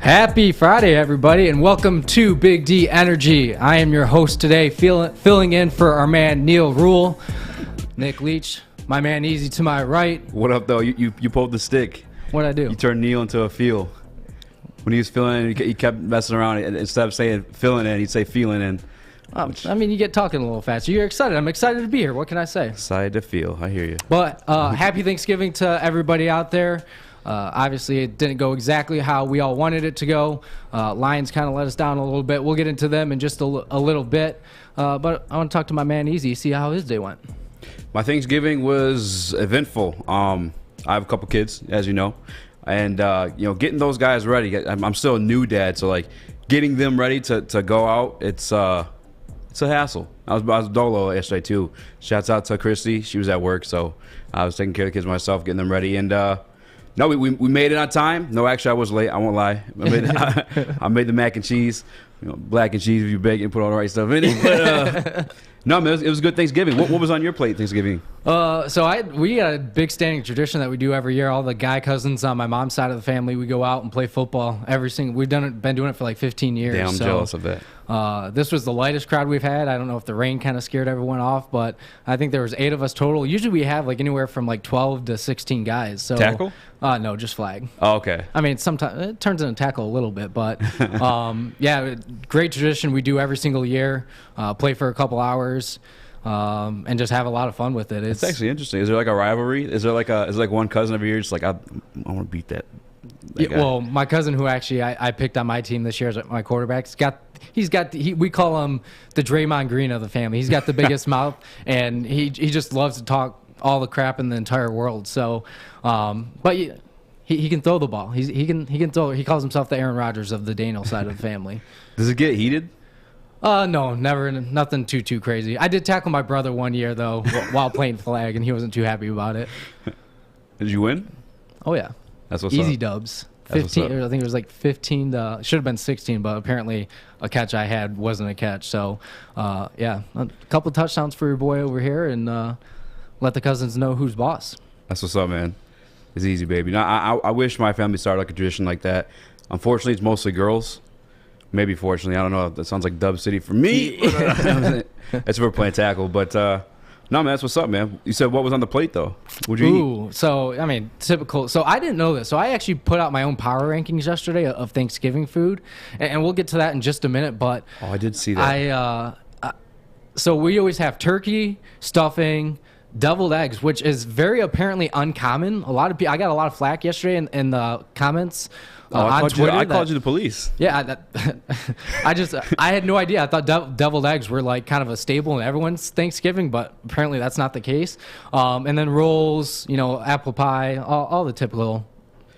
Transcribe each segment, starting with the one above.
Happy Friday, everybody, and welcome to Big D Energy. I am your host today, filling in for our man Neil Rule, Nick Leach, my man Easy to my right. What up, though? You pulled the stick. What'd I do? You turned Neil into a feel. When he was filling in, he kept messing around. Instead of saying filling in, he'd say feeling in. I mean, you get talking a little faster. You're excited. I'm excited to be here. What can I say? Excited to feel. I hear you. But happy Thanksgiving to everybody out there. Obviously, it didn't go exactly how we all wanted it to go. Lions kind of let us down a little bit. We'll get into them in just a little bit. But I want to talk to my man Easy, see how his day went. My Thanksgiving was eventful. I have a couple kids, as you know. And, getting those guys ready. I'm still a new dad, so, getting them ready to go out, it's a hassle. I was dolo yesterday, too. Shouts out to Christy. She was at work, so I was taking care of the kids myself, getting them ready. And, no, we made it on time. No, actually, I was late. I won't lie. I made the mac and cheese. Black and cheese if you bake and put all the right stuff in it. But, no, man, it was a good Thanksgiving. What was on your plate Thanksgiving? We got a big standing tradition that we do every year. All the guy cousins on my mom's side of the family, we go out and play football we've been doing it for 15 years. Damn, I'm jealous of that. This was the lightest crowd we've had. I don't know if the rain kind of scared everyone off, but I think there was 8 of us total. Usually we have anywhere from 12 to 16 guys. So tackle? No, just flag. Oh, okay. I mean, sometimes it turns into tackle a little bit, but yeah, great tradition we do every single year. Play for a couple hours. And just have a lot of fun with it. It's actually interesting. Is there a rivalry? Is there is one cousin every year just I want to beat that? Yeah, well, my cousin who actually I picked on my team this year as my quarterback, we call him the Draymond Green of the family. He's got the biggest mouth, and he just loves to talk all the crap in the entire world. So, but he can throw the ball. He can throw. He calls himself the Aaron Rodgers of the Daniel side of the family. Does it get heated? No, never. Nothing too crazy. I did tackle my brother one year though while playing flag, and he wasn't too happy about it. Did you win? Oh yeah, that's what's easy up. Dubs. 15. I think it was 15. Should have been 16, but apparently a catch I had wasn't a catch. So, yeah, a couple touchdowns for your boy over here, and let the cousins know who's boss. That's what's up, man. It's easy, baby. Now, I wish my family started a tradition like that. Unfortunately, it's mostly girls. Maybe fortunately, I don't know. That sounds like Dub City for me. That's where we're playing tackle. But no, man, that's what's up, man. You said what was on the plate though? What'd you eat? So I mean, typical. So I didn't know this. So I actually put out my own power rankings yesterday of Thanksgiving food, and we'll get to that in just a minute. But I did see that. So we always have turkey, stuffing, deviled eggs, which is very apparently uncommon. I got a lot of flack yesterday in the comments. I called you the police. Yeah, I had no idea. I thought deviled eggs were kind of a staple in everyone's Thanksgiving, but apparently that's not the case. And then rolls, apple pie, all the typical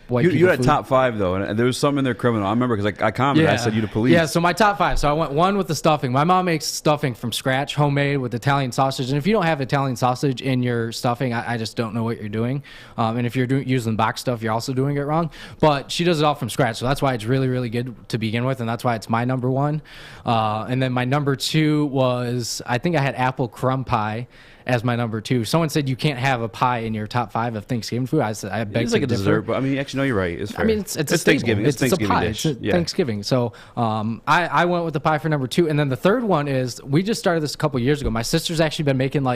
white people You had food. top 5 though, and there was some in there criminal. I remember because I commented. I said you the police. Yeah, so my top 5. So I went 1 with the stuffing. My mom makes stuffing from scratch, homemade with Italian sausage. And if you don't have Italian sausage in your stuffing, I just don't know what you're doing. And if you're using box stuff, you're also doing it wrong. But she does it all from scratch, so that's why it's really, really good to begin with, and that's why it's my number 1. And then my number 2 was, I think I had apple crumb pie as my number 2. Someone said you can't have a pie in your top 5 of Thanksgiving food. I said I beg to differ. It's like a dessert, but I mean, actually, no, you're right. It's fair. I mean, it's a Thanksgiving. It's Thanksgiving a pie. dish. It's Thanksgiving. So I went with the pie for number 2, and then the third one is we just started this a couple years ago. My sister's actually been making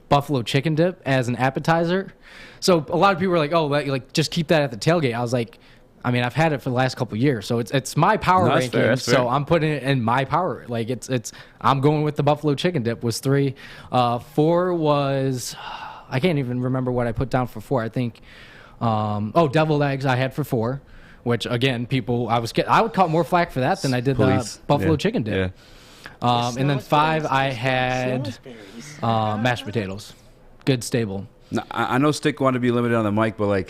buffalo chicken dip as an appetizer. So a lot of people were like, "Oh, just keep that at the tailgate." I was like, I mean, I've had it for the last couple of years, so it's my power ranking. Fair. So I'm putting it in my power. I'm going with the buffalo chicken dip was 3. 4 was, I can't even remember what I put down for 4. I think, deviled eggs I had for 4, which again, I would caught more flack for that than I did the buffalo chicken dip. Yeah. And then 5 I had mashed potatoes, good stable. Now, I know Stick wanted to be limited on the mic, but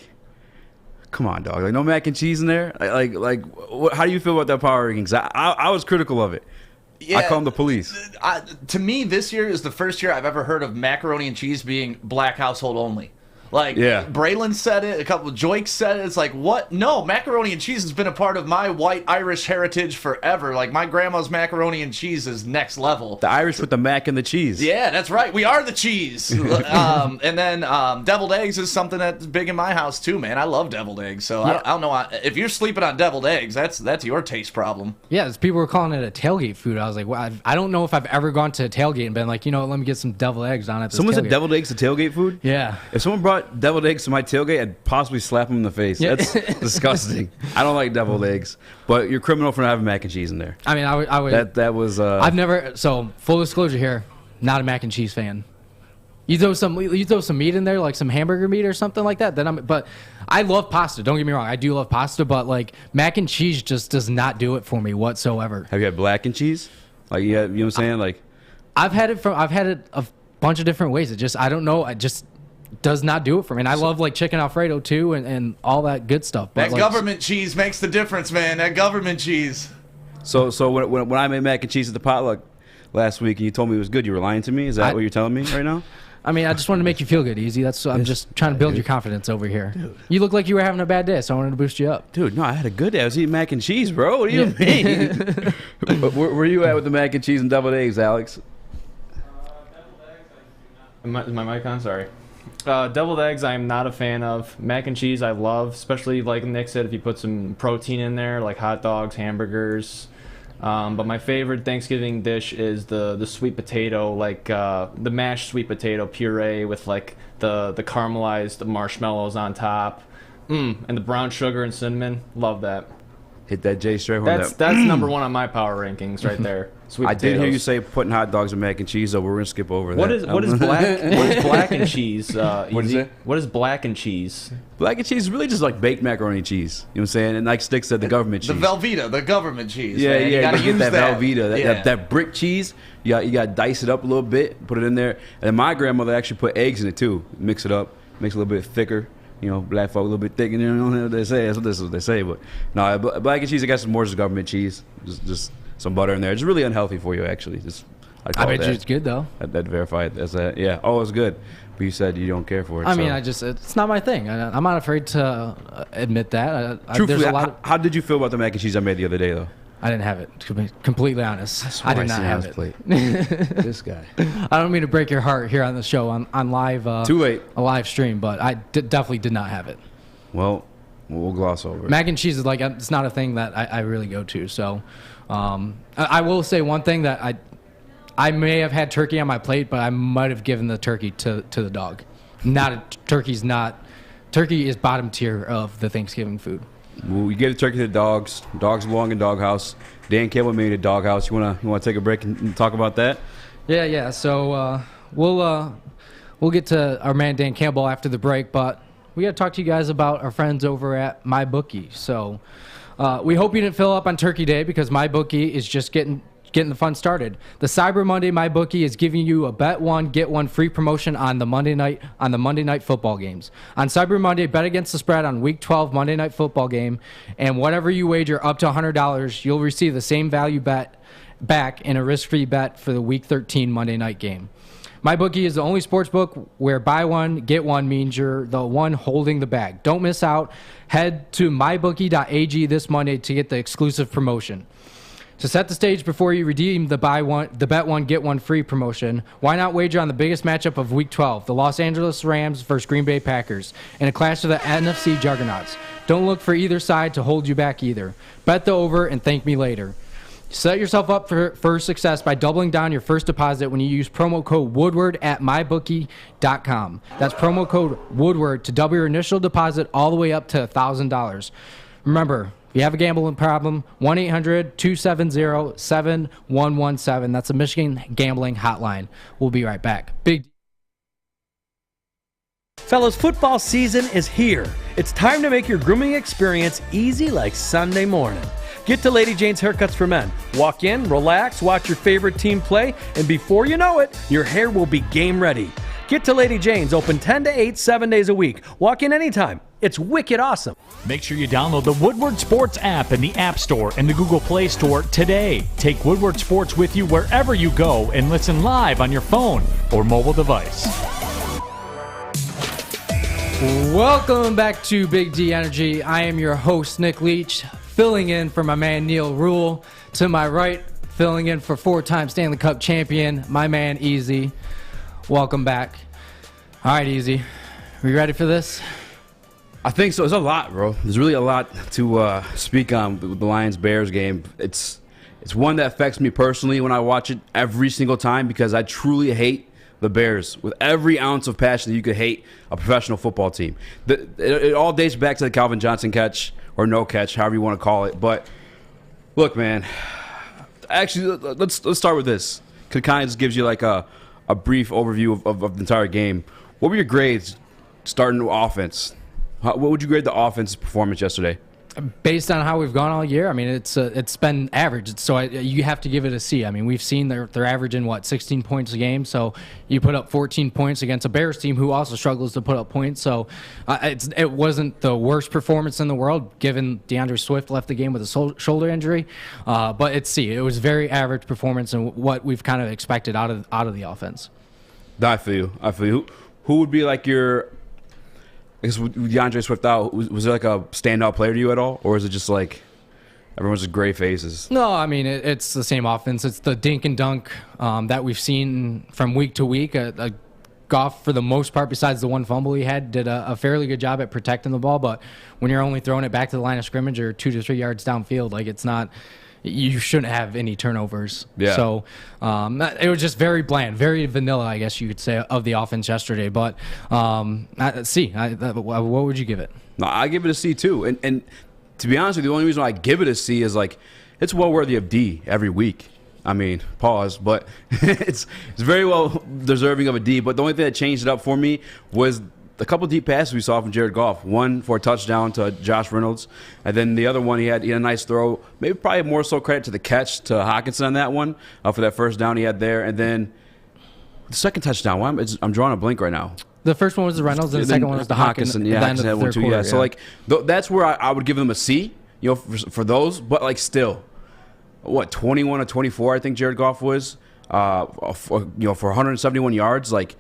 come on, dog. No mac and cheese in there? How do you feel about that power rankings? I was critical of it. Yeah, I call them the police. To me, this year is the first year I've ever heard of macaroni and cheese being black household only. Like, Yeah. Braylon said it, a couple of Joikes said it. It's like, what? No, macaroni and cheese has been a part of my white Irish heritage forever. Like, my grandma's macaroni and cheese is next level. The Irish with the mac and the cheese. Yeah, that's right. We are the cheese. And then deviled eggs is something that's big in my house too, man. I love deviled eggs. So I don't know. If you're sleeping on deviled eggs, that's your taste problem. Yeah, as people were calling it a tailgate food. I was like, well, I don't know if I've ever gone to a tailgate and been like, let me get some deviled eggs on it. Someone said deviled eggs to tailgate food? Yeah. If someone brought deviled eggs to my tailgate, I'd possibly slap them in the face. Yeah. That's disgusting. I don't like deviled eggs, but you're criminal for not having mac and cheese in there. I mean, I would. That was. I've never. So full disclosure here, not a mac and cheese fan. You throw some meat in there, like some hamburger meat or something like that. But I love pasta. Don't get me wrong, I do love pasta, but like mac and cheese just does not do it for me whatsoever. Have you had black and cheese? Like you know what I'm saying? Like I've had it a bunch of different ways. I don't know. It just does not do it for me. And I love like chicken Alfredo too, and all that good stuff. But that government cheese makes the difference, man. That government cheese. So when I made mac and cheese at the potluck last week, and you told me it was good, you were lying to me. Is that what you're telling me right now? I mean, I just wanted to make you feel good, Easy. I'm just trying to build your confidence over here. Dude. You look like you were having a bad day, so I wanted to boost you up. Dude, no, I had a good day. I was eating mac and cheese, bro. What do you mean? Where you at with the mac and cheese and deviled eggs, Alex? Is my mic on? Sorry. Deviled eggs, I'm not a fan of. Mac and cheese, I love, especially like Nick said, if you put some protein in there, like hot dogs, hamburgers. But my favorite Thanksgiving dish is the sweet potato, like the mashed sweet potato puree with like the caramelized marshmallows on top, and the brown sugar and cinnamon. Love that. Hit that J straight. That's number one on my power rankings right there. Sweet I potatoes. did hear you say putting hot dogs with mac and cheese, so we're gonna skip over that. What is black and cheese? What is it? What is black and cheese? Black and cheese is really just like baked macaroni and cheese. You know what I'm saying? And like Stick said, the government cheese. The Velveeta, the government cheese. Yeah, man. yeah. You gotta get use that that Velveeta, that brick cheese. You got to dice it up a little bit, put it in there. And then my grandmother actually put eggs in it too. Mix it up, makes it a little bit thicker. Black folk a little bit thick, and you know what they say. That's what they say. But no, black and cheese, I guess, more just government cheese. Just some butter in there. It's really unhealthy for you, actually. I bet you it's good though. I'd verify it as that. Yeah. Oh, it's good. But you said you don't care for it. I mean, it's not my thing. I'm not afraid to admit that. Truthfully, how did you feel about the mac and cheese I made the other day, though? I didn't have it, to be completely honest. I did not have it. This guy. I don't mean to break your heart here on the show on live. Too late. A live stream, but I definitely did not have it. Well, we'll gloss over it. Mac and cheese is like, it's not a thing that I really go to. So I will say one thing that I may have had turkey on my plate, but I might have given the turkey to the dog. Turkey is bottom tier of the Thanksgiving food. Well, you give the turkey to the dogs. Dogs belong in doghouse. Dan Campbell made a doghouse. You wanna take a break and talk about that? Yeah. So we'll get to our man Dan Campbell after the break, but we got to talk to you guys about our friends over at MyBookie. So we hope you didn't fill up on Turkey Day because MyBookie is just getting the fun started. The Cyber Monday MyBookie is giving you a bet one get one free promotion on the Monday night football games. On Cyber Monday, bet against the spread on Week 12 Monday Night Football game, and whatever you wager up to $100, you'll receive the same value bet back in a risk-free bet for the Week 13 Monday night game. MyBookie is the only sports book where buy one, get one means you're the one holding the bag. Don't miss out. Head to mybookie.ag this Monday to get the exclusive promotion. To set the stage before you redeem the bet one, get one free promotion, why not wager on the biggest matchup of Week 12, the Los Angeles Rams versus Green Bay Packers, in a clash of the NFC juggernauts? Don't look for either side to hold you back either. Bet the over and thank me later. Set yourself up for success by doubling down your first deposit when you use promo code Woodward at mybookie.com. That's promo code Woodward to double your initial deposit all the way up to $1,000. Remember, if you have a gambling problem, 1-800-270-7117. That's the Michigan Gambling Hotline. We'll be right back. Fellas, football season is here. It's time to make your grooming experience easy like Sunday morning. Get to Lady Jane's Haircuts for Men. Walk in, relax, watch your favorite team play, and before you know it, your hair will be game ready. Get to Lady Jane's, open 10 to 8, 7 days a week. Walk in anytime. It's wicked awesome. Make sure you download the Woodward Sports app in the App Store and the Google Play Store today. Take Woodward Sports with you wherever you go and listen live on your phone or mobile device. Welcome back to Big D Energy. I am your host, Nick Leach, filling in for my man, Neil Rule. To my right, filling in for 4-time Stanley Cup champion, my man, Easy. Welcome back. All right, Easy. Are you ready for this? I think so. There's a lot, bro. There's really a lot to speak on with the Lions-Bears game. It's one that affects me personally when I watch it every single time because I truly hate the Bears with every ounce of passion that you could hate a professional football team. It all dates back to the Calvin Johnson catch or no catch, however you want to call it. But look, man, actually, let's start with this. It kind of just gives you like a brief overview of the entire game. What were your grades starting offense? What would you grade the offense's performance yesterday? Based on how we've gone all year, I mean, it's been average. So you have to give it a C. I mean, we've seen they're averaging, 16 points a game. So you put up 14 points against a Bears team who also struggles to put up points. So it wasn't the worst performance in the world, given DeAndre Swift left the game with a shoulder injury. But it's C. It was very average performance and what we've kind of expected out of the offense. I feel you. Who would be like your... I guess with DeAndre Swift out, was there like a standout player to you at all? Or is it just like everyone's just gray faces? No, I mean, it's the same offense. It's the dink and dunk that we've seen from week to week. Goff, for the most part, besides the one fumble he had, did a fairly good job at protecting the ball. But when you're only throwing it back to the line of scrimmage or 2 to 3 yards downfield, like it's not... You shouldn't have any turnovers. Yeah. So it was just very bland, very vanilla, I guess you could say, of the offense yesterday. But C. What would you give it? No, I give it a C too. And to be honest with you, the only reason I give it a C is like it's well worthy of D every week. I mean, pause, but it's very well deserving of a D. But the only thing that changed it up for me was a couple deep passes we saw from Jared Goff. One for a touchdown to Josh Reynolds, and then the other one he had a nice throw. Maybe probably more so credit to the catch to Hockenson on that one for that first down he had there. And then the second touchdown, I'm drawing a blank right now. The first one was the Reynolds, and the second one was the Hockenson. Yeah, Hockenson had one too. Yeah, so like that's where I would give them a C, for those. But like still, 21 or 24, I think Jared Goff was, for 171 yards, like.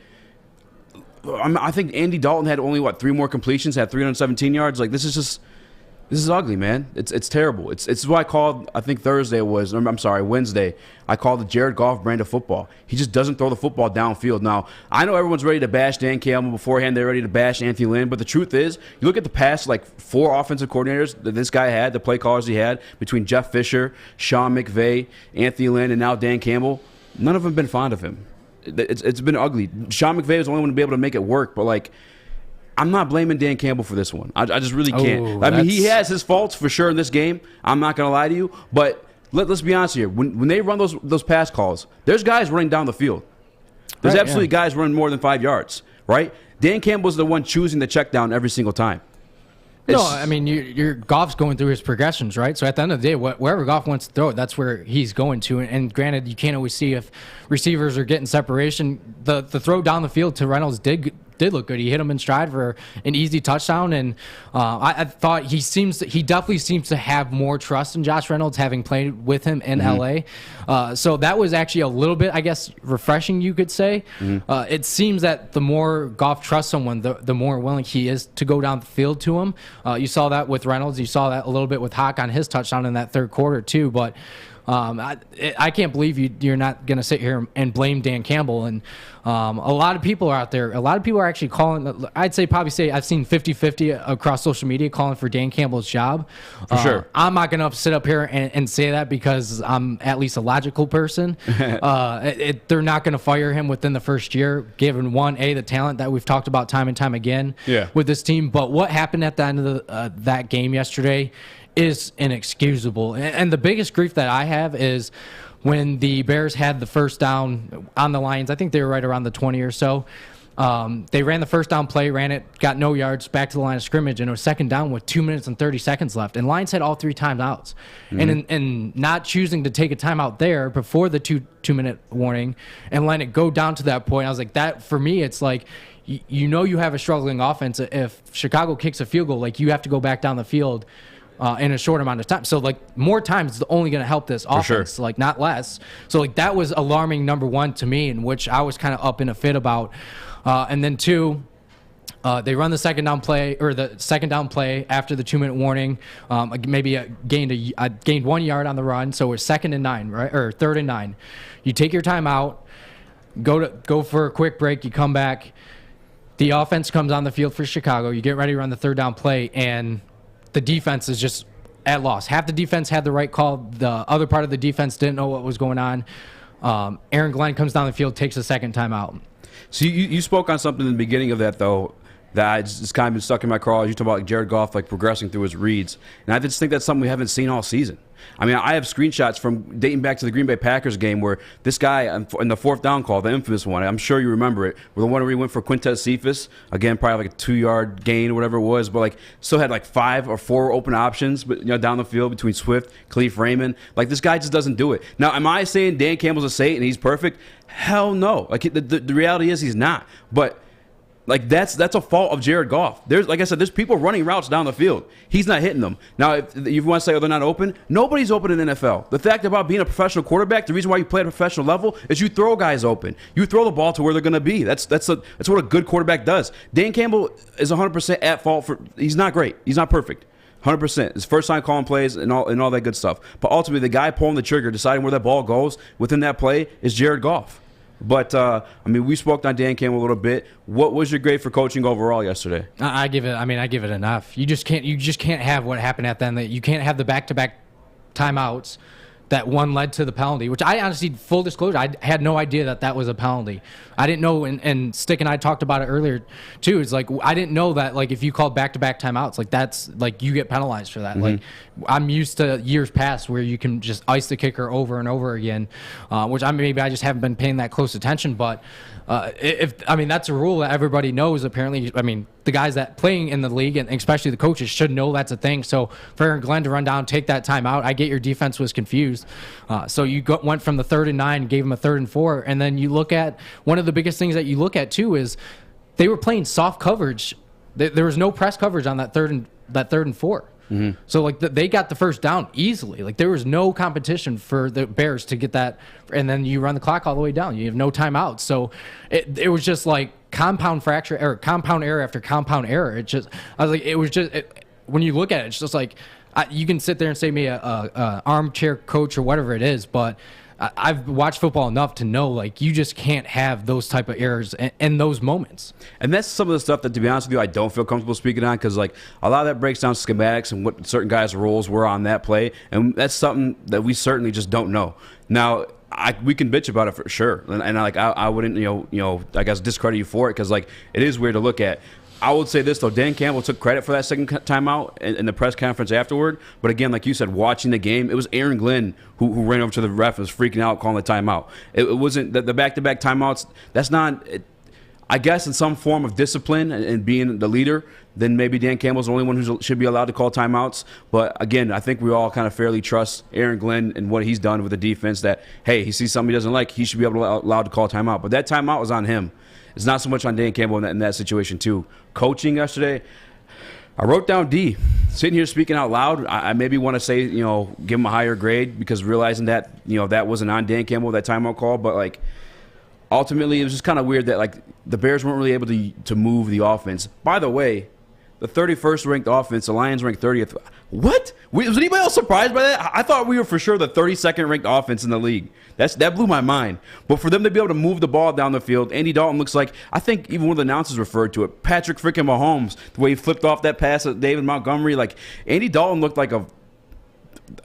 I think Andy Dalton had only 3 more completions, had 317 yards. Like this is ugly, man. It's terrible. It's what I called. I think Wednesday. I called the Jared Goff brand of football. He just doesn't throw the football downfield. Now I know everyone's ready to bash Dan Campbell beforehand. They're ready to bash Anthony Lynn, but the truth is, you look at the past 4 offensive coordinators that this guy had, the play callers he had between Jeff Fisher, Sean McVay, Anthony Lynn, and now Dan Campbell. None of them have been fond of him. It's been ugly. Sean McVay was the only one to be able to make it work, but I'm not blaming Dan Campbell for this one. I just really can't. I mean, he has his faults for sure in this game. I'm not gonna lie to you, but let's be honest here. When they run those pass calls, there's guys running down the field. There's absolutely guys running more than 5 yards, right? Dan Campbell's the one choosing the check down every single time. No, I mean, your Goff's going through his progressions, right? So at the end of the day, wherever Goff wants to throw it, that's where he's going to. And granted, you can't always see if receivers are getting separation. The throw down the field to Reynolds did look good. He hit him in stride for an easy touchdown, and I thought he definitely seems to have more trust in Josh Reynolds, having played with him in LA. So that was actually a little bit, I guess, refreshing, you could say. It seems that the more Goff trusts someone, the more willing he is to go down the field to him. You saw that with Reynolds. You saw that a little bit with Hawk on his touchdown in that third quarter too. But I can't believe you're not going to sit here and blame Dan Campbell. And a lot of people are out there. A lot of people are actually calling. I'd probably say I've seen 50-50 across social media calling for Dan Campbell's job. For sure. I'm not going to sit up here and say that because I'm at least a logical person. They're not going to fire him within the first year, given the talent that we've talked about time and time again with this team. But what happened at the end of that game yesterday is inexcusable. And the biggest grief that I have is when the Bears had the first down on the Lions. I think they were right around the 20 or so. They ran the first down play, ran it, got no yards, back to the line of scrimmage, and it was second down with 2 minutes and 30 seconds left. And Lions had all 3 timeouts. And in not choosing to take a timeout there before the two-minute warning and letting it go down to that point, I was like, that for me, it's like, you have a struggling offense. If Chicago kicks a field goal, you have to go back down the field in a short amount of time. So, more time is only going to help this offense, sure. Not less. So, that was alarming, number one, to me, in which I was kind of up in a fit about. And then 2, They run the second down play after the 2-minute warning. Maybe gained 1 yard on the run, so it's 2nd and 9, right, or 3rd and 9. You take your time out, go for a quick break. You come back. The offense comes on the field for Chicago. You get ready to run the 3rd down play, and the defense is just at loss. Half the defense had the right call. The other part of the defense didn't know what was going on. Aaron Glenn comes down the field, takes a second timeout. So you spoke on something in the beginning of that, though, that it's kind of been stuck in my craw. You talk about Jared Goff progressing through his reads, and I just think that's something we haven't seen all season. I mean, I have screenshots from dating back to the Green Bay Packers game where this guy in the 4th down call, the infamous one, I'm sure you remember it, where the one where he went for Quintez Cephas, again, probably a 2-yard gain or whatever it was, but still had 5 or 4 open options, but down the field between Swift, Khalif Raymond. This guy just doesn't do it. Now, am I saying Dan Campbell's a saint and he's perfect? Hell no. The reality is he's not. But that's a fault of Jared Goff. Like I said, there's people running routes down the field. He's not hitting them. Now, if you want to say, they're not open, nobody's open in the NFL. The fact about being a professional quarterback, the reason why you play at a professional level is you throw guys open. You throw the ball to where they're going to be. That's what a good quarterback does. Dan Campbell is 100% at fault for. He's not great. He's not perfect. 100%. His first time calling plays and all that good stuff. But ultimately, the guy pulling the trigger, deciding where that ball goes within that play is Jared Goff. But, we spoke on Dan Campbell a little bit. What was your grade for coaching overall yesterday? I give it an F. You just can't have what happened at the end. You can't have the back-to-back timeouts that one led to the penalty, which I honestly, full disclosure, I had no idea that was a penalty. I didn't know, and Stick and I talked about it earlier too. It's I didn't know that if you call back-to-back timeouts, that's you get penalized for that. Mm-hmm. I'm used to years past where you can just ice the kicker over and over again, which maybe I just haven't been paying that close attention. But that's a rule that everybody knows. Apparently, the guys that playing in the league and especially the coaches should know that's a thing. So for Aaron Glenn to run down, take that time out, I get your defense was confused. So you went from the 3rd and 9, gave him a 3rd and 4, and then you look at one of the biggest things that you look at too is they were playing soft coverage. There was no press coverage on that 3rd and 4. Mm-hmm. So they got the first down easily. There was no competition for the Bears to get that, and then you run the clock all the way down. You have no timeout. So it was just compound error after compound error. When you look at it, it's just you can sit there and say me a armchair coach or whatever it is, but I've watched football enough to know you just can't have those type of errors in those moments. And that's some of the stuff that, to be honest with you, I don't feel comfortable speaking on because a lot of that breaks down schematics and what certain guys' roles were on that play, and that's something that we certainly just don't know. Now, we can bitch about it for sure, and I wouldn't I guess discredit you for it because it is weird to look at. I would say this, though. Dan Campbell took credit for that second timeout in the press conference afterward. But again, like you said, watching the game, it was Aaron Glenn who ran over to the ref and was freaking out, calling the timeout. It wasn't the back-to-back timeouts. That's not, I guess, in some form of discipline and being the leader, then maybe Dan Campbell's the only one who should be allowed to call timeouts. But again, I think we all kind of fairly trust Aaron Glenn and what he's done with the defense that, hey, he sees something he doesn't like, he should be allowed to call timeout. But that timeout was on him. It's not so much on Dan Campbell in that situation, too. Coaching yesterday, I wrote down D. Sitting here speaking out loud, I maybe want to say, give him a higher grade because realizing that, that wasn't on Dan Campbell, that timeout call. But, ultimately, it was just kind of weird that, the Bears weren't really able to move the offense. By the way, the 31st ranked offense, the Lions ranked 30th. What? Was anybody else surprised by that? I thought we were for sure the 32nd ranked offense in the league. That blew my mind. But for them to be able to move the ball down the field, Andy Dalton looks like, I think even one of the announcers referred to it, Patrick freaking Mahomes, the way he flipped off that pass at David Montgomery. Andy Dalton looked like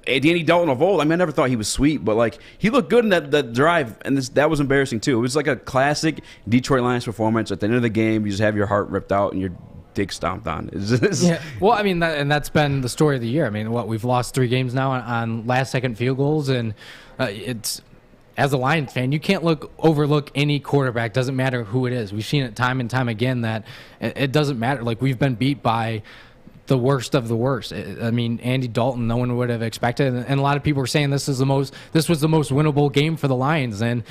Andy Dalton of old. I never thought he was sweet, but he looked good in that drive, and that was embarrassing too. It was a classic Detroit Lions performance. At the end of the game, you just have your heart ripped out and your dick stomped on. Yeah. Well, and that's been the story of the year. We've lost 3 games now on last-second field goals, and it's. As a Lions fan, you can't overlook any quarterback. Doesn't matter who it is. We've seen it time and time again that it doesn't matter. We've been beat by the worst of the worst. Andy Dalton, no one would have expected, and a lot of people were saying this was the most winnable game for the Lions. And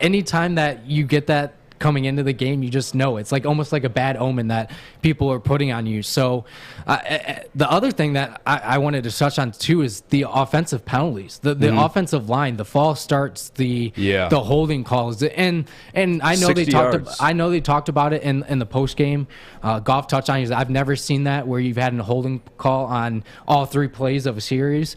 anytime that you get that coming into the game, you just know it's like almost like a bad omen that people are putting on you. So the other thing that I wanted to touch on too is the offensive penalties, the offensive line, the false starts, the holding calls, and I know they talked about it in the post game. Goff touched on it. I've never seen that where you've had a holding call on all 3 plays of a series.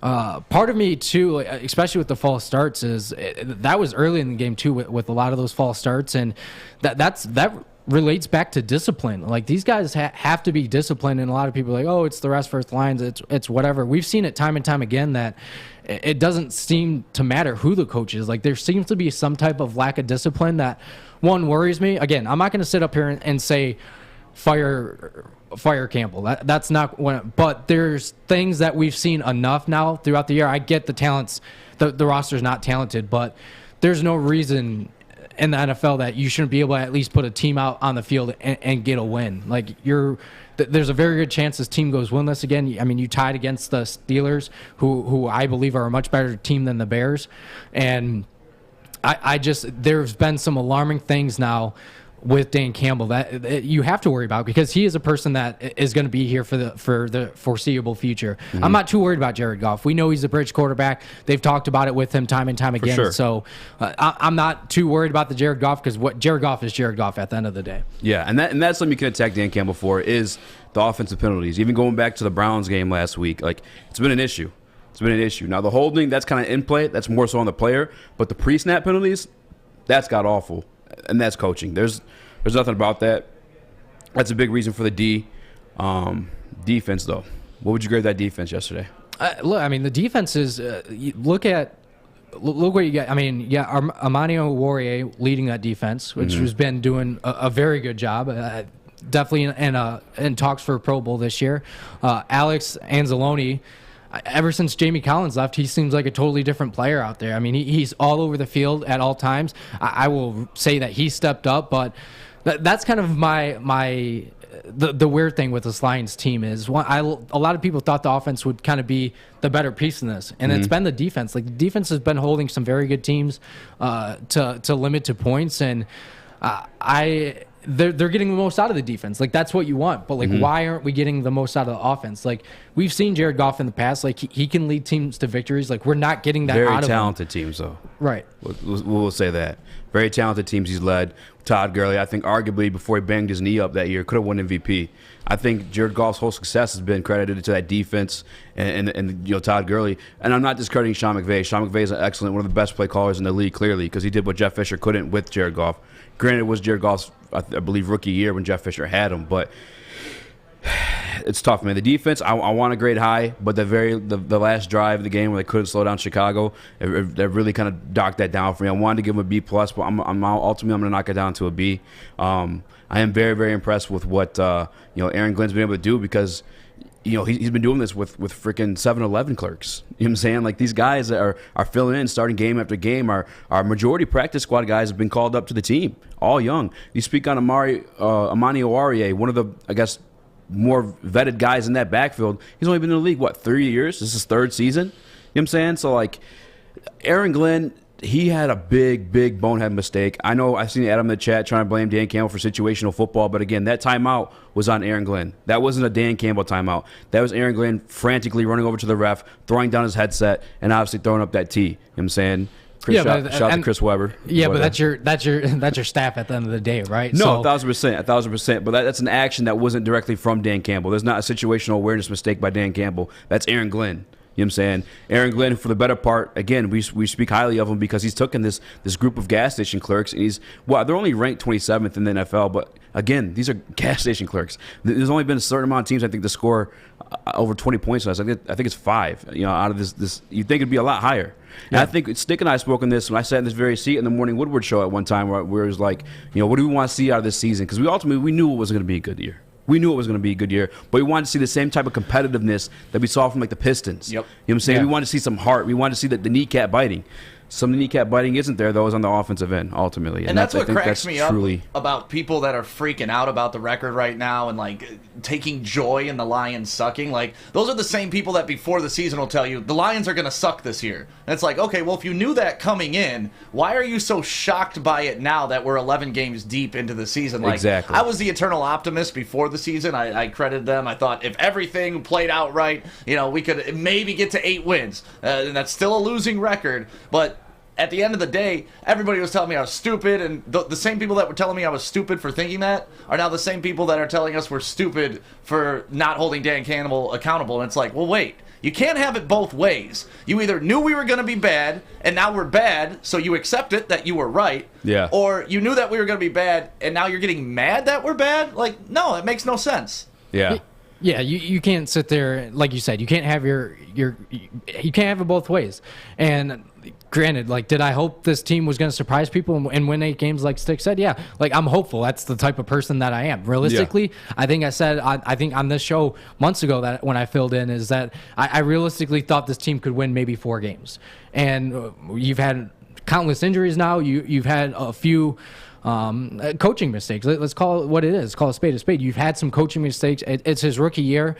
Part of me too, especially with the false starts, is that was early in the game too with a lot of those false starts, and that relates back to discipline. Like these guys have to be disciplined, and a lot of people are like, oh, it's the rest first lines, it's whatever. We've seen it time and time again that it doesn't seem to matter who the coach is. Like there seems to be some type of lack of discipline that one worries me. Again, I'm not going to sit up here and say fire Campbell. That's not when, but there's things that we've seen enough now throughout the year. I get the talents, the roster's not talented, but there's no reason in the NFL that you shouldn't be able to at least put a team out on the field and get a win. Like there's a very good chance this team goes winless again. I mean, you tied against the Steelers, who I believe are a much better team than the Bears, and I just there's been some alarming things now with Dan Campbell that you have to worry about, because he is a person that is going to be here for the foreseeable future. I'm not too worried about Jared Goff. We know he's a bridge quarterback. They've talked about it with him time and time again. Sure. So I'm not too worried about the Jared Goff, because what Jared Goff is Jared Goff at the end of the day. Yeah, and that's something you can attack Dan Campbell for is the offensive penalties. Even going back to the Browns game last week, like it's been an issue. It's been an issue. Now the holding, that's kind of in play. That's more so on the player. But the pre-snap penalties, that's got awful. And that's coaching. There's nothing about that. That's a big reason for the defense, though. What would you grade that defense yesterday? Look, I mean, the defense is look what you got. I mean, Amani Oruwariye leading that defense, which has been doing a very good job. Definitely in talks for a Pro Bowl this year. Alex Anzalone. Ever since Jamie Collins left, he seems like a totally different player out there. I mean, he's all over the field at all times. I will say that he stepped up, but that's kind of the weird thing with this Lions team is a lot of people thought the offense would kind of be the better piece in this, and it's been the defense. Like the defense has been holding some very good teams to limited points, and they're getting the most out of the defense. Like that's what you want. But like, why aren't we getting the most out of the offense? Like we've seen Jared Goff in the past. Like he can lead teams to victories. Like we're not getting that out of him. Very talented teams, though. Right. We'll say that. Very talented teams he's led. Todd Gurley, I think arguably before he banged his knee up that year, could have won MVP. I think Jared Goff's whole success has been credited to that defense and Todd Gurley. And I'm not discrediting Sean McVay. Sean McVay is an excellent, one of the best play callers in the league, clearly, because he did what Jeff Fisher couldn't with Jared Goff. Granted, it was Jared Goff's, I believe, rookie year when Jeff Fisher had him, but it's tough, man. The defense, I want to grade high, but the last drive of the game where they couldn't slow down Chicago, that really kind of docked that down for me. I wanted to give them a B+, but ultimately I'm going to knock it down to a B. I am very, very impressed with what Aaron Glenn's been able to do, because he's been doing this with freaking 7-Eleven clerks. You know what I'm saying? Like these guys that are filling in, starting game after game. Our majority practice squad guys have been called up to the team, all young. You speak on Amani Oruwariye, one of the, I guess, more vetted guys in that backfield. He's only been in the league, 3 years? This is his third season. You know what I'm saying? So, like, Aaron Glenn, he had a big bonehead mistake. I know I've seen Adam in the chat trying to blame Dan Campbell for situational football, but again, that timeout was on Aaron Glenn. That wasn't a Dan Campbell timeout. That was Aaron Glenn frantically running over to the ref, throwing down his headset, and obviously throwing up that tee. You know what I'm saying? Shout out to Chris Webber. Yeah, but that's your staff at the end of the day, right? No, 1,000%. But that's an action that wasn't directly from Dan Campbell. There's not a situational awareness mistake by Dan Campbell. That's Aaron Glenn. You know what I'm saying? Aaron Glenn, for the better part, again, we speak highly of him because he's taken this group of gas station clerks, and they're only ranked 27th in the NFL, but again, these are gas station clerks. There's only been a certain amount of teams, I think, to score over 20 points less. I think it's 5. Out of this, you'd think it'd be a lot higher. And I think Stick and I spoke on this when I sat in this very seat in the morning Woodward show at one time, where it was like, what do we want to see out of this season? Because we knew it was going to be a good year. We knew it was going to be a good year, but we wanted to see the same type of competitiveness that we saw from like the Pistons. Yep. You know what I'm saying? Yeah. We wanted to see some heart. We wanted to see the kneecap biting. Some of the kneecap biting isn't there, though, is on the offensive end, ultimately. And that's what cracks me up truly about people that are freaking out about the record right now and, like, taking joy in the Lions sucking. Like, those are the same people that before the season will tell you, the Lions are going to suck this year. And it's like, okay, well, if you knew that coming in, why are you so shocked by it now that we're 11 games deep into the season? Like, exactly. I was the eternal optimist before the season. I credited them. I thought if everything played out right, we could maybe get to 8 wins. And that's still a losing record, but at the end of the day, everybody was telling me I was stupid, and the same people that were telling me I was stupid for thinking that are now the same people that are telling us we're stupid for not holding Dan Campbell accountable. And it's like, well, wait. You can't have it both ways. You either knew we were going to be bad, and now we're bad, so you accept it that you were right. Yeah. Or you knew that we were going to be bad, and now you're getting mad that we're bad? Like, no, it makes no sense. Yeah. Yeah, you can't sit there, like you said, you can't have you can't have it both ways. And granted, like, did I hope this team was going to surprise people and win 8 games like Stick said? Yeah, like, I'm hopeful. That's the type of person that I am. Realistically, I think I said, I think on this show months ago that when I filled in is that I realistically thought this team could win maybe 4 games. And you've had countless injuries now. You've had a few coaching mistakes. Let's call it what it is. Call a spade a spade. You've had some coaching mistakes. It's his rookie year.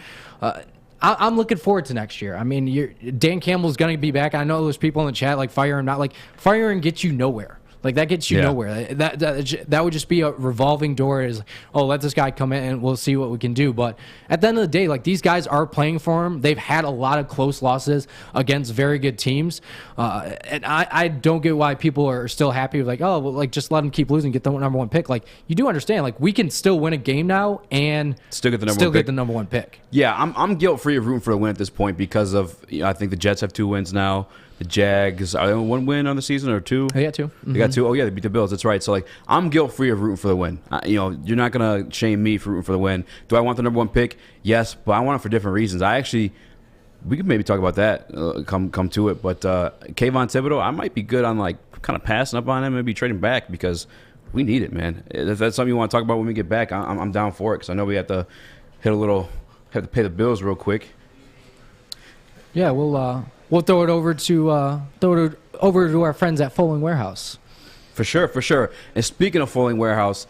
I'm looking forward to next year. I mean, Dan Campbell's going to be back. I know there's people in the chat like fire him, not like firing gets you nowhere. Like, that gets you nowhere. That would just be a revolving door. Is, oh, let this guy come in and we'll see what we can do. But at the end of the day, like, these guys are playing for him. They've had a lot of close losses against very good teams. And I don't get why people are still happy with, like, oh, well, like, just let them keep losing, get the number 1 pick. Like, you do understand, like, we can still win a game now and still get the number 1 pick. Yeah, I'm guilt-free of rooting for the win at this point because of, I think the Jets have 2 wins now. The Jags, are they on 1 win on the season or 2? They got 2. They got 2. Oh, yeah, they beat the Bills. That's right. So, like, I'm guilt-free of rooting for the win. You're not going to shame me for rooting for the win. Do I want the number 1 pick? Yes, but I want it for different reasons. We could maybe talk about that, come to it. But Kayvon Thibodeau, I might be good on, like, kind of passing up on him, maybe trading back because we need it, man. If that's something you want to talk about when we get back, I'm down for it because I know we have to have to pay the bills real quick. Yeah, we'll throw it over to our friends at Folding Warehouse. For sure. And speaking of Folding Warehouse,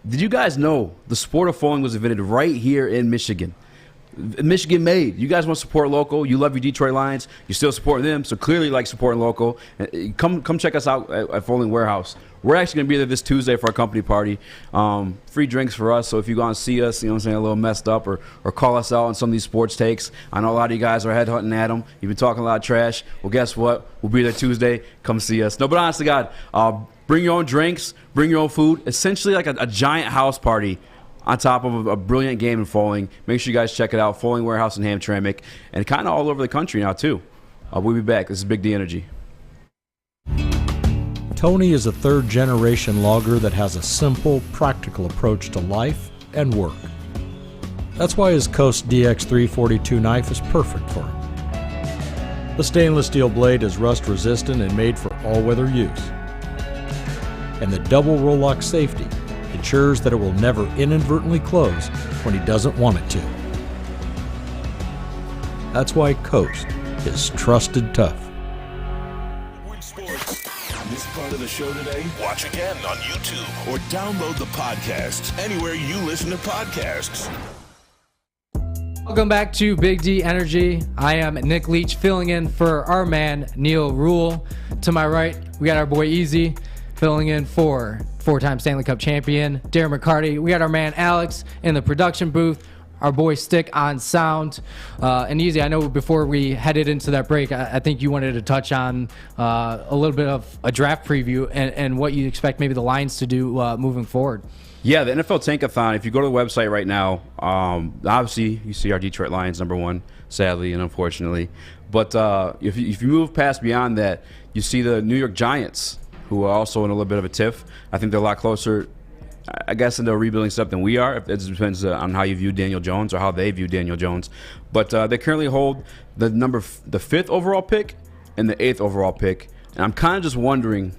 did you guys know the sport of folding was invented right here in Michigan? Michigan made. You guys want to support local. You love your Detroit Lions. You still support them, so clearly you like supporting local. Come check us out at Folding Warehouse. We're actually going to be there this Tuesday for our company party. Free drinks for us, so if you go and see us, a little messed up or call us out on some of these sports takes. I know a lot of you guys are headhunting at them. You've been talking a lot of trash. Well, guess what? We'll be there Tuesday. Come see us. No, but honestly, God, bring your own drinks, bring your own food. Essentially like a giant house party on top of a brilliant game in folding. Make sure you guys check it out. Folding Warehouse in Hamtramck, and kind of all over the country now, too. We'll be back. This is Big D Energy. Tony is a third-generation logger that has a simple, practical approach to life and work. That's why his Coast DX342 knife is perfect for him. The stainless steel blade is rust-resistant and made for all-weather use. And the double roll-lock safety ensures that it will never inadvertently close when he doesn't want it to. That's why Coast is trusted tough. This part of the show today, watch again on YouTube or download the podcast anywhere you listen to podcasts. Welcome back to Big D Energy. I am Nick Leach filling in for our man Neil Rule. To my right, we got our boy Easy filling in for 4-time Stanley Cup champion Darren McCarty. We got our man Alex in the production booth. Our boy Stick on sound. And Easy, I know before we headed into that break, I think you wanted to touch on a little bit of a draft preview and what you expect maybe the Lions to do moving forward. Yeah, the NFL Tankathon, if you go to the website right now, obviously you see our Detroit Lions #1, sadly and unfortunately. But if you move past beyond that, you see the New York Giants, who are also in a little bit of a tiff. I think they're a lot closer, I guess, into a rebuilding step than we are. It depends on how you view Daniel Jones or how they view Daniel Jones. But they currently hold the 5th overall pick and the 8th overall pick. And I'm kind of just wondering,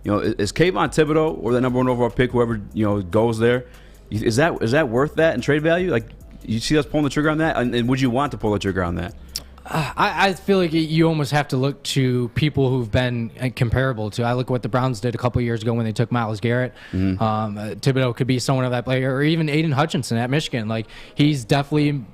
is Kayvon Thibodeau or the #1 overall pick, whoever goes there, is that worth that in trade value? Like, you see us pulling the trigger on that, and would you want to pull the trigger on that? I feel like you almost have to look to people who've been comparable to. I look at what the Browns did a couple of years ago when they took Myles Garrett. Thibodeau could be someone of that player, or even Aiden Hutchinson at Michigan. Like, he's definitely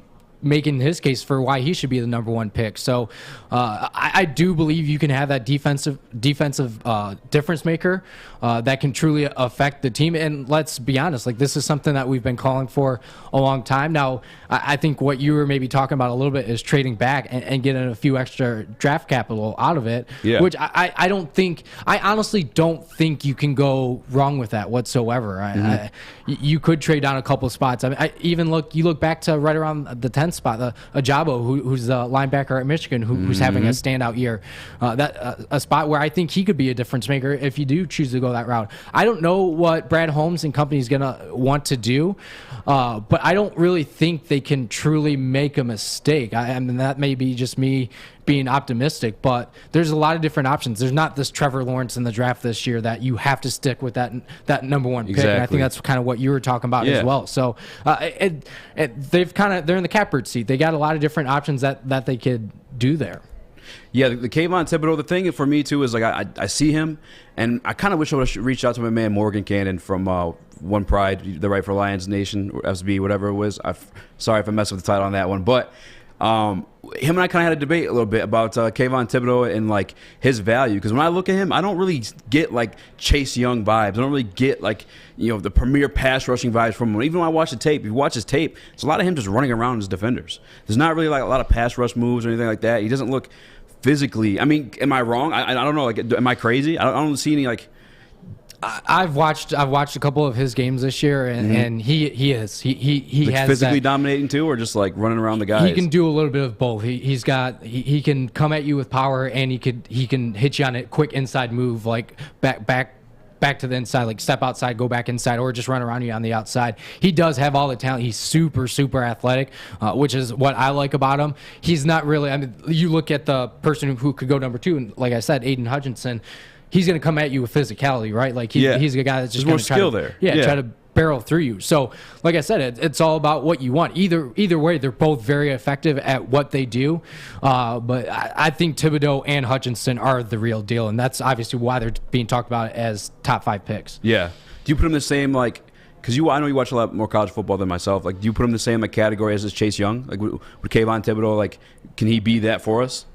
making his case for why he should be the number one pick. So I do believe you can have that defensive difference maker that can truly affect the team. And let's be honest, like, this is something that we've been calling for a long time now. I think what you were maybe talking about a little bit is trading back and getting a few extra draft capital out of it, which I honestly don't think you can go wrong with that whatsoever. You could trade down a couple spots. I mean, you look back to right around the 10th spot, Ajabo, who's the linebacker at Michigan, who's having a standout year. A spot where I think he could be a difference maker if you do choose to go that route. I don't know what Brad Holmes and company is going to want to do, but I don't really think they can truly make a mistake. I mean, that may be just me being optimistic, but there's a lot of different options. There's not this Trevor Lawrence in the draft this year that you have to stick with that number one pick. Exactly. And I think that's kind of what you were talking about as well. So they're in the catbird seat. They got a lot of different options that they could do there. Yeah, the Kayvon Thibodeau, the thing for me too is, like, I see him, and I kind of wish I would have reached out to my man Morgan Cannon from One Pride, the Right for Lions Nation, or FSB, whatever it was. Sorry if I messed with the title on that one, but him and I kind of had a debate a little bit about Kayvon Thibodeau and, like, his value. Because when I look at him, I don't really get, like, Chase Young vibes. I don't really get, like, the premier pass rushing vibes from him. Even when I watch the tape, if you watch his tape, it's a lot of him just running around as defenders. There's not really, like, a lot of pass rush moves or anything like that. He doesn't look physically. I mean, am I wrong? I don't know. Like, am I crazy? I don't see any, like. I've watched a couple of his games this year, and he has Like, physically dominating too, or just, like, running around the guys. He can do a little bit of both. He can come at you with power, and he can hit you on a quick inside move, like back to the inside, like step outside, go back inside, or just run around you on the outside. He does have all the talent. He's super, super athletic, which is what I like about him. He's not really, I mean, you look at the person who could go number 2, and like I said, Aiden Hutchinson, he's going to come at you with physicality, right? Like, he's a guy that's just going to try try to barrel through you. So, like I said, it's all about what you want. Either way, they're both very effective at what they do. But I think Thibodeau and Hutchinson are the real deal, and that's obviously why they're being talked about as top 5 picks. Yeah. Do you put them in the same, like, because I know you watch a lot more college football than myself. Like, do you put them in the same, like, category as Chase Young? Like, would Kayvon Thibodeau, like, can he be that for us?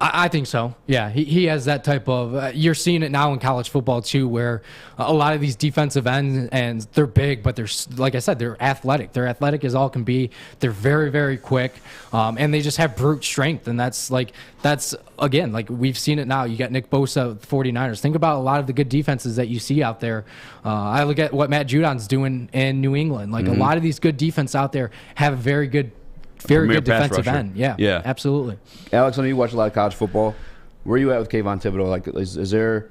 I think so. Yeah, he has that type of. You're seeing it now in college football too, where a lot of these defensive ends, and they're big, but they're, like I said, they're athletic. They're athletic as all can be. They're very, very quick, and they just have brute strength. And that's again, like, we've seen it now. You got Nick Bosa with the 49ers. Think about a lot of the good defenses that you see out there. I look at what Matt Judon's doing in New England. Like, a lot of these good defense out there have very good defensive end. Yeah, absolutely. Alex, I know you watch a lot of college football. Where are you at with Kayvon Thibodeau? Like, is there?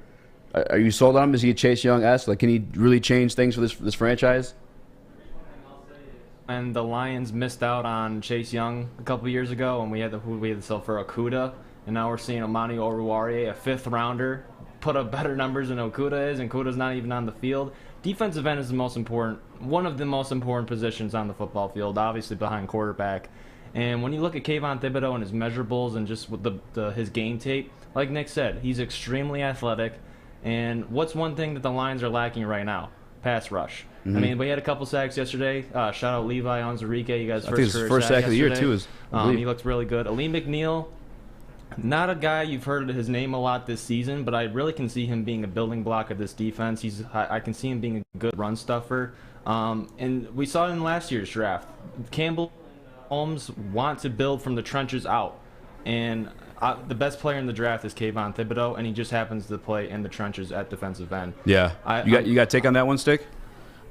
Are you sold on him? Is he a Chase Young-esque? Like, can he really change things for this franchise? And the Lions missed out on Chase Young a couple years ago, and we had to sell for Okudah, and now we're seeing Amani Oruwariye, a 5th rounder, put up better numbers than Okudah is, and Okudah's not even on the field. Defensive end is one of the most important positions on the football field, obviously behind quarterback. And when you look at Kayvon Thibodeau and his measurables and just with his game tape, like Nick said, he's extremely athletic. And what's one thing that the Lions are lacking right now? Pass rush. I mean, we had a couple sacks yesterday. Shout out Levi Onwuzurike. You guys' first sack of the year too. He looks really good. Ali McNeil, not a guy you've heard his name a lot this season, but I really can see him being a building block of this defense. I can see him being a good run stuffer. And we saw it in last year's draft. Campbell and Holmes want to build from the trenches out. And the best player in the draft is Kayvon Thibodeau, and he just happens to play in the trenches at defensive end. Yeah. You got a take on that one, Stick?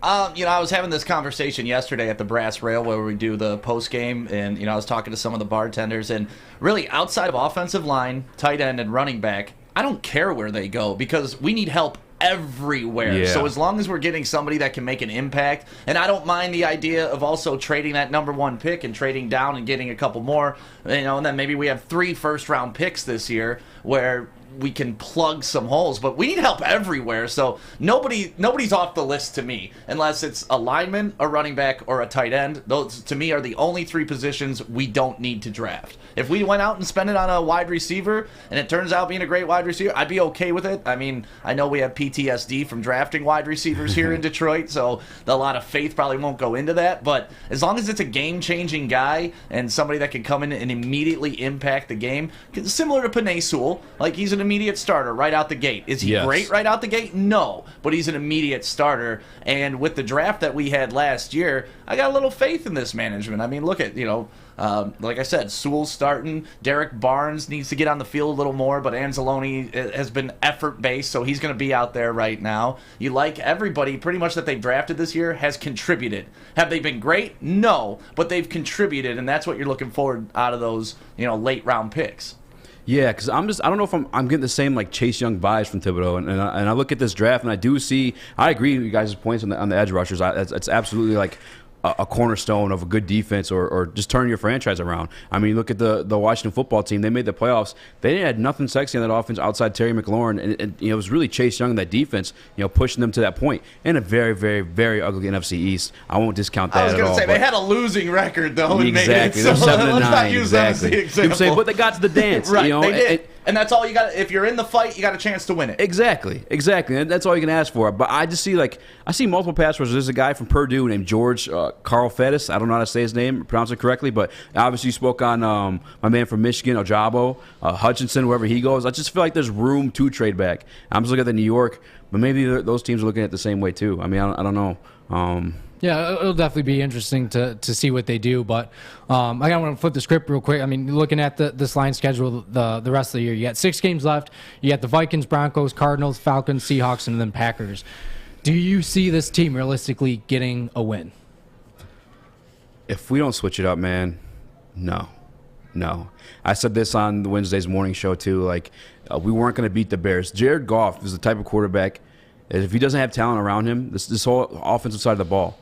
I was having this conversation yesterday at the Brass Rail where we do the post game, and I was talking to some of the bartenders, and really outside of offensive line, tight end, and running back, I don't care where they go because we need help everywhere. Yeah. So as long as we're getting somebody that can make an impact, and I don't mind the idea of also trading that number 1 pick and trading down and getting a couple more, and then maybe we have 3 first-round picks this year where we can plug some holes, but we need help everywhere. So nobody's off the list to me, unless it's a lineman, a running back, or a tight end. Those to me are the only 3 positions we don't need to draft. If we went out and spent it on a wide receiver and it turns out being a great wide receiver, I'd be okay with it. I mean, I know we have PTSD from drafting wide receivers here in Detroit, so a lot of faith probably won't go into that. But as long as it's a game-changing guy and somebody that can come in and immediately impact the game, similar to Penei Sewell, like he's an immediate starter right out the gate. Is he great right out the gate? No, but he's an immediate starter. And with the draft that we had last year, I got a little faith in this management. I mean, look at, like I said, Sewell's starting. Derek Barnes needs to get on the field a little more, but Anzalone has been effort-based, so he's going to be out there right now. You like everybody pretty much that they've drafted this year has contributed. Have they been great? No, but they've contributed, and that's what you're looking for out of those late-round picks. Yeah, because I don't know if I'm getting the same like Chase Young vibes from Thibodeau, and I look at this draft and I do see, I agree with you guys' points on the edge rushers. It's absolutely like a cornerstone of a good defense or just turn your franchise around. I mean, look at the Washington football team. They made the playoffs. They had nothing sexy on that offense outside Terry McLaurin, and it was really Chase Young, that defense, pushing them to that point. And a very, very, very ugly NFC East. I won't discount that at all. I was going to say, they had a losing record, though. Exactly. They're 7-9, exactly. Example. But they got to the dance. Right, they did. And that's all you got. If you're in the fight, you got a chance to win it. Exactly. And that's all you can ask for. But I just see I see multiple pass rushers. There's a guy from Purdue named George Carl Fettis. I don't know how to say his name, pronounce it correctly, but obviously you spoke on my man from Michigan, Ojabo, Hutchinson, wherever he goes. I just feel like there's room to trade back. I'm just looking at the New York, but maybe those teams are looking at it the same way too. I mean, I don't know. Yeah, it'll definitely be interesting to see what they do. But I want to flip the script real quick. I mean, looking at this line schedule the rest of the year, you got 6 games left. You got the Vikings, Broncos, Cardinals, Falcons, Seahawks, and then Packers. Do you see this team realistically getting a win? If we don't switch it up, man, no. I said this on the Wednesday's morning show too. We weren't going to beat the Bears. Jared Goff is the type of quarterback, if he doesn't have talent around him, this whole offensive side of the ball,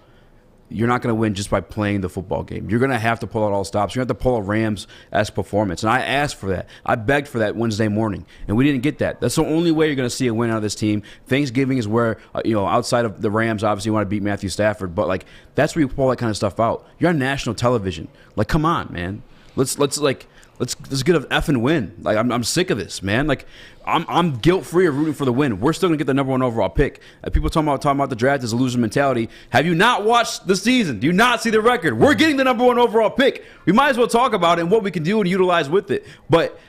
you're not going to win just by playing the football game. You're going to have to pull out all stops. You're going to have to pull a Rams-esque performance. And I asked for that. I begged for that Wednesday morning, and we didn't get that. That's the only way you're going to see a win out of this team. Thanksgiving is where, outside of the Rams, obviously you want to beat Matthew Stafford, but that's where you pull that kind of stuff out. You're on national television. Come on, man. Let's get an effing win. I'm sick of this, man. I'm guilt-free of rooting for the win. We're still going to get the number 1 overall pick. People talking about the draft as a loser mentality. Have you not watched the season? Do you not see the record? We're getting the number 1 overall pick. We might as well talk about it and what we can do and utilize with it. But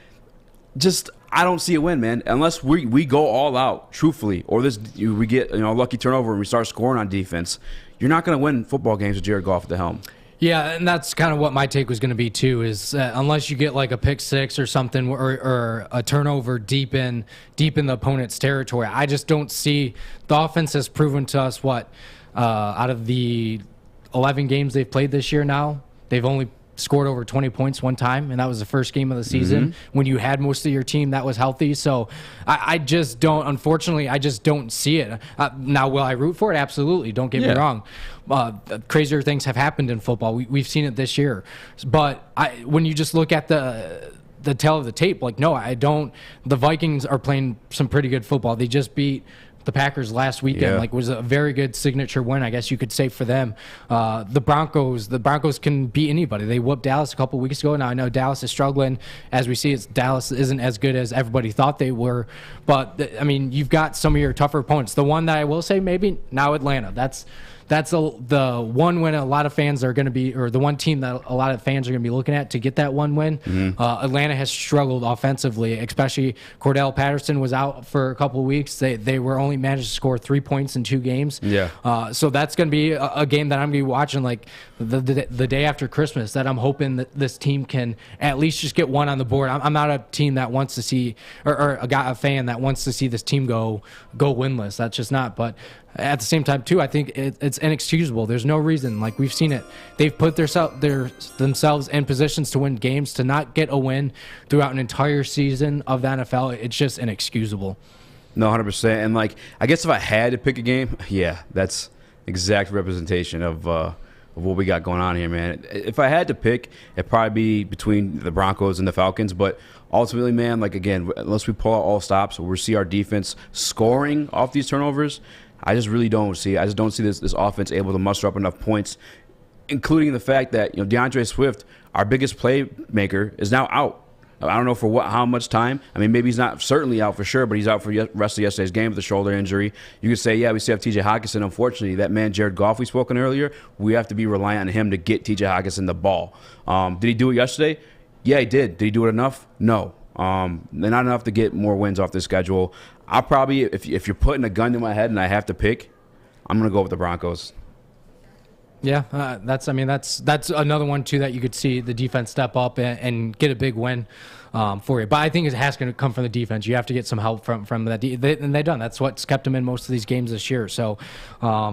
I don't see a win, man, unless we go all out, truthfully, or we get a lucky turnover and we start scoring on defense. You're not going to win football games with Jared Goff at the helm. Yeah, and that's kind of what my take was going to be too. Is unless you get a pick 6 or something, or a turnover deep in the opponent's territory, I just don't see. The offense has proven to us out of the 11 games they've played this year now, they've only scored over 20 points one time, and that was the first game of the season when you had most of your team that was healthy. So I just don't, unfortunately, I just don't see it. Now, will I root for it? Absolutely. Don't get me wrong. Crazier things have happened in football. We've seen it this year. But when you just look at the tail of the tape, no, I don't. The Vikings are playing some pretty good football. They just beat the Packers last weekend. Was a very good signature win, I guess you could say, for them. The Broncos can beat anybody. They whooped Dallas a couple weeks ago. Now I know Dallas is struggling. As we see, Dallas isn't as good as everybody thought they were. But you've got some of your tougher opponents. The one that I will say maybe now Atlanta. That's the one win a lot of fans are going to be, or the one team that a lot of fans are going to be looking at to get that one win. Atlanta has struggled offensively, especially Cordell Patterson was out for a couple of weeks. They were only managed to score 3 points in 2 games. So that's going to be a game that I'm going to be watching the day after Christmas, that I'm hoping that this team can at least just get one on the board. I'm not a team that wants to see, or a fan that wants to see this team go winless. That's just not. But at the same time, too, I think it's inexcusable. There's no reason. We've seen it. They've put themselves in positions to win games. To not get a win throughout an entire season of the NFL, it's just inexcusable. No, 100%. And I guess if I had to pick a game, that's exact representation of of what we got going on here, man. If I had to pick, it'd probably be between the Broncos and the Falcons. But ultimately, man, like, again, unless we pull out all stops, or we see our defense scoring off these turnovers, I just don't see this offense able to muster up enough points, including the fact that, DeAndre Swift, our biggest playmaker, is now out. I don't know for how much time. I mean, maybe he's not certainly out for sure, but he's out for the rest of yesterday's game with a shoulder injury. You could say, yeah, we still have T.J. Hockenson. Unfortunately, that man, Jared Goff, we spoken earlier, we have to be reliant on him to get T.J. Hockenson the ball. Did he do it yesterday? Yeah, he did. Did he do it enough? No. Not enough to get more wins off the schedule. I'll probably, if you're putting a gun to my head and I have to pick, I'm going to go with the Broncos. Yeah, that's another one too that you could see the defense step up and get a big win for you. But I think it has to come from the defense. You have to get some help from that, and they've done. That's what's kept them in most of these games this year. So, I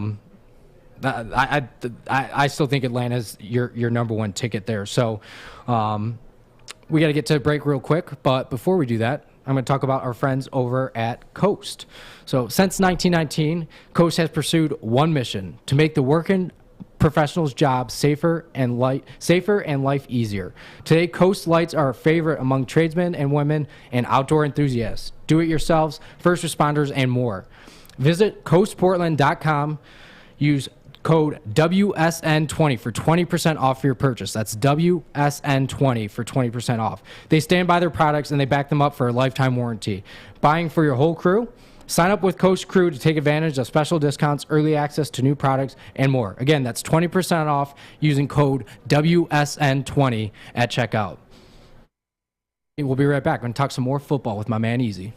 still think Atlanta's your number one ticket there. So, we got to get to a break real quick. But before we do that, I'm going to talk about our friends over at Coast. So, since 1919, Coast has pursued one mission: to make the working professionals' jobs safer and life easier. Today, Coast lights are a favorite among tradesmen and women and outdoor enthusiasts, do-it-yourselves, first responders, and more. Visit coastportland.com. Use code WSN20 for 20% off your purchase. That's WSN20 for 20% off. They stand by their products and they back them up for a lifetime warranty. Buying for your whole crew? Sign up with Coast Crew to take advantage of special discounts, early access to new products, and more. Again, that's 20% off using code WSN20 at checkout. We'll be right back. I'm going to talk some more football with my man Easy.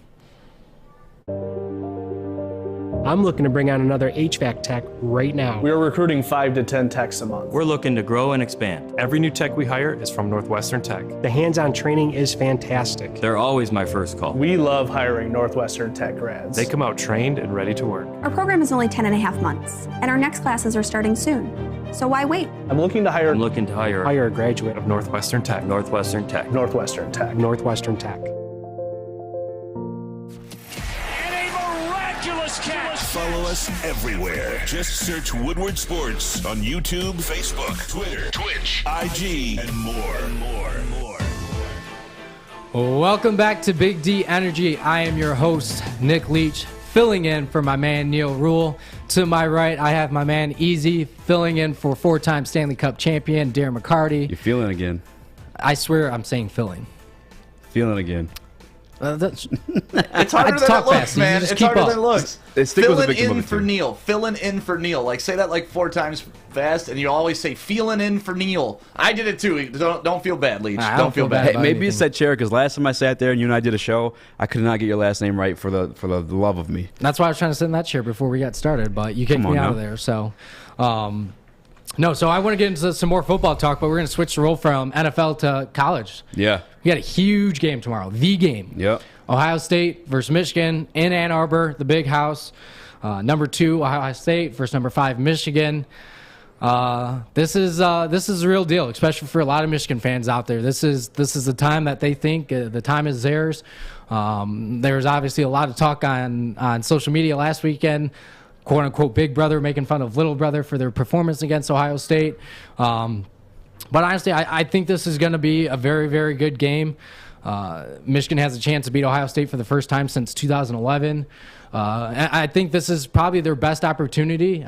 I'm looking to bring on another HVAC tech right now. We are recruiting 5 to 10 techs a month. We're looking to grow and expand. Every new tech we hire is from Northwestern Tech. The hands-on training is fantastic. They're always my first call. We love hiring Northwestern Tech grads. They come out trained and ready to work. Our program is only 10.5 months, and our next classes are starting soon. So why wait? I'm looking to hire a graduate of Northwestern Tech. Northwestern Tech. Northwestern Tech. Northwestern Tech. Follow us everywhere. Just search Woodward Sports on YouTube, Facebook, Twitter, Twitch, IG, and more. Welcome back to Big D Energy. I am your host, Nick Leach, filling in for my man Neil Rule. To my right, I have my man Easy, filling in for 4-time Stanley Cup champion Darren McCarty. You're feeling again. I swear I'm saying filling. Feeling again. It's harder than it looks, man. It's harder than it looks. Filling in for Neil. Filling in for Neil. Like, say that like 4 times fast, and you always say feeling in for Neil. I did it too. Don't feel bad, Leach. Don't feel bad. Hey, maybe it's that chair, because last time I sat there and you and I did a show, I could not get your last name right for the love of me. That's why I was trying to sit in that chair before we got started, but you kicked me out of there. So, so I want to get into some more football talk, but we're going to switch the role from NFL to college. Yeah. We got a huge game tomorrow. The game. Yep. Ohio State versus Michigan in Ann Arbor, the big house. Number 2, Ohio State versus number 5, Michigan. This is a real deal, especially for a lot of Michigan fans out there. This is the time that they think the time is theirs. There's obviously a lot of talk on social media last weekend, quote unquote Big Brother making fun of Little Brother for their performance against Ohio State. But honestly, I think this is going to be a very, very good game. Michigan has a chance to beat Ohio State for the first time since 2011. I think this is probably their best opportunity.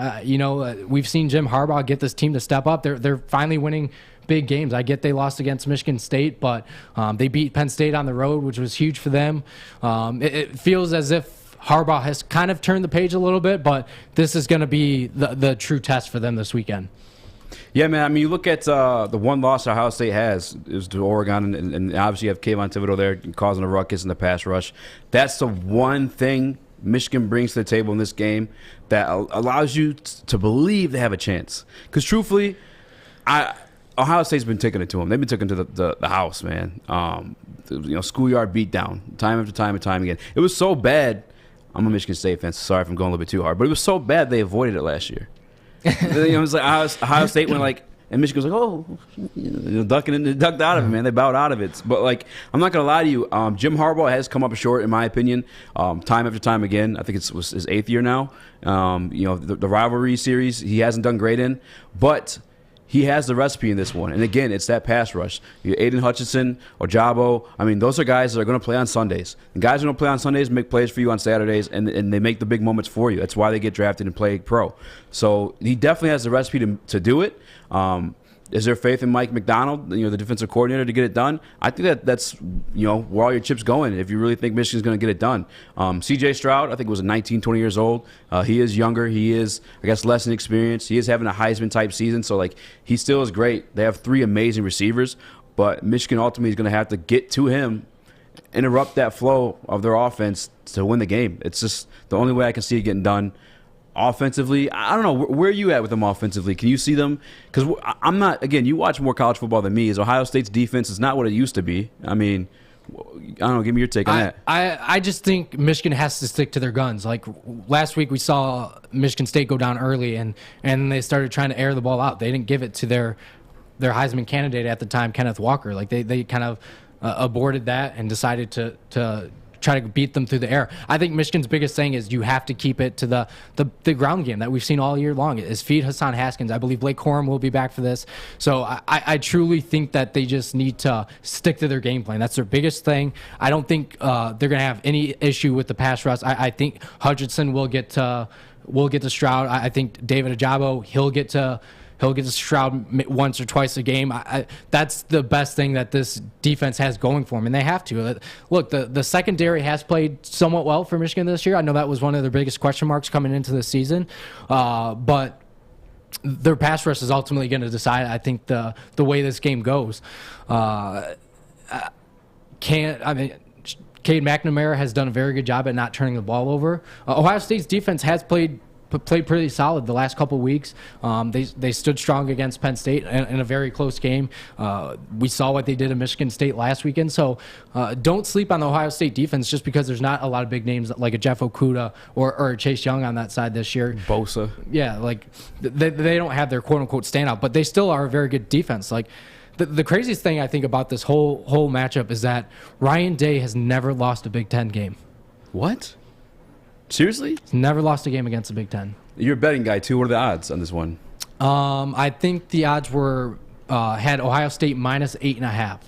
We've seen Jim Harbaugh get this team to step up. They're finally winning big games. I get they lost against Michigan State, but they beat Penn State on the road, which was huge for them. It feels as if Harbaugh has kind of turned the page a little bit, but this is going to be the true test for them this weekend. Yeah, man. I mean, you look at the one loss Ohio State has is to Oregon, and obviously you have Kayvon Thibodeau there causing a ruckus in the pass rush. That's the one thing Michigan brings to the table in this game that allows you to believe they have a chance. Because truthfully, Ohio State's been taking it to them. They've been taking it to the house, man. Schoolyard beatdown, time after time and time again. It was so bad. I'm a Michigan State fan, so sorry if I'm going a little bit too hard, but it was so bad they avoided it last year. It was like Ohio State went and Michigan was like, ducked out of it, man. They bowed out of it. But I'm not gonna lie to you, Jim Harbaugh has come up short, in my opinion, time after time again. I think it was his 8th year now. The rivalry series he hasn't done great in, but he has the recipe in this one. And again, it's that pass rush. Aiden Hutchinson or Jabo, I mean, those are guys that are going to play on Sundays. And guys who don't play on Sundays make plays for you on Saturdays, and they make the big moments for you. That's why they get drafted and play pro. So he definitely has the recipe to do it. Is there faith in Mike McDonald, the defensive coordinator, to get it done? I think that's where all your chips going if you really think Michigan's going to get it done. C.J. Stroud, I think, was 19, 20 years old. He is younger. He is, I guess, less inexperienced. He is having a Heisman-type season, so, he still is great. They have 3 amazing receivers, but Michigan ultimately is going to have to get to him, interrupt that flow of their offense to win the game. It's just the only way I can see it getting done. Offensively, I don't know. Where are you at with them offensively? Can you see them? Because I'm not, again, you watch more college football than me. Is Ohio State's defense is not what it used to be. I mean, I don't know. Give me your take on that. I just think Michigan has to stick to their guns. Like last week, we saw Michigan State go down early, and they started trying to air the ball out. They didn't give it to their Heisman candidate at the time, Kenneth Walker. Like they kind of aborted that and decided to try to beat them through the air. I think Michigan's biggest thing is you have to keep it to the ground game that we've seen all year long. Is feed Hassan Haskins. I believe Blake Corum will be back for this. So I truly think that they just need to stick to their game plan. That's their biggest thing. I don't think they're going to have any issue with the pass rush. I think Hutchinson will get to Stroud. I think David Ajabo, he'll get to Stroud once or twice a game. That's the best thing that this defense has going for them, and they have to. Look, the secondary has played somewhat well for Michigan this year. I know that was one of their biggest question marks coming into the season, but their pass rush is ultimately going to decide, I think, the way this game goes. Cade McNamara has done a very good job at not turning the ball over. Ohio State's defense has played pretty solid the last couple of weeks. They stood strong against Penn State in a very close game. We saw what they did in Michigan State last weekend. So don't sleep on the Ohio State defense just because there's not a lot of big names like a Jeff Okudah or a Chase Young on that side this year. Bosa. Yeah, they don't have their quote-unquote standout, but they still are a very good defense. The craziest thing I think about this whole matchup is that Ryan Day has never lost a Big Ten game. What? Seriously? He's never lost a game against the Big Ten. You're a betting guy, too. What are the odds on this one? I think the odds were had Ohio State minus 8.5.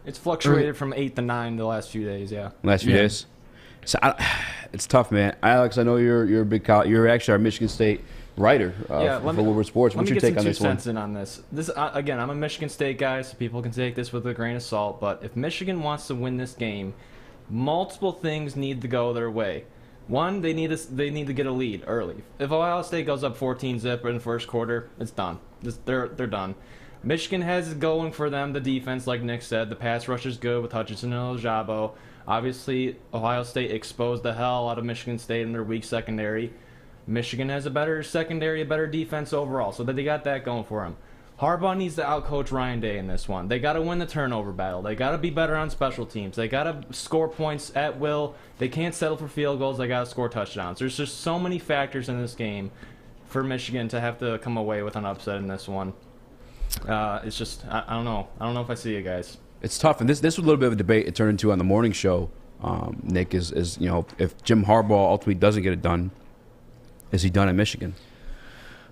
It's fluctuated from 8 to 9 the last few days, yeah. Last few days? So it's tough, man. Alex, I know you're a big college. You're actually our Michigan State writer for Woodward Sports. What's your take on this one? Let me get some 2 cents in on this. Again, I'm a Michigan State guy, so people can take this with a grain of salt. But if Michigan wants to win this game, multiple things need to go their way. One, they need to get a lead early. If Ohio State goes up 14-0 in the first quarter, it's done. They're done. Michigan has it going for them. The defense, like Nick said, the pass rush is good with Hutchinson and Ojabo. Obviously, Ohio State exposed the hell out of Michigan State in their weak secondary. Michigan has a better secondary, a better defense overall, so that they got that going for them. Harbaugh needs to outcoach Ryan Day in this one. They got to win the turnover battle. They got to be better on special teams. They got to score points at will. They can't settle for field goals. They got to score touchdowns. There's just so many factors in this game for Michigan to have to come away with an upset in this one. It's just, I don't know. I don't know if I see it, guys. It's tough, and this was a little bit of a debate it turned into on the morning show. Nick is if Jim Harbaugh ultimately doesn't get it done, is he done at Michigan?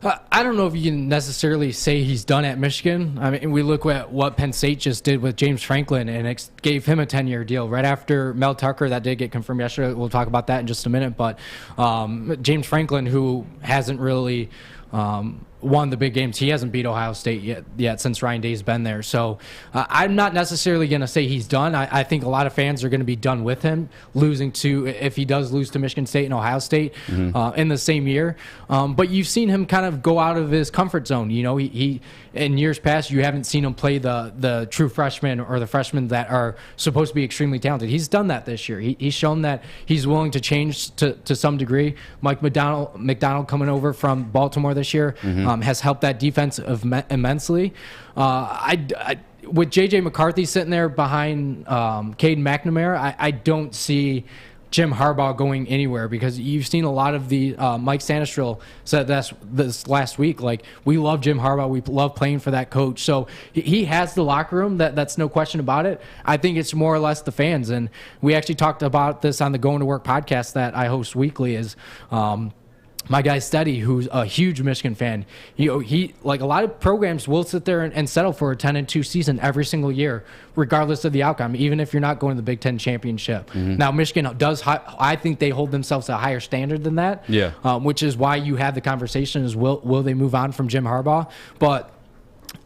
I don't know if you can necessarily say he's done at Michigan. I mean, we look at what Penn State just did with James Franklin, and it gave him a 10-year deal right after Mel Tucker. That did get confirmed yesterday. We'll talk about that in just a minute. But James Franklin, who hasn't really won the big games, he hasn't beat Ohio State yet since Ryan Day's been there. So I'm not necessarily going to say he's done. I think a lot of fans are going to be done with him if he does lose to Michigan State and Ohio State in the same year. But you've seen him kind of go out of his comfort zone. He in years past, you haven't seen him play the true freshmen or the freshmen that are supposed to be extremely talented. He's done that this year. He's shown that he's willing to change to some degree. Mike McDonald coming over from Baltimore this year has helped that defense immensely. With J.J. McCarthy sitting there behind Cade McNamara, I don't see Jim Harbaugh going anywhere, because you've seen a lot of the Mike Sanistril said this last week. Like, we love Jim Harbaugh. We love playing for that coach. So he has the locker room. That's no question about it. I think it's more or less the fans. And we actually talked about this on the Going to Work podcast that I host weekly. my guy Steady, who's a huge Michigan fan, he like a lot of programs will sit there and settle for a 10-2 season every single year, regardless of the outcome, even if you're not going to the Big Ten championship. Now, Michigan does, I think they hold themselves to a higher standard than that. Yeah. Which is why you have the conversation is will they move on from Jim Harbaugh? But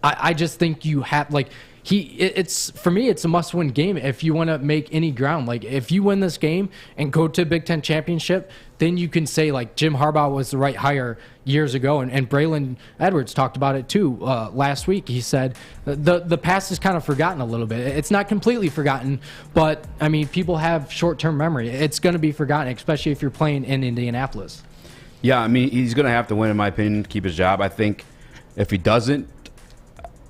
I just think you have like. It's for me, it's a must-win game if you want to make any ground. Like if you win this game and go to Big Ten championship, then you can say like Jim Harbaugh was the right hire years ago. And Braylon Edwards talked about it too last week. He said the past is kind of forgotten a little bit. It's not completely forgotten, but I mean people have short-term memory. It's going to be forgotten, especially if you're playing in Indianapolis. Yeah, I mean he's going to have to win, in my opinion, to keep his job. I think if he doesn't.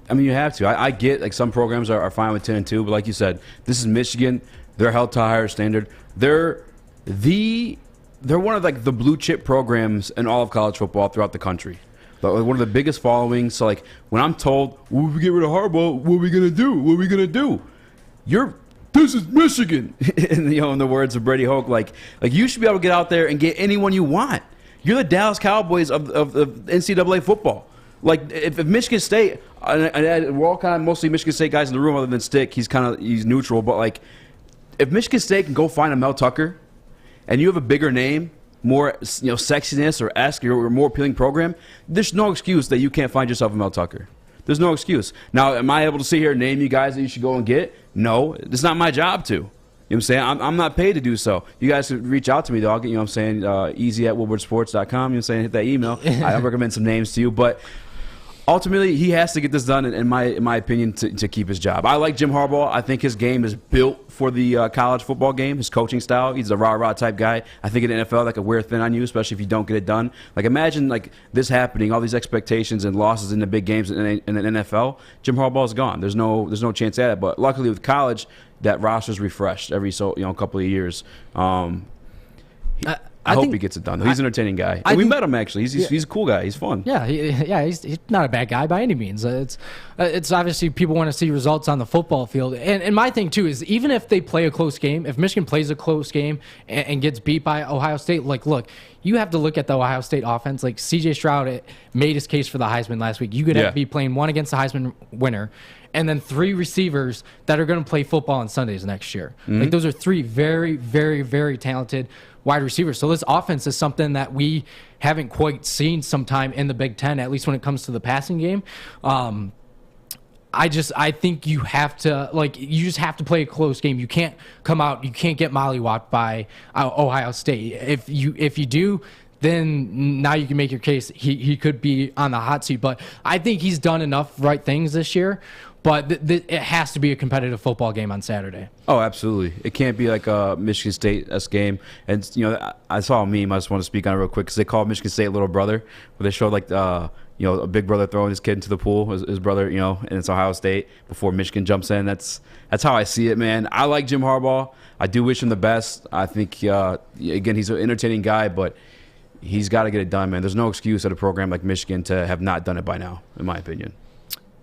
I mean, you have to. I get like some programs are fine with 10-2, but like you said, this is Michigan. They're held to a higher standard. They're one of like the blue chip programs in all of college football throughout the country. One of the biggest followings. So like when I'm told, well, if we get rid of Harbaugh, what are we gonna do? What are we gonna do? This is Michigan. And in the words of Brady Hoke, like you should be able to get out there and get anyone you want. You're the Dallas Cowboys of NCAA football. Like if Michigan State, and we're all kind of mostly Michigan State guys in the room, other than Stick, he's neutral. But like, if Michigan State can go find a Mel Tucker, and you have a bigger name, more sexiness or esque or a more appealing program, there's no excuse that you can't find yourself a Mel Tucker. There's no excuse. Now, am I able to sit here and name you guys that you should go and get? No, it's not my job to. You know what I'm saying? I'm not paid to do so. You guys should reach out to me, dog. Easy at woodwardsports.com. You know what I'm saying? Hit that email. I recommend some names to you. But ultimately, he has to get this done, in my opinion, to keep his job. I like Jim Harbaugh. I think his game is built for the college football game, his coaching style. He's a rah-rah type guy. I think in the NFL, that could wear thin on you, especially if you don't get it done. Like, imagine like this happening, all these expectations and losses in the big games in the NFL. Jim Harbaugh's gone. There's no chance at it. But luckily with college, that roster's refreshed every couple of years. I hope he gets it done. He's an entertaining guy. We met him actually. He's a cool guy. He's fun. Yeah, he's not a bad guy by any means. It's obviously people want to see results on the football field. And my thing too is even if they play a close game, if Michigan plays a close game and gets beat by Ohio State, like look, you have to look at the Ohio State offense. Like C.J. Stroud made his case for the Heisman last week. You could have to be playing one against the Heisman winner, and then 3 receivers that are going to play football on Sundays next year. Like those are 3 very, very, very talented wide receivers. So this offense is something that we haven't quite seen sometime in the Big Ten, at least when it comes to the passing game. I think you have to you just have to play a close game. You can't come out, you can't get mollywopped by Ohio State. If you do, then now you can make your case he could be on the hot seat. But I think he's done enough right things this year. But it has to be a competitive football game on Saturday. Oh, absolutely. It can't be like a Michigan State-esque game. And, I saw a meme. I just want to speak on it real quick because they called Michigan State little brother, where they showed a big brother throwing his kid into the pool, his brother, and it's Ohio State before Michigan jumps in. That's how I see it, man. I like Jim Harbaugh. I do wish him the best. I think, again, he's an entertaining guy, but he's got to get it done, man. There's no excuse at a program like Michigan to have not done it by now, in my opinion.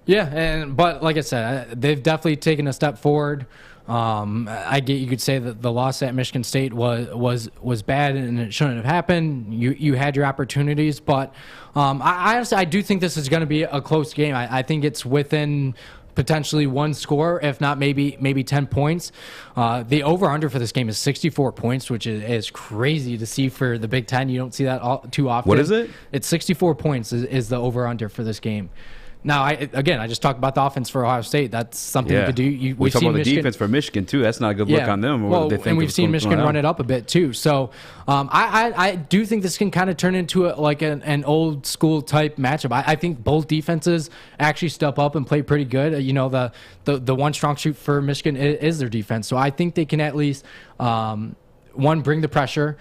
Yeah, but like I said, they've definitely taken a step forward. You could say that the loss at Michigan State was bad and it shouldn't have happened. You had your opportunities, but I honestly do think this is going to be a close game. I think it's within potentially 1 score, if not maybe 10 points. The over-under for this game is 64 points, which is crazy to see for the Big Ten. You don't see that too often. What is it? It's 64 points is the over-under for this game. Now, I just talked about the offense for Ohio State. That's something you could do. We've talked about the defense for Michigan, too. That's not a good look on them. And we've seen Michigan run it up a bit, too. So I do think this can kind of turn into an old-school type matchup. I think both defenses actually step up and play pretty good. The one strong suit for Michigan is their defense. So I think they can at least bring the pressure,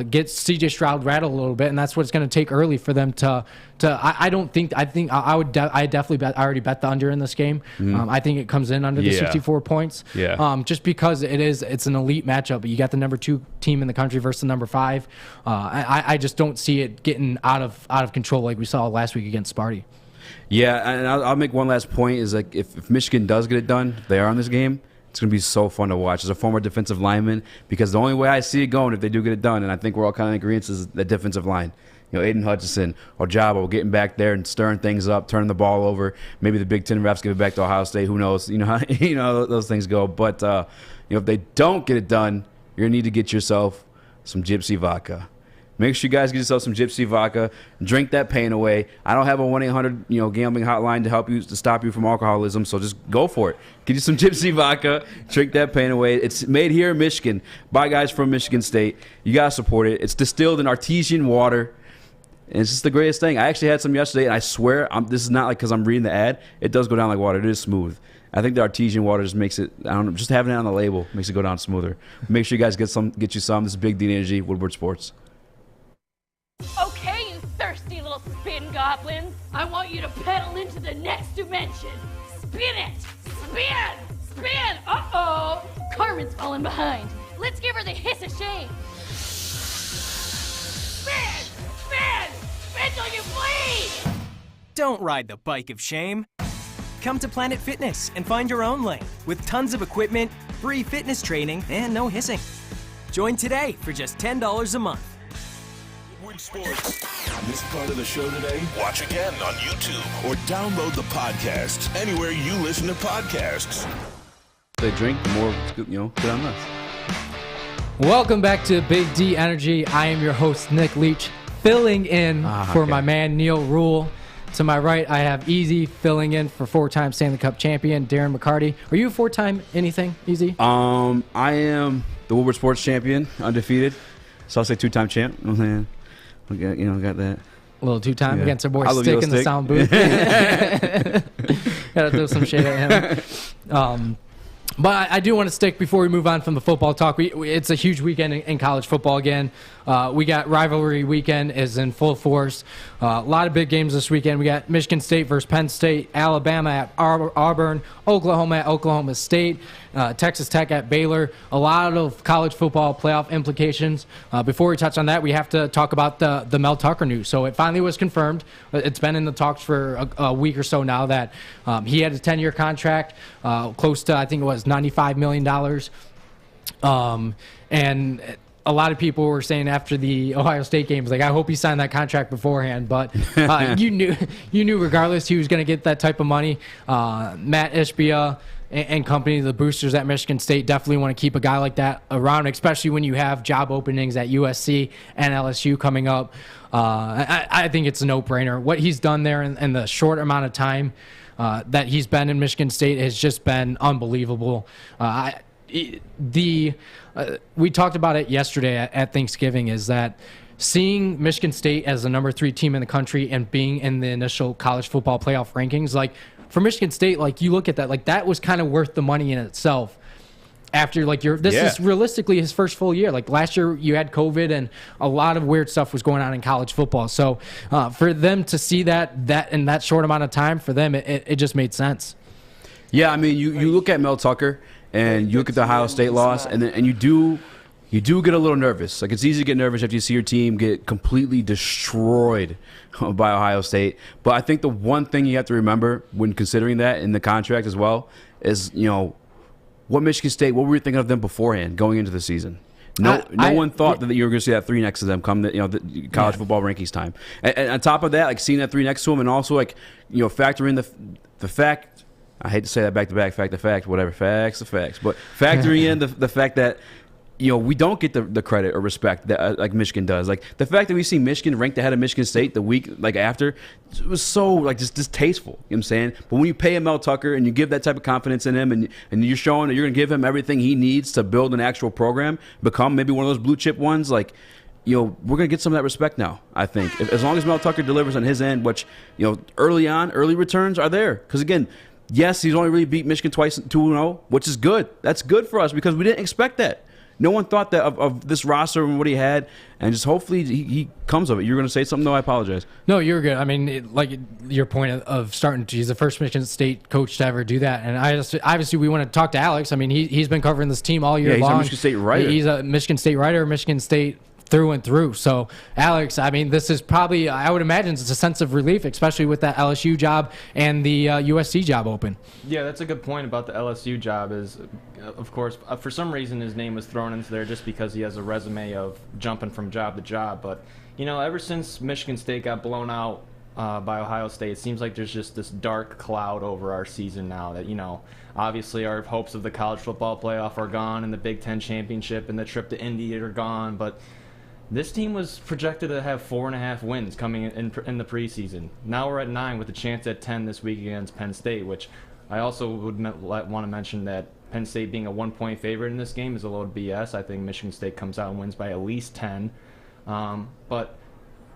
get C.J. Stroud rattled a little bit, and that's what it's going to take early for them to. I definitely bet. I already bet the under in this game. I think it comes in under the 64 points. Yeah. Just because it's an elite matchup. You got the number 2 team in the country versus the number 5. I just don't see it getting out of control like we saw last week against Sparty. Yeah, and I'll make one last point is like if Michigan does get it done, they are in this game. It's going to be so fun to watch as a former defensive lineman because the only way I see it going if they do get it done, and I think we're all kind of in agreement, is the defensive line. Aiden Hutchinson, Ojabo getting back there and stirring things up, turning the ball over. Maybe the Big Ten refs give it back to Ohio State. Who knows? How those things go. But if they don't get it done, you're gonna need to get yourself some Gypsy vodka. Make sure you guys get yourself some Gypsy vodka. Drink that pain away. I don't have a 1-800 gambling hotline to help you to stop you from alcoholism, so just go for it. Get you some Gypsy vodka. Drink that pain away. It's made here in Michigan by guys from Michigan State. You gotta support it. It's distilled in artesian water, and it's just the greatest thing. I actually had some yesterday, and I swear this is not like because I'm reading the ad. It does go down like water. It is smooth. I think the artesian water just makes it. I don't know. Just having it on the label makes it go down smoother. Make sure you guys get you some. This is Big D Energy, Woodward Sports. Okay, you thirsty little spin goblins. I want you to pedal into the next dimension. Spin it! Spin! Spin! Uh-oh! Carmen's falling behind. Let's give her the hiss of shame. Spin! Spin! Spin till you bleed! Don't ride the bike of shame. Come to Planet Fitness and find your own lane with tons of equipment, free fitness training, and no hissing. Join today for just $10 a month. Sports. Missed part of the show today? Watch again on YouTube or download the podcast anywhere you listen to podcasts. The drink, the more good on us. Welcome back to Big D Energy. I am your host, Nick Leach, filling in for my man, Neil Rule. To my right, I have Easy filling in for 4-time Stanley Cup champion, Darren McCarty. Are you a 4-time anything, Easy? I am the Woodward Sports champion, undefeated. So I'll say 2-time champ. You know what I'm saying? Got that. A little 2-time against our boy Stick in the sound booth. Gotta throw some shade at him. But I do want to stick before we move on from the football talk. It's a huge weekend in college football again. We got rivalry weekend is in full force. A lot of big games this weekend. We got Michigan State versus Penn State, Alabama at Auburn, Oklahoma at Oklahoma State, Texas Tech at Baylor. A lot of college football playoff implications. Before we touch on that, we have to talk about the Mel Tucker news. So it finally was confirmed. It's been in the talks for a week or so now that he had a 10-year contract, close to, I think it was $95 million. And a lot of people were saying after the Ohio State games, like, I hope he signed that contract beforehand. But you knew regardless he was going to get that type of money. Matt Ishbia and company, the boosters at Michigan State, definitely want to keep a guy like that around, especially when you have job openings at USC and LSU coming up. I think it's a no-brainer. What he's done there in the short amount of time that he's been in Michigan State has just been unbelievable. We talked about it yesterday at Thanksgiving, is that seeing Michigan State as the number 3 team in the country and being in the initial college football playoff rankings, like, for Michigan State, like, you look at that, like, that was kind of worth the money in itself. After, like, this is realistically his first full year. Like, last year you had COVID and a lot of weird stuff was going on in college football. So for them to see that in that short amount of time, for them, it just made sense. Yeah, I mean, you look at Mel Tucker and you look at the Ohio State loss, and you do get a little nervous. Like, it's easy to get nervous after you see your team get completely destroyed by Ohio State. But I think the one thing you have to remember when considering that in the contract as well is, what Michigan State, what were you thinking of them beforehand going into the season? No one thought that you were going to see that 3 next to them come the college football rankings time. And on top of that, like, seeing that 3 next to them, and also, like, factor in the fact, I hate to say that back-to-back, fact, whatever, facts, but factoring in the fact that, we don't get the credit or respect that like Michigan does. Like, the fact that we see Michigan ranked ahead of Michigan State the week after, it was so, like, just distasteful. You know what I'm saying? But when you pay a Mel Tucker and you give that type of confidence in him, and you're showing that you're going to give him everything he needs to build an actual program, become maybe one of those blue chip ones, like, we're going to get some of that respect now, I think. As long as Mel Tucker delivers on his end, which, early returns are there. Because, again, yes, he's only really beat Michigan twice 2-0, which is good. That's good for us because we didn't expect that. No one thought that of this roster and what he had, and just hopefully he comes of it. You're going to say something? No, I apologize. No, you're good. I mean, like your point of starting, he's the first Michigan State coach to ever do that. And obviously we want to talk to Alex. I mean, he's been covering this team all year long. He's a Michigan State writer. He's a Michigan State writer, Michigan State through and through. So, Alex, I mean, this is probably, I would imagine it's a sense of relief, especially with that LSU job and the USC job open. Yeah, that's a good point about the LSU job is, of course, for some reason his name was thrown into there just because he has a resume of jumping from job to job. But, ever since Michigan State got blown out by Ohio State, it seems like there's just this dark cloud over our season now that, obviously our hopes of the college football playoff are gone and the Big Ten championship and the trip to Indy are gone. But this team was projected to have 4.5 wins coming in the preseason. Now we're at 9 with a chance at 10 this week against Penn State, which I also would want to mention that Penn State being a 1-point favorite in this game is a load of BS. I think Michigan State comes out and wins by at least 10. But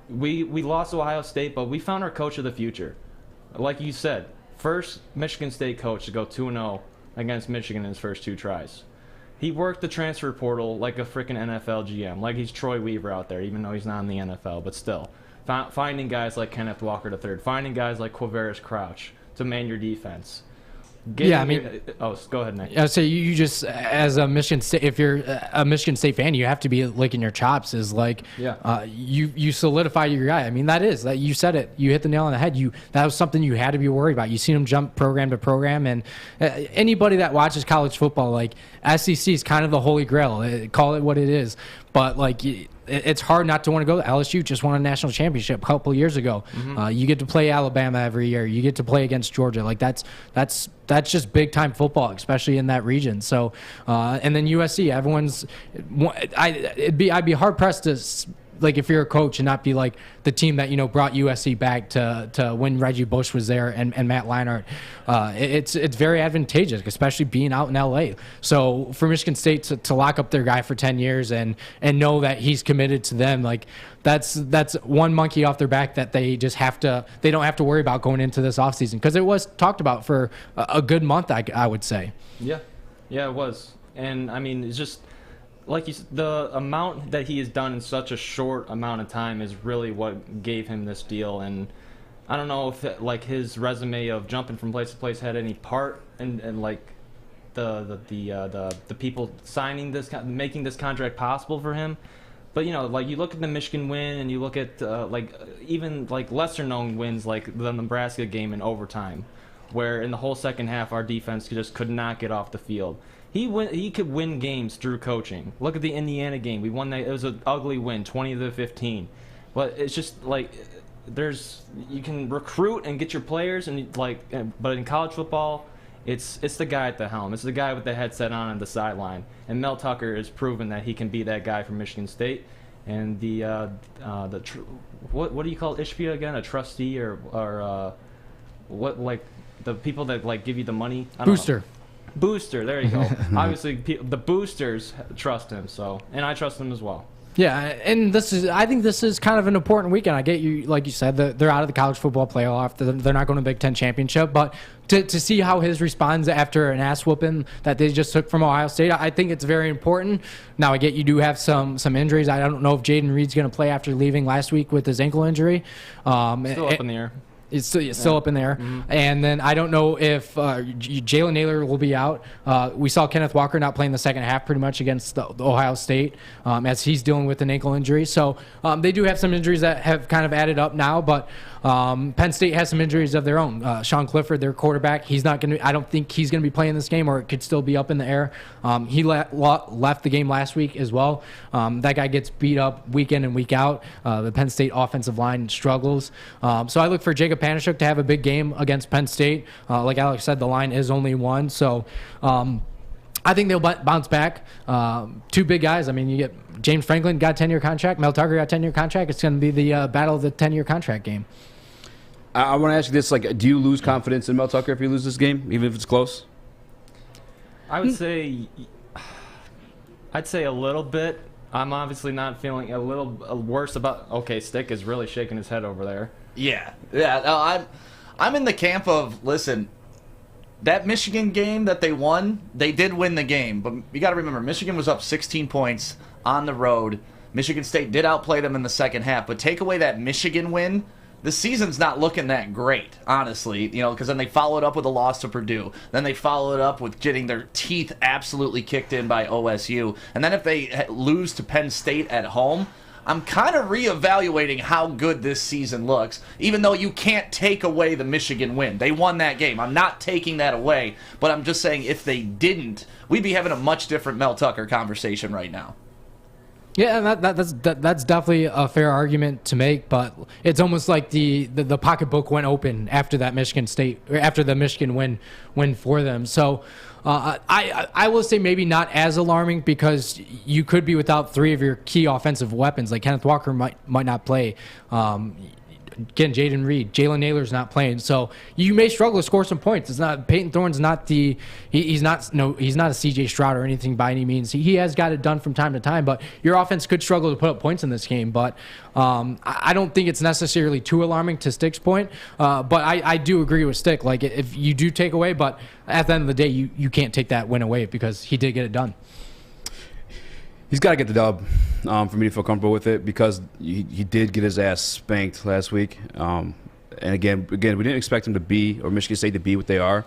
we lost to Ohio State, but we found our coach of the future. Like you said, first Michigan State coach to go 2-0 against Michigan in his first 2 tries. He worked the transfer portal like a freaking NFL GM, like he's Troy Weaver out there, even though he's not in the NFL, but still. Finding guys like Kenneth Walker III, finding guys like Quavaris Crouch to man your defense. Go ahead, Nick. So you just, as a Michigan State, if you're a Michigan State fan, you have to be licking your chops. Is like, you solidify your guy. I mean, that you said it. You hit the nail on the head. That was something you had to be worried about. You seen him jump program to program, and anybody that watches college football, like SEC is kind of the holy grail. Call it what it is, but like. It's hard not to want to go. LSU just won a national championship a couple of years ago. Mm-hmm. You get to play Alabama every year. You get to play against Georgia. Like that's just big time football, especially in that region. So, and then USC, I'd be hard pressed to. Like if you're a coach and not be like the team that brought USC back to when Reggie Bush was there and Matt Leinart, it's very advantageous, especially being out in LA. So for Michigan State to lock up their guy for 10 years and know that he's committed to them, like that's one monkey off their back that they don't have to worry about going into this offseason, because it was talked about for a good month, I would say. Yeah, it was, and I mean it's just. Like you said, the amount that he has done in such a short amount of time is really what gave him this deal. And I don't know if like his resume of jumping from place to place had any part in like the people signing this, making this contract possible for him. But like you look at the Michigan win, and you look at even like lesser known wins like the Nebraska game in overtime, where in the whole second half our defense could not get off the field. He could win games through coaching. Look at the Indiana game. We won that. It was an ugly win, 20-15. But it's just like you can recruit and get your players, and but in college football, it's the guy at the helm. It's the guy with the headset on the sideline. And Mel Tucker has proven that he can be that guy from Michigan State. And what do you call Ishbia again? A trustee or what, like the people that like give you the money? I don't know. Booster, there you go. Obviously, the boosters trust him, and I trust him as well. Yeah, and I think this is kind of an important weekend. I get you, like you said, they're out of the college football playoff. They're not going to Big Ten championship, but to see how his responds after an ass whooping that they just took from Ohio State, I think it's very important. Now, I get you do have some injuries. I don't know if Jaden Reed's going to play after leaving last week with his ankle injury. Still up in the air. It's still up in there. Mm-hmm. And then I don't know if Jalen Naylor will be out. We saw Kenneth Walker not playing the second half pretty much against the Ohio State as he's dealing with an ankle injury. So they do have some injuries that have kind of added up now, but Penn State has some injuries of their own. Sean Clifford, their quarterback, he's not going to. I don't think he's going to be playing this game, or it could still be up in the air. He left the game last week as well. That guy gets beat up week in and week out. The Penn State offensive line struggles. So I look for Jacob Panashuk to have a big game against Penn State. Like Alex said, the line is only 1. So I think they'll bounce back. 2 big guys. I mean, you get James Franklin got a 10-year contract. Mel Tucker got a 10-year contract. It's going to be the battle of the 10-year contract game. I want to ask you this: do you lose confidence in Mel Tucker if you lose this game, even if it's close? I'd say a little bit. I'm obviously not feeling a little worse about. Okay, Stick is really shaking his head over there. Yeah. No, I'm in the camp of, listen, that Michigan game that they won, they did win the game, but you got to remember, Michigan was up 16 points on the road. Michigan State did outplay them in the second half, but take away that Michigan win, the season's not looking that great, honestly, because then they followed up with a loss to Purdue. Then they followed up with getting their teeth absolutely kicked in by OSU. And then if they lose to Penn State at home, I'm kind of reevaluating how good this season looks, even though you can't take away the Michigan win. They won that game. I'm not taking that away, but I'm just saying if they didn't, we'd be having a much different Mel Tucker conversation right now. Yeah, and that's definitely a fair argument to make, but it's almost like the pocketbook went open after that after the Michigan win for them. So I will say maybe not as alarming, because you could be without three of your key offensive weapons. Like Kenneth Walker might not play. Again, Jaden Reed, Jalen Naylor's not playing, so you may struggle to score some points. It's not Peyton Thorne's not he's not a CJ Stroud or anything by any means. He has got it done from time to time, but your offense could struggle to put up points in this game. But I don't think it's necessarily too alarming to Stick's point. But I do agree with Stick. Like, if you do take away, but at the end of the day, you can't take that win away, because he did get it done. He's got to get the dub for me to feel comfortable with it, because he did get his ass spanked last week. And again, we didn't expect him to be, or Michigan State to be, what they are.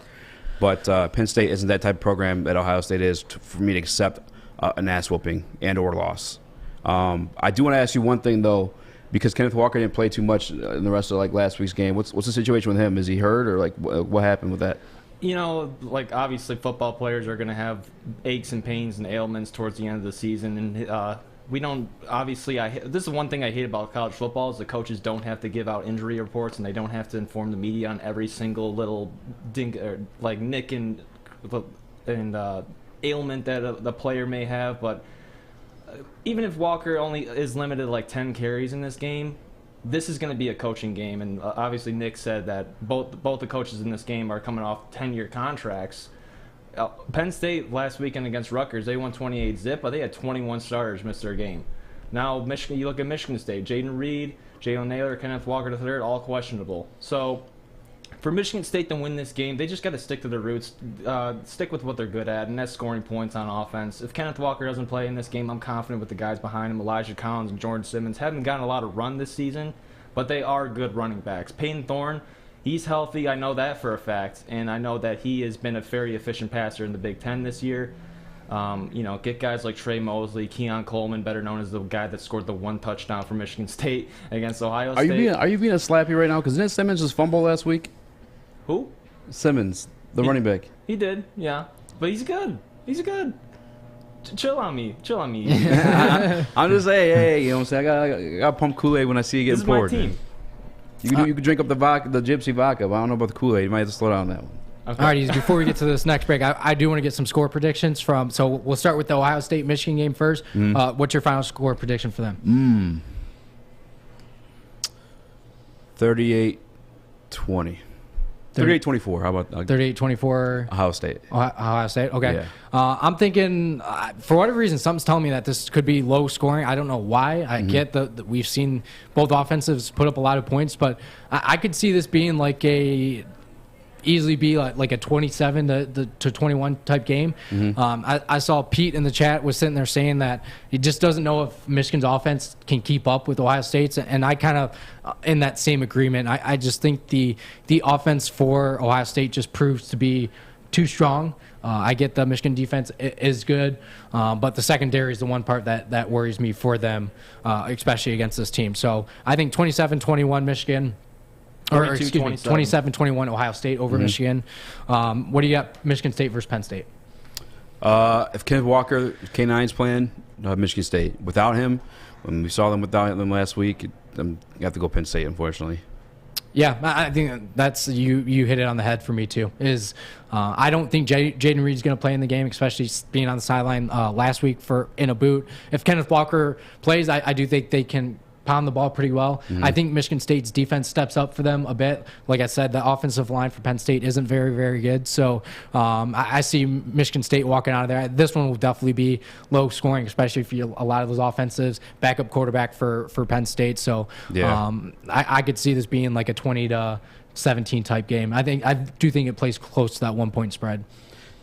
But Penn State isn't that type of program that Ohio State is for me to accept an ass whooping and or loss. I do want to ask you one thing, though, because Kenneth Walker didn't play too much in the rest of last week's game. What's the situation with him? Is he hurt, or what happened with that? You know, obviously football players are going to have aches and pains and ailments towards the end of the season, and we don't, obviously, this is one thing I hate about college football, is the coaches don't have to give out injury reports, and they don't have to inform the media on every single little nick and ailment that the player may have. But even if Walker only is limited to 10 carries in this game, this is going to be a coaching game, and obviously Nick said that both the coaches in this game are coming off 10-year contracts. Penn State last weekend against Rutgers, they won 28-zip, but they had 21 starters miss their game. Now, Michigan, you look at Michigan State, Jaden Reed, Jalen Naylor, Kenneth Walker III, all questionable. So for Michigan State to win this game, they just got to stick to their roots, stick with what they're good at, and that's scoring points on offense. If Kenneth Walker doesn't play in this game, I'm confident with the guys behind him. Elijah Collins and Jordan Simmons haven't gotten a lot of run this season, but they are good running backs. Peyton Thorne, he's healthy. I know that for a fact, and I know that he has been a very efficient passer in the Big Ten this year. Get guys like Trey Mosley, Keon Coleman, better known as the guy that scored the one touchdown for Michigan State against Ohio State. Are you being a slappy right now? Because didn't Simmons just fumble last week? Who? Simmons, the running back. He did, yeah. But he's good. He's good. Chill on me. I'm just saying, hey, you know what I'm saying? I got pump Kool-Aid when I see you getting poured. This is my team. You can drink up the vodka, the gypsy vodka, but I don't know about the Kool-Aid. You might have to slow down on that one. Okay. All right, before we get to this next break, I do want to get some score predictions from. So we'll start with the Ohio State-Michigan game first. What's your final score prediction for them? 38-20. 38-24. How about 38-24? Ohio State. Ohio State. Okay. Yeah. I'm thinking, for whatever reason, something's telling me that this could be low scoring. I don't know why. I get that we've seen both offensives put up a lot of points, but I could see this being easily be like a 27 to 21 type game. I saw Pete in the chat was sitting there saying that he just doesn't know if Michigan's offense can keep up with Ohio State's, and I kind of in that same agreement. I just think the offense for Ohio State just proves to be too strong. I get the Michigan defense is good, but the secondary is the one part that worries me for them, especially against this team. So I think 27-21 Michigan. Or excuse me, 27-21 Ohio State over Michigan. What do you got, Michigan State versus Penn State? If Kenneth Walker, K9's playing, Michigan State. Without him, when we saw them without them last week, you have to go Penn State, unfortunately. Yeah, I think that's you hit it on the head for me too. I don't think Jaden Reed's going to play in the game, especially being on the sideline last week in a boot. If Kenneth Walker plays, I do think they can pound the ball pretty well. I think Michigan State's defense steps up for them a bit. Like I said, the offensive line for Penn State isn't very, very good. So I see Michigan State walking out of there. This one will definitely be low scoring, especially for a lot of those offensives. Backup quarterback for Penn State. So I could see this being like a 20-17 type game. I do think it plays close to that 1 point spread.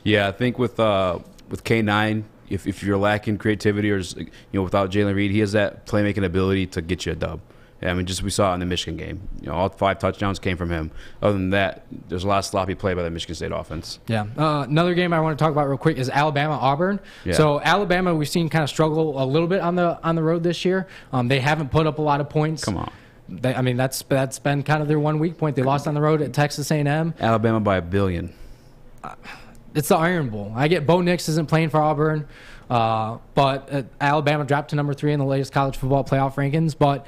Yeah, I think with K9, if you're lacking creativity or without Jalen Reed, he has that playmaking ability to get you a dub. I mean, just we saw it in the Michigan game. All 5 touchdowns came from him. Other than that, there's a lot of sloppy play by the Michigan State offense. Yeah. Another game I want to talk about real quick is Alabama-Auburn. Yeah. So Alabama, we've seen kind of struggle a little bit on the road this year. They haven't put up a lot of points. Come on. That's been kind of their one weak point. They lost on the road at Texas A&M. Alabama by 1 billion. It's the Iron Bowl. I get Bo Nix isn't playing for Auburn, but Alabama dropped to number 3 in the latest college football playoff rankings. But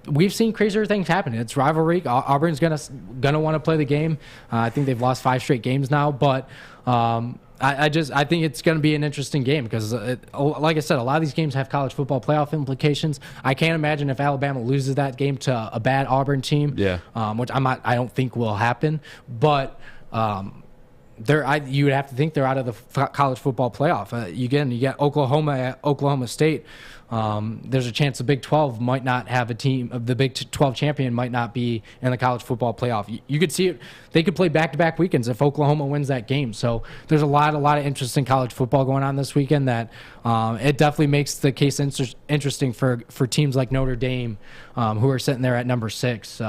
we've seen crazier things happen. It's rivalry. Auburn's gonna want to play the game. I think they've lost 5 straight games now, but I think it's going to be an interesting game because, like I said, a lot of these games have college football playoff implications. I can't imagine if Alabama loses that game to a bad Auburn team, which I don't think will happen. But you would have to think they're out of the college football playoff. You get Oklahoma at Oklahoma State. There's a chance the Big 12 might not have a team. The Big 12 champion might not be in the college football playoff. You could see it. They could play back-to-back weekends if Oklahoma wins that game. So there's a lot of interesting college football going on this weekend that it definitely makes the case interesting for teams like Notre Dame, who are sitting there at number 6.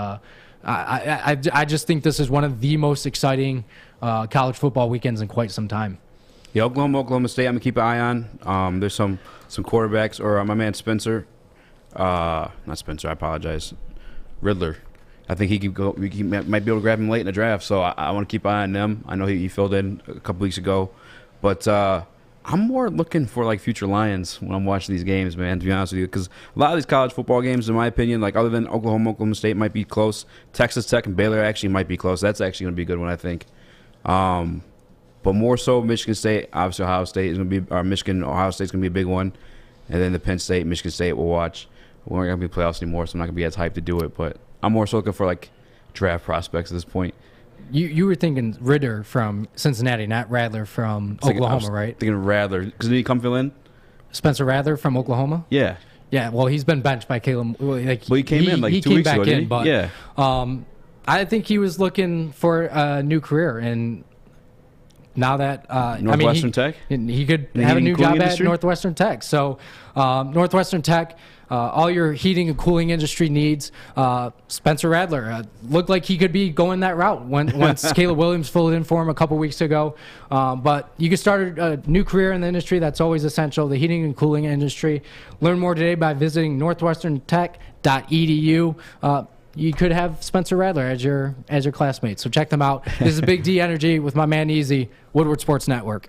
I just think this is one of the most exciting college football weekends in quite some time. Yeah, Oklahoma State, I'm going to keep an eye on. There's some quarterbacks, or my man Spencer. Not Spencer, I apologize. Riddler. I think he might be able to grab him late in the draft, so I want to keep an eye on them. I know he filled in a couple weeks ago. But I'm more looking for, like, future Lions when I'm watching these games, man, to be honest with you. Because a lot of these college football games, in my opinion, like other than Oklahoma State might be close. Texas Tech and Baylor actually might be close. That's actually going to be a good one, I think. But more so, Michigan State, obviously Ohio State is going to be, or Ohio State's going to be a big one. And then the Penn State, Michigan State we'll watch. We aren't going to be playoffs anymore, so I'm not going to be as hyped to do it. But I'm more so looking for, like, draft prospects at this point. You were thinking Ritter from Cincinnati, not Radler from Oklahoma, right? Thinking Radler. Because did he come fill in? Spencer Radler from Oklahoma? Yeah. Yeah, well, he's been benched by Caleb. Well, he came in like 2 weeks ago, didn't he? But, yeah. I think he was looking for a new career, and now that Northwestern Tech, he could have a new job at Northwestern Tech. So Northwestern Tech, all your heating and cooling industry needs. Spencer Radler looked like he could be going that route once Caleb Williams filled in for him a couple weeks ago. But you can start a new career in the industry. That's always essential, the heating and cooling industry. Learn more today by visiting northwesterntech.edu. You could have Spencer Radler as your classmate. So check them out. This is Big D Energy with my man Easy, Woodward Sports Network.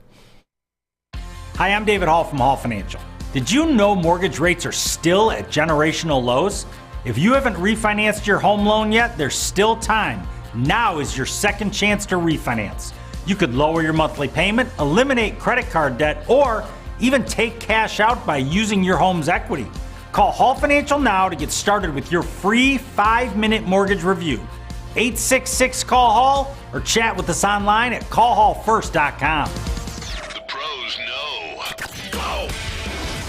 Hi, I'm David Hall from Hall Financial. Did you know mortgage rates are still at generational lows? If you haven't refinanced your home loan yet, there's still time. Now is your second chance to refinance. You could lower your monthly payment, eliminate credit card debt, or even take cash out by using your home's equity. Call Hall Financial now to get started with your free 5-minute mortgage review. 866-CALL-HALL or chat with us online at callhallfirst.com. The pros know. Go!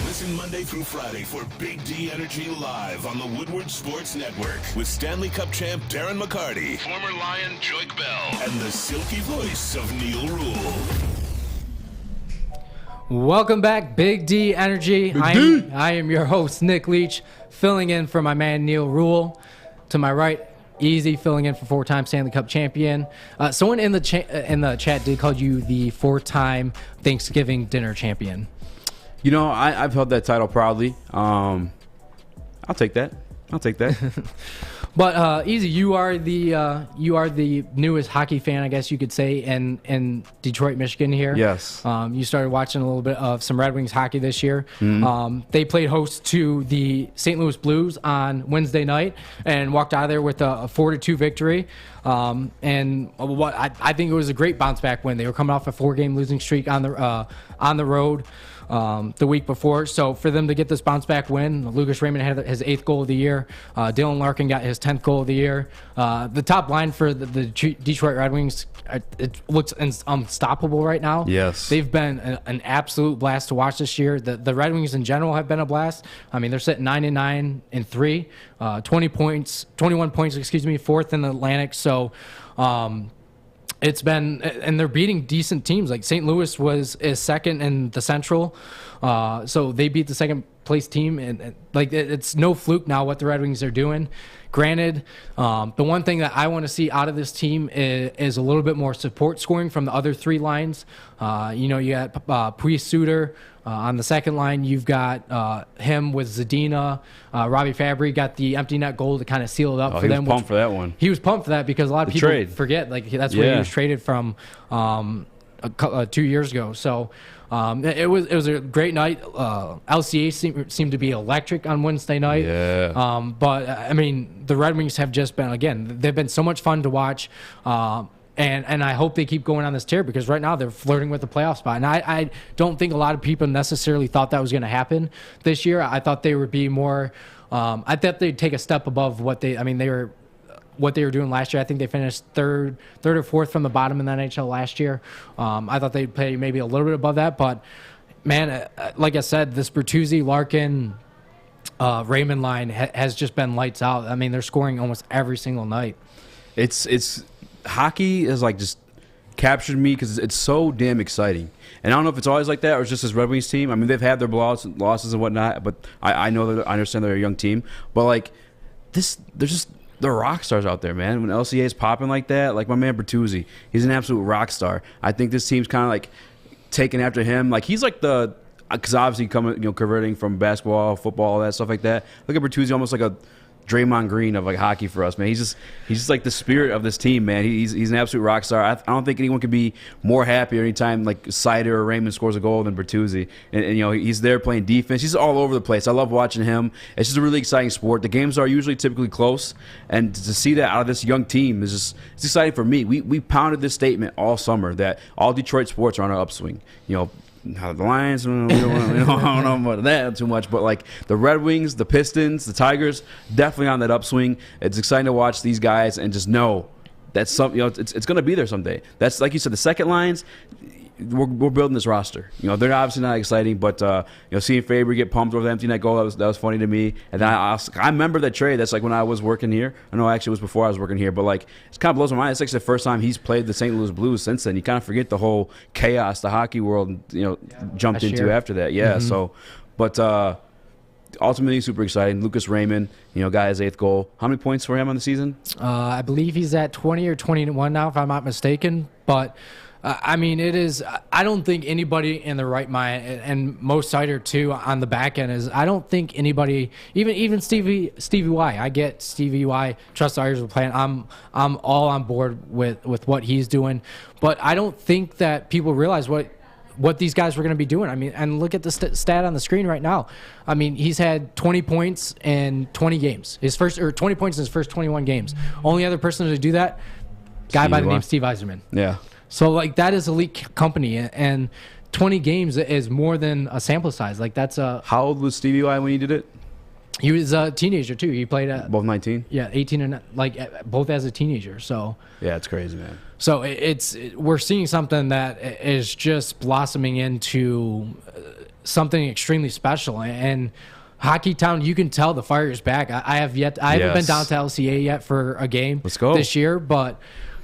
Listen Monday through Friday for Big D Energy Live on the Woodward Sports Network with Stanley Cup champ Darren McCarty, former Lion Joik Bell, and the silky voice of Neil Rule. Welcome back, Big D Energy. I am your host, Nick Leach, filling in for my man, Neil Rule. To my right, Easy, filling in for 4-time Stanley Cup champion. Someone in the chat did call you the 4-time Thanksgiving dinner champion. You know, I've held that title proudly. I'll take that. But Easy, you are the newest hockey fan, I guess you could say, in Detroit, Michigan here. Yes. You started watching a little bit of some Red Wings hockey this year. Mm-hmm. They played host to the St. Louis Blues on Wednesday night and walked out of there with a 4-2 victory. And what I think it was a great bounce back win. They were coming off a 4-game losing streak on the road. The week before. So for them to get this bounce back win, Lucas Raymond had his 8th goal of the year. Dylan Larkin got his 10th goal of the year. The top line for the Detroit Red Wings, it looks unstoppable right now. Yes. They've been an absolute blast to watch this year. The Red Wings in general have been a blast. I mean, they're sitting 9-9-3, 21 points, 4th in the Atlantic. So, it's been, and they're beating decent teams. Like St. Louis is second in the Central, so they beat the second place team, and like it's no fluke now what the Red Wings are doing. Granted, the one thing that I want to see out of this team is a little bit more support scoring from the other three lines. You got Priest Suter on the second line. You've got him with Zadina. Robbie Fabry got the empty net goal to kind of seal it up for them. He was pumped for that one. He was pumped for that because a lot of people forget that's where he was traded from 2 years ago. So it was a great night. LCA seemed to be electric on Wednesday night. Yeah. But I mean, the Red Wings have just been, again, they've been so much fun to watch. And I hope they keep going on this tear because right now they're flirting with the playoff spot. And I don't think a lot of people necessarily thought that was going to happen this year. I thought they would be more. I thought they'd take a step above what they were doing last year. I think they finished third or fourth from the bottom in the NHL last year. I thought they'd play maybe a little bit above that, but man, like I said, this Bertuzzi, Larkin, Raymond line has just been lights out. I mean, they're scoring almost every single night. It's hockey has like just captured me because it's so damn exciting. And I don't know if it's always like that or it's just this Red Wings team. I mean, they've had their losses and whatnot, but I know that I understand they're a young team. But like they're rock stars out there, man. When LCA is popping like that, like my man Bertuzzi, he's an absolute rock star. I think this team's kind of like taking after him. Like he's like because obviously converting from basketball, football, all that stuff like that. Look at Bertuzzi, almost like a Draymond Green of like hockey for us, man. He's just like the spirit of this team, man. He's an absolute rock star. I don't think anyone could be more happy anytime like Sider or Raymond scores a goal than Bertuzzi. And he's there playing defense. He's all over the place. I love watching him. It's just a really exciting sport. The games are usually typically close, and to see that out of this young team it's exciting for me. We pounded this statement all summer that all Detroit sports are on an upswing. The Lions, we don't know about that too much, but like the Red Wings, the Pistons, the Tigers, definitely on that upswing. It's exciting to watch these guys and just know that's something. It's going to be there someday. That's like you said, the second lines. We're building this roster. They're obviously not exciting, but seeing Faber get pumped over the empty net goal, that was funny to me. And then I remember that trade. That's like when I was working here. I know actually it was before I was working here, but like it kind of blows my mind. It's like the first time he's played the St. Louis Blues since then. You kind of forget the whole chaos the hockey world jumped into after that. Yeah. Mm-hmm. So, but ultimately super exciting. Lucas Raymond, got his 8th goal. How many points for him on the season? I believe he's at 20 or 21 now, if I'm not mistaken. But I mean, it is. I don't think anybody in the right mind, and Mo Sider too on the back end is. I don't think anybody, even Stevie Y. I get Stevie Y. Trust the Irish will play. I'm all on board with what he's doing, but I don't think that people realize what these guys were going to be doing. I mean, and look at the stat on the screen right now. I mean, he's had 20 points in 20 games. 20 points in his first 21 games. Only other person to do that, guy by the name Steve Yzerman. Yeah. So, like, that is elite company, and 20 games is more than a sample size. Like, that's a... How old was Stevie Y when he did it? He was a teenager, too. He played at... Both 19? Yeah, 18 and, both as a teenager, so... Yeah, it's crazy, man. So, we're seeing something that is just blossoming into something extremely special, and... Hockey Town, you can tell the fire is back. I haven't been down to LCA yet for a game this year, but...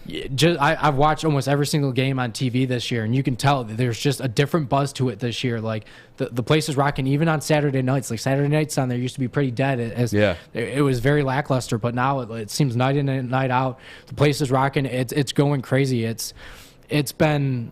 I've watched almost every single game on TV this year, and you can tell that there's just a different buzz to it this year. Like the place is rocking, even on Saturday nights. Like Saturday nights on there used to be pretty dead. It was very lackluster, but now it seems night in and night out. The place is rocking. It's going crazy. I'm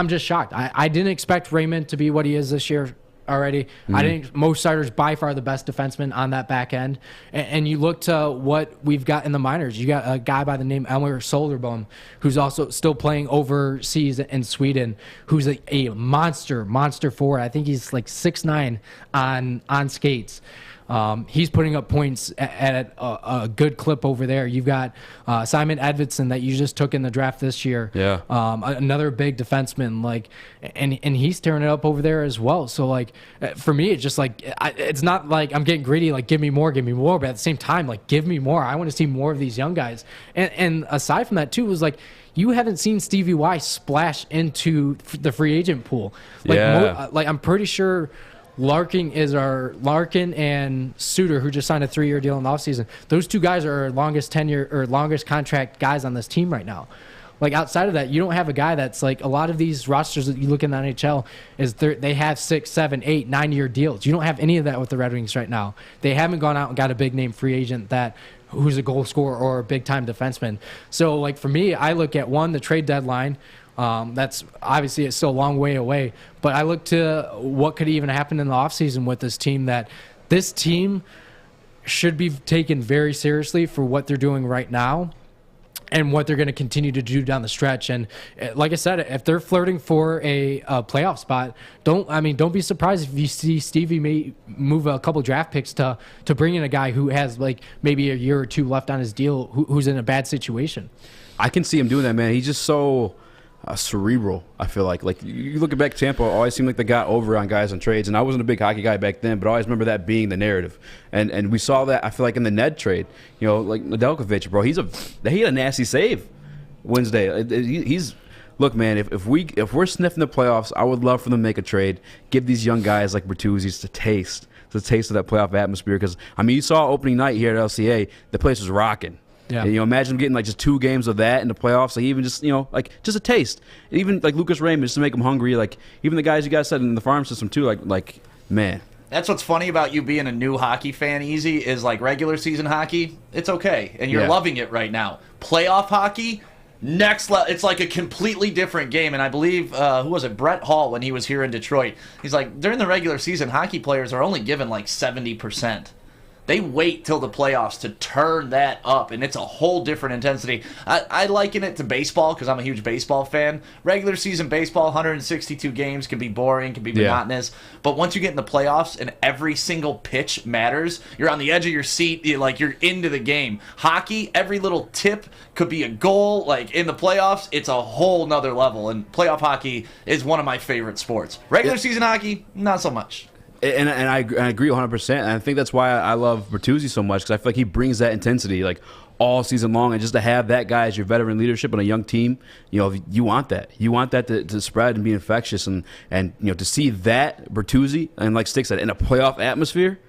just shocked. I didn't expect Raymond to be what he is this year already. Mm-hmm. I think Mo Sider's by far the best defenseman on that back end. And you look to what we've got in the minors. You got a guy by the name Elmer Soderblom, who's also still playing overseas in Sweden, who's a monster forward. I think he's like 6'9" on skates. He's putting up points at a good clip over there. You've got Simon Edvinsson that you just took in the draft this year. Yeah. Another big defenseman, and he's tearing it up over there as well. So for me, it's just it's not like I'm getting greedy. Like give me more. But at the same time, give me more. I want to see more of these young guys. And aside from that too, was you haven't seen Stevie Y splash into the free agent pool. I'm pretty sure. Larkin and Suter, who just signed a 3-year deal in the offseason. Those two guys are our longest tenure or longest contract guys on this team right now. Like outside of that, you don't have a guy that's like a lot of these rosters that you look in the NHL is they have 6, 7, 8, 9-year deals. You don't have any of that with the Red Wings right now. They haven't gone out and got a big name free agent who's a goal scorer or a big time defenseman. So like for me, I look at the trade deadline. That's obviously it's still a long way away, but I look to what could even happen in the offseason with this team. That this team should be taken very seriously for what they're doing right now and what they're going to continue to do down the stretch. And like I said, if they're flirting for a playoff spot, don't be surprised if you see Stevie may move a couple draft picks to bring in a guy who has like maybe a year or two left on his deal, who's in a bad situation. I can see him doing that, man. He's just so cerebral. I feel like you look back, Tampa always seemed like they got over on guys on trades, and I wasn't a big hockey guy back then, but I always remember that being the narrative. And we saw that, I feel like, in the Ned trade. You know, like Nedeljkovic, bro, he had a nasty save Wednesday. Look, man, if we're sniffing the playoffs, I would love for them to make a trade, give these young guys like Bertuzzi's the taste of that playoff atmosphere. Because I mean, you saw opening night here at LCA, the place was rocking. Yeah. You know, imagine getting like just 2 games of that in the playoffs, like even just, you know, like just a taste. Even like Lucas Raymond, just to make them hungry. Like even the guys you guys said in the farm system too. Like man. That's what's funny about you being a new hockey fan, Easy, is like regular season hockey, it's okay, and you're loving it right now. Playoff hockey, next level. It's like a completely different game, and I believe who was it? Brett Hall, when he was here in Detroit, he's like, during the regular season, hockey players are only given like 70%. They wait till the playoffs to turn that up, and it's a whole different intensity. I liken it to baseball because I'm a huge baseball fan. Regular season baseball, 162 games, can be boring, can be monotonous. But once you get in the playoffs and every single pitch matters, you're on the edge of your seat, you're into the game. Hockey, every little tip could be a goal. Like in the playoffs, it's a whole nother level, and playoff hockey is one of my favorite sports. Regular season hockey, not so much. And I agree 100%. And I think that's why I love Bertuzzi so much, because I feel like he brings that intensity like all season long. And just to have that guy as your veteran leadership on a young team, you know, you want that. You want that to spread and be infectious. And you know, to see that Bertuzzi, and like Stick said, in a playoff atmosphere,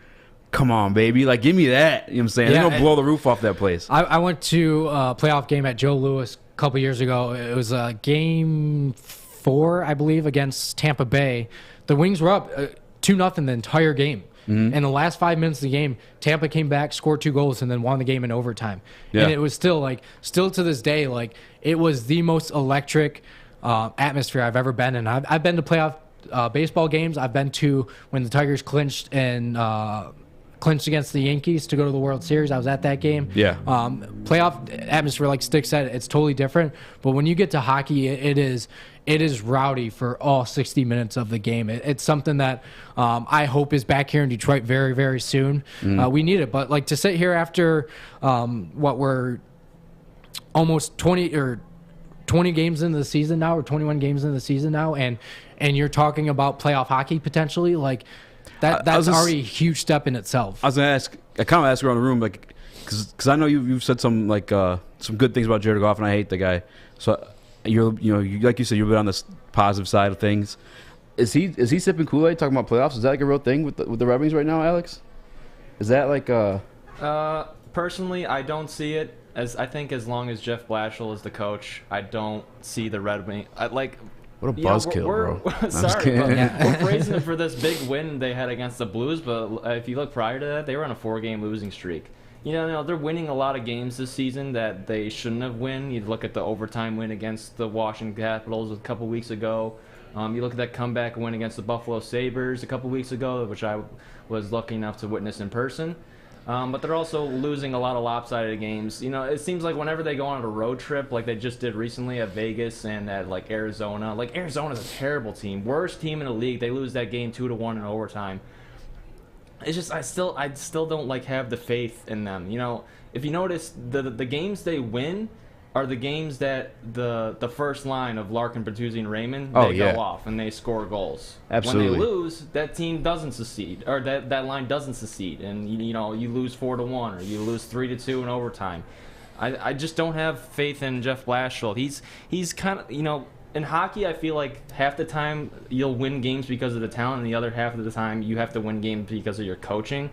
come on, baby. Like, give me that. You know what I'm saying? They're going to blow the roof off that place. I went to a playoff game at Joe Louis a couple years ago. It was game 4, I believe, against Tampa Bay. The Wings were up 2-0 the entire game. Mm-hmm. In the last 5 minutes of the game, Tampa came back, scored 2 goals, and then won the game in overtime. Yeah. And it was still to this day, like, it was the most electric atmosphere I've ever been in. I've been to playoff baseball games. I've been to when the Tigers clinched against the Yankees to go to the World Series. I was at that game. Yeah. Playoff atmosphere, like Stick said, it's totally different. But when you get to hockey, it is rowdy for all 60 minutes of the game. It's something that I hope is back here in Detroit very, very soon. We need it. But like to sit here after we're almost 20 games into the season now, or 21 games into the season now, and you're talking about playoff hockey potentially, like that's already a huge step in itself. I was gonna ask, I kind of asked around the room, like, because I know you've said some some good things about Jared Goff, and I hate the guy. So like you said, you've been on this positive side of things. Is he sipping Kool-Aid talking about playoffs? Is that like a real thing with the Red Wings right now, Alex? Is that like personally, I don't see it. I think as long as Jeff Blashill is the coach, I don't see the Red Wings. What a buzzkill, bro. Sorry, we're praising them for this big win they had against the Blues, but if you look prior to that, they were on a 4-game losing streak. You know, they're winning a lot of games this season that they shouldn't have won. You look at the overtime win against the Washington Capitals a couple weeks ago. You look at that comeback win against the Buffalo Sabres a couple weeks ago, which I was lucky enough to witness in person. But they're also losing a lot of lopsided games. You know, it seems like whenever they go on a road trip, like they just did recently at Vegas and at like Arizona. Like Arizona's a terrible team, worst team in the league. They lose that game 2-1 in overtime. It's just I still don't like have the faith in them. You know, if you notice, the games they win are the games that the first line of Larkin, Bertuzzi, and Raymond go off and they score goals. Absolutely. When they lose, that team doesn't succeed, or that line doesn't succeed, and you lose 4-1 or you lose 3-2 in overtime. I just don't have faith in Jeff Blashill. He's kind of in hockey, I feel like half the time you'll win games because of the talent, and the other half of the time you have to win games because of your coaching.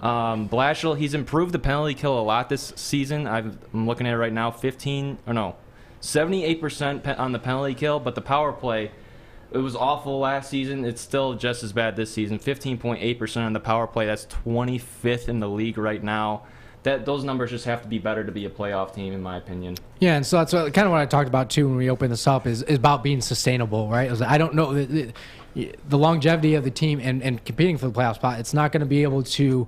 Blashill, he's improved the penalty kill a lot this season. I'm looking at it right now, 78% on the penalty kill, but the power play, it was awful last season. It's still just as bad this season. 15.8% on the power play. That's 25th in the league right now. Those numbers just have to be better to be a playoff team, in my opinion. Yeah, and so that's kind of what I talked about too when we opened this up is about being sustainable, right? I don't know the longevity of the team and competing for the playoff spot. It's not going to be able to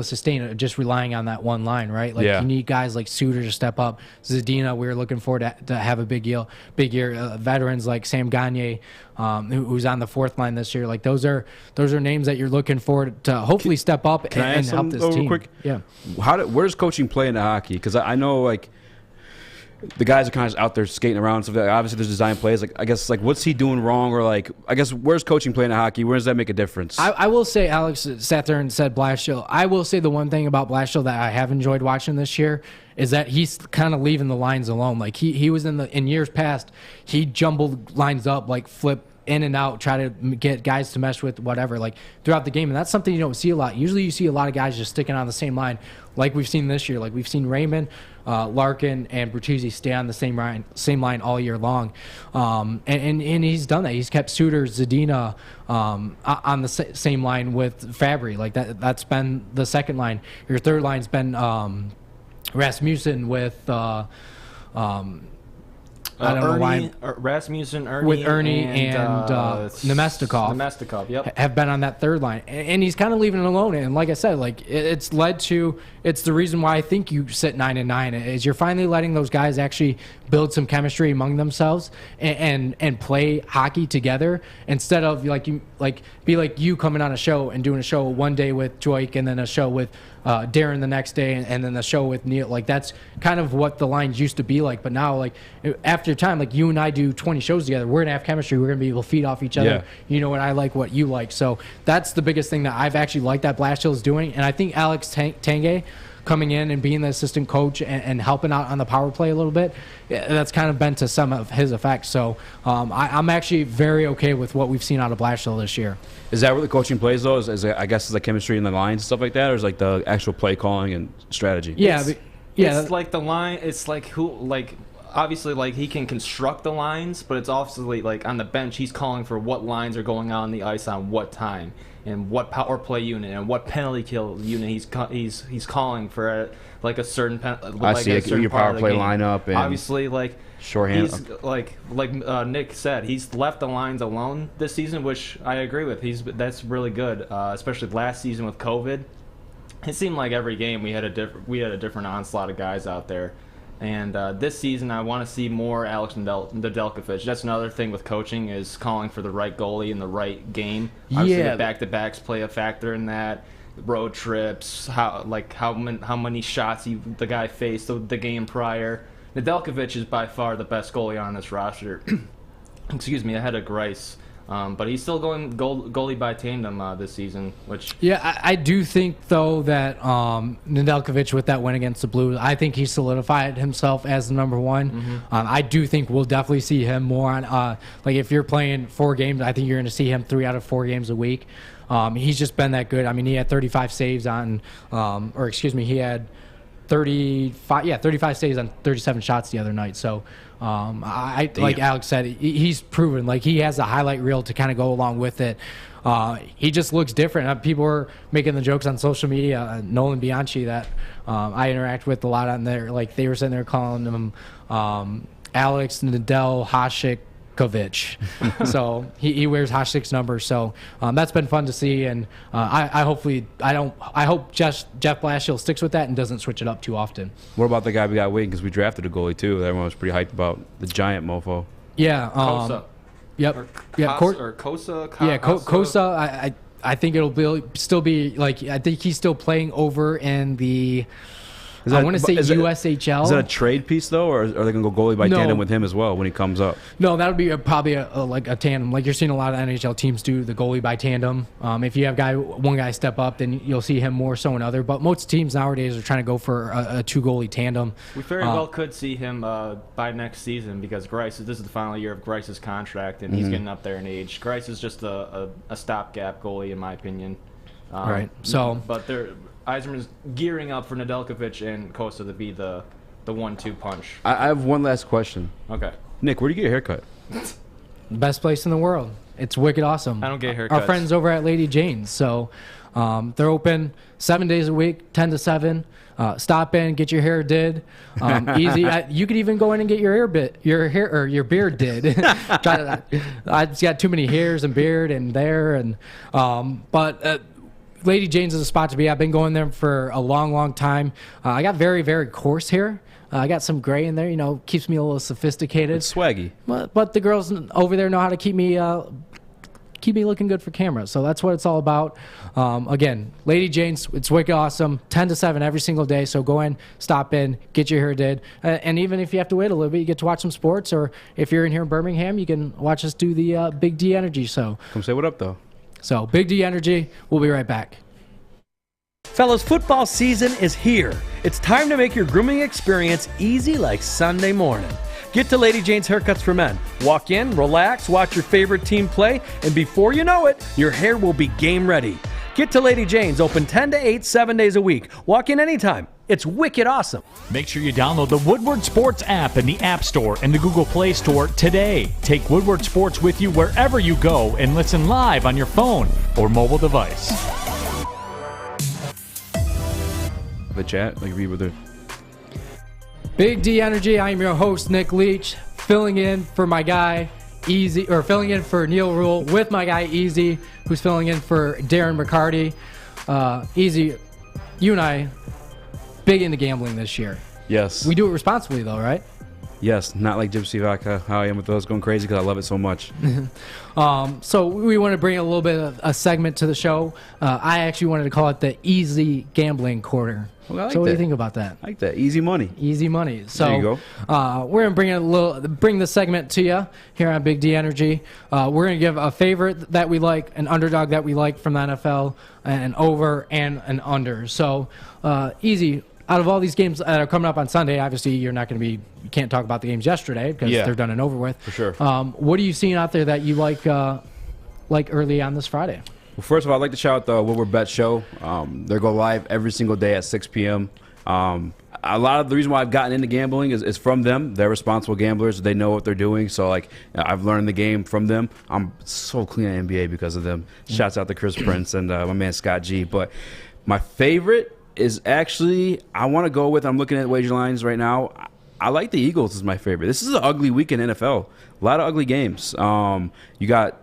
sustain it just relying on that one line, right? Like you need guys like Suter to step up. Zadina, we're looking forward to have a big year. Veterans like Sam Gagne, who's on the fourth line this year. Like those are names that you're looking for to hopefully step up and help this team. Quick? Yeah. Where does coaching play into hockey? Because I know like the guys are kind of out there skating around and stuff. Like, obviously, there's design plays. Like I guess like what's he doing wrong, or like I guess where's coaching play into hockey? Where does that make a difference? I will say Alex sat there and said Blashill. I will say the one thing about Blashill that I have enjoyed watching this year is that he's kind of leaving the lines alone. Like he was in years past, he jumbled lines up, like flip in and out, try to get guys to mesh with whatever, like throughout the game. And that's something you don't see a lot. Usually you see a lot of guys just sticking on the same line, like we've seen this year. Like we've seen Raymond, Larkin, and Bertuzzi stay on the same line all year long. And he's done that. He's kept Suter, Zadina on the same line with Fabry. Like that's been the second line. Your third line's been Rasmussen with I don't know why. Rasmussen, Ernie, with Ernie and Nemestikov. Nemestikov, yep. Have been on that third line. And he's kind of leaving it alone. And like I said, like it's led to, it's the reason why I think you sit 9-9 is you're finally letting those guys actually build some chemistry among themselves and play hockey together instead of be like you coming on a show and doing a show one day with Joik and then a show with Darren the next day and then the show with Neil. Like that's kind of what the lines used to be like. But now, like after time, like you and I do 20 shows together, we're gonna have chemistry. We're gonna be able to feed off each other. Yeah. You know what I like, what you like. So that's the biggest thing that I've actually liked that Blashill is doing. And I think Alex Tanguay coming in and being the assistant coach and helping out on the power play a little bit, that's kind of been to some of his effects. So I'm actually very okay with what we've seen out of Blashill this year. Is that where the coaching plays though? I guess is the chemistry in the lines and stuff like that, or is like the actual play calling and strategy? Yeah, it's like the line. It's like obviously like he can construct the lines, but it's obviously like on the bench he's calling for what lines are going on the ice on what time and what power play unit and what penalty kill unit he's calling for like a certain your power play lineup and obviously like shorthand. He's like Nick said, he's left the lines alone this season, which I agree with. That's really good, especially last season with COVID. It seemed like every game we had a different onslaught of guys out there. And this season, I want to see more Alex Nedeljkovic. That's another thing with coaching is calling for the right goalie in the right game. Obviously, the back-to-backs play a factor in that. Road trips, how many shots the guy faced the game prior. Nedeljkovic is by far the best goalie on this roster. Excuse me, ahead of Grice. But he's still going goalie by tandem this season. Which I do think though that Nedeljkovic with that win against the Blues, I think he solidified himself as the number one. Mm-hmm. I do think we'll definitely see him more on like if you're playing 4 games, I think you're going to see him 3 out of 4 games a week. He's just been that good. I mean, he had 35 saves he had 35 saves on 37 shots the other night. So like Alex said, he's proven like he has a highlight reel to kind of go along with it. He just looks different. People were making the jokes on social media. Nolan Bianchi that I interact with a lot on there. Like they were sitting there calling him Alex Nadel Hasek. So he wears Hasek's number. So that's been fun to see, and I hope Jeff Blashill sticks with that and doesn't switch it up too often. What about the guy we got waiting because we drafted a goalie too? Everyone was pretty hyped about the giant mofo. Yeah. Kosa. Yep. Kosa. Kosa. I think it'll still be like I think he's still playing over in the. I want to say USHL. Is that a trade piece though, or are they going to go goalie by tandem with him as well when he comes up? No, that'll be probably a tandem. Like you're seeing a lot of NHL teams do the goalie by tandem. If you have one guy step up, then you'll see him more so in other. But most teams nowadays are trying to go for a 2 goalie tandem. We very well could see him by next season because this is the final year of Grice's contract, and he's getting up there in age. Grice is just a stopgap goalie in my opinion. Right. So, but Yzerman's gearing up for Nedeljkovic and Kosa to be the the 1-2 punch. I have one last question. Okay. Nick, where do you get your haircut? Best place in the world. It's wicked awesome. I don't get haircuts. Our friends over at Lady Jane's. So they're open 7 days a week, 10 to 7. Stop in, get your hair did. Easy. You could even go in and get your your beard did. I just got too many hairs and beard and there and but Lady Jane's is a spot to be. I've been going there for a long, long time. I got very, very coarse hair. I got some gray in there, you know, keeps me a little sophisticated. It's swaggy. But the girls over there know how to keep me looking good for camera. So that's what it's all about. Again, Lady Jane's, it's wicked awesome. 10 to 7 every single day. So go in, stop in, get your hair did. And even if you have to wait a little bit, you get to watch some sports. Or if you're in here in Birmingham, you can watch us do the Big D Energy. So come say what up, though. So Big D Energy, we'll be right back. Fellas, football season is here. It's time to make your grooming experience easy like Sunday morning. Get to Lady Jane's Haircuts for Men. Walk in, relax, watch your favorite team play, and before you know it, your hair will be game ready. Get to Lady Jane's, open 10 to 8, 7 days a week. Walk in anytime. It's wicked awesome. Make sure you download the Woodward Sports app in the App Store and the Google Play Store today. Take Woodward Sports with you wherever you go and listen live on your phone or mobile device. The chat, like read with it. Big D Energy, I am your host, Nick Leach, filling in for my guy, Easy, or filling in for Neil Rule with my guy, Easy, who's filling in for Darren McCarty. Easy, you and I, big into gambling this year. Yes. We do it responsibly, though, right? Yes, not like Gypsy Vodka, how I am with those, going crazy because I love it so much. So we want to bring a little bit of a segment to the show. I actually wanted to call it the Easy Gambling Quarter. Well, I like so what do you that. think about that? I like that. Easy money. Easy money. So There you go. We're gonna bring the segment to you here on Big D Energy. We're gonna give a favorite that we like, an underdog that we like from the NFL, an over and an under. So Easy. Out of all these games that are coming up on Sunday, obviously you can't talk about the games yesterday because they're done and over with. For sure. What are you seeing out there that you like early on this Friday? Well, first of all, I'd like to shout out the Woodward Bet Show. They go live every single day at 6 p.m. A lot of the reason why I've gotten into gambling is from them. They're responsible gamblers. They know what they're doing. So, I've learned the game from them. I'm so clean at NBA because of them. Shouts out to Chris Prince and my man Scott G. But my favorite is actually, I want to go with, I'm looking at wager lines right now. I like the Eagles as my favorite. This is an ugly week in NFL. A lot of ugly games. You got,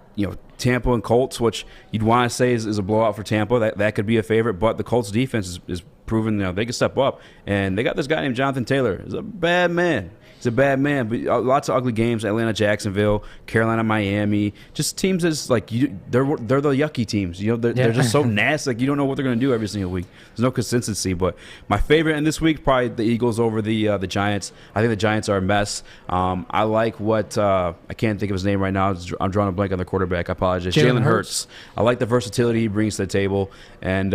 Tampa and Colts, which you'd want to say is a blowout for Tampa. That could be a favorite, but the Colts defense is proven they can step up. And they got this guy named Jonathan Taylor. He's a bad man. He's a bad man, but lots of ugly games. Atlanta, Jacksonville, Carolina, Miami. Just teams that's they're the yucky teams. They're just so nasty. You don't know what they're going to do every single week. There's no consistency. But my favorite in this week, probably the Eagles over the Giants. I think the Giants are a mess. I like what I can't think of his name right now. I'm drawing a blank on the quarterback. I apologize. Jalen Hurts. I like the versatility he brings to the table, and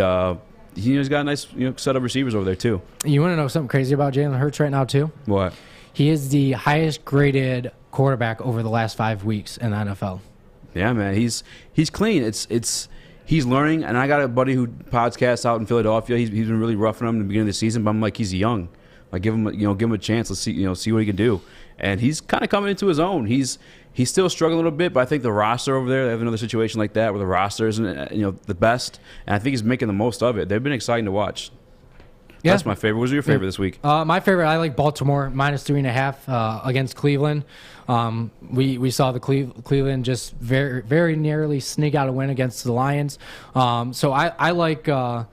he's got a nice set of receivers over there too. You want to know something crazy about Jalen Hurts right now too? What? He is the highest graded quarterback over the last 5 weeks in the NFL. Yeah, man, he's clean. He's learning, and I got a buddy who podcasts out in Philadelphia. He's been really roughing him in the beginning of the season, but I'm like, he's young. Give him a chance. Let's see what he can do. And he's kind of coming into his own. He's still struggling a little bit, but I think the roster over there, they have another situation like that where the roster isn't the best, and I think he's making the most of it. They've been exciting to watch. Yeah. That's my favorite. What's your favorite this week? My favorite, I like Baltimore -3.5 against Cleveland. We saw the Cleveland just very, very nearly sneak out a win against the Lions. So I like them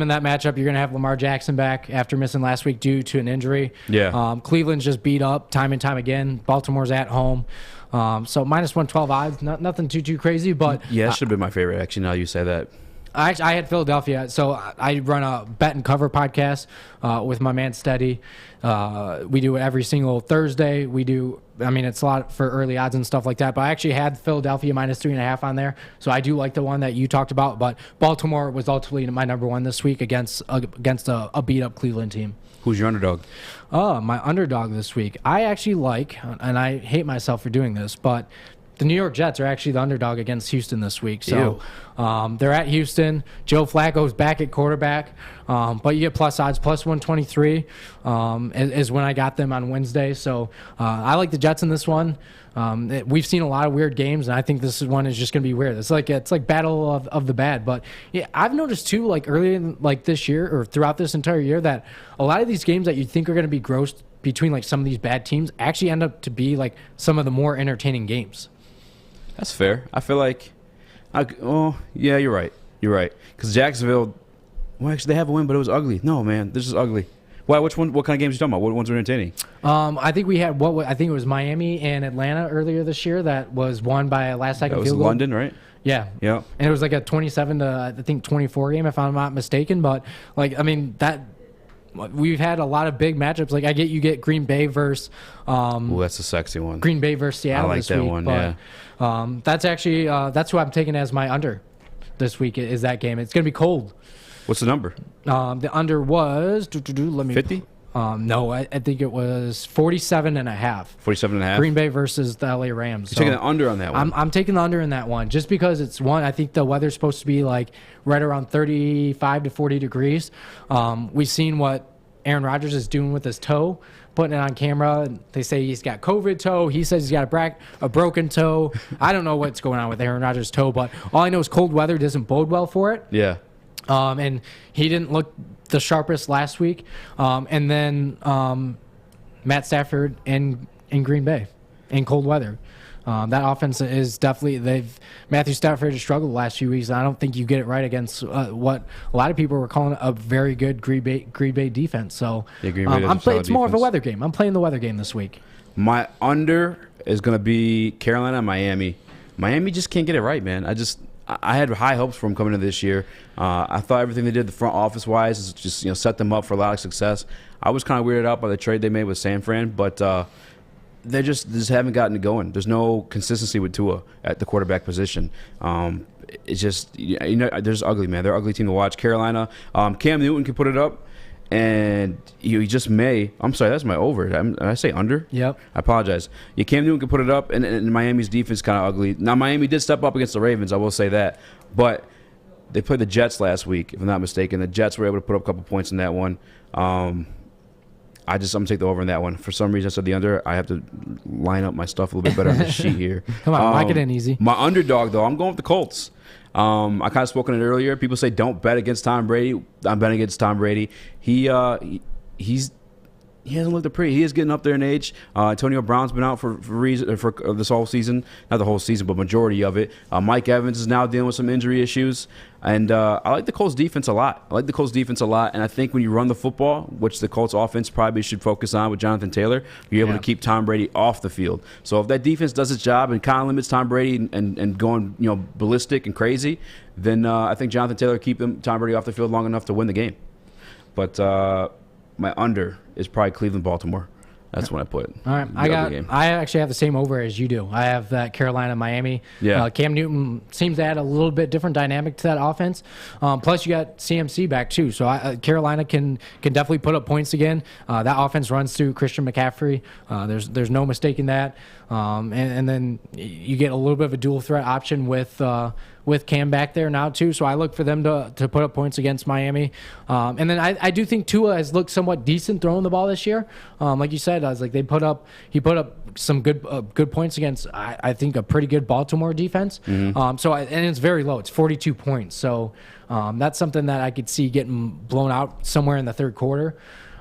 in that matchup. You're going to have Lamar Jackson back after missing last week due to an injury. Yeah. Cleveland's just beat up time and time again. Baltimore's at home. So -112 odds, nothing too crazy, but yeah, that should have been my favorite. Actually, now you say that. I had Philadelphia, so I run a bet and cover podcast with my man Steady. We do it every single Thursday. It's a lot for early odds and stuff like that, but I actually had Philadelphia -3.5 on there, so I do like the one that you talked about, but Baltimore was ultimately my number one this week against a beat-up Cleveland team. Who's your underdog? My underdog this week, I actually like, and I hate myself for doing this, but the New York Jets are actually the underdog against Houston this week. So they're at Houston. Joe Flacco's back at quarterback. But you get plus odds, plus 123 is when I got them on Wednesday. So I like the Jets in this one. We've seen a lot of weird games, and I think this one is just going to be weird. It's like battle of the bad. But yeah, I've noticed too, like early in like this year or throughout this entire year, that a lot of these games that you think are going to be gross between like some of these bad teams actually end up to be like some of the more entertaining games. That's fair. I feel like, yeah, you're right. You're right. Because Jacksonville, well, actually, they have a win, but it was ugly. No, man, this is ugly. Why? Which one? What kind of games are you talking about? What ones are entertaining? I think we had I think it was Miami and Atlanta earlier this year that was won by a last-second field goal. London, right? Yeah. Yeah. And it was like a 27 to I think 24 game, if I'm not mistaken. But like, I mean that. We've had a lot of big matchups. Like you get Green Bay versus. That's a sexy one. Green Bay versus Seattle. I like this that week, one. but, Yeah. That's actually that's who I'm taking as my under this week. Is that game? It's gonna be cold. What's the number? The under was 50. No, I think it was 47.5. 47.5. Green Bay versus the LA Rams. You're taking the under on that one. I'm taking the under in that one just because it's one. I think the weather's supposed to be like right around 35 to 40 degrees. We've seen what Aaron Rodgers is doing with his toe, putting it on camera. They say he's got COVID toe. He says he's got a broken toe. I don't know what's going on with Aaron Rodgers' toe, but all I know is cold weather doesn't bode well for it. Yeah. And he didn't look the sharpest last week. And then Matt Stafford in Green Bay in cold weather. That offense is definitely Matthew Stafford has struggled the last few weeks. And I don't think you get it right against what a lot of people were calling a very good Green Bay defense. So yeah, Green Bay it's more of a weather game. I'm playing the weather game this week. My under is going to be Carolina and Miami. Miami just can't get it right, man. I had high hopes for them coming into this year. I thought everything they did the front office wise is just set them up for a lot of success. I was kind of weirded out by the trade they made with San Fran, but they just haven't gotten it going. There's no consistency with Tua at the quarterback position. It's just they're just ugly, man. They're an ugly team to watch. Carolina, Cam Newton can put it up, and he just may. I'm sorry, that's my over. Did I say under? Yep. I apologize. Yeah, Cam Newton can put it up, and Miami's defense kind of ugly. Now Miami did step up against the Ravens. I will say that, but they played the Jets last week, if I'm not mistaken. The Jets were able to put up a couple points in that one. I'm going to take the over in that one. For some reason, I said the under. I have to line up my stuff a little bit better on the sheet here. Come on, lock it in easy. My underdog, though, I'm going with the Colts. I kind of spoke on it earlier. People say don't bet against Tom Brady. I'm betting against Tom Brady. He hasn't looked pretty. He is getting up there in age. Antonio Brown's been out for this whole season. Not the whole season, but majority of it. Mike Evans is now dealing with some injury issues. And I like the Colts defense a lot. And I think when you run the football, which the Colts offense probably should focus on with Jonathan Taylor, you're able to keep Tom Brady off the field. So if that defense does its job and kind of limits Tom Brady and going ballistic and crazy, then I think Jonathan Taylor keep Tom Brady off the field long enough to win the game. But my under is probably Cleveland-Baltimore. That's when I put it. All right, I actually have the same over as you do. I have that Carolina-Miami. Yeah. Cam Newton seems to add a little bit different dynamic to that offense. Plus, you got CMC back too, so Carolina can definitely put up points again. That offense runs through Christian McCaffrey. There's no mistaking that. And then you get a little bit of a dual threat option with Cam back there now too. So I look for them to put up points against Miami. And then I do think Tua has looked somewhat decent throwing the ball this year. Like you said, I was like he put up some good points against I think a pretty good Baltimore defense. Mm-hmm. And it's very low. It's 42 points. So that's something that I could see getting blown out somewhere in the third quarter.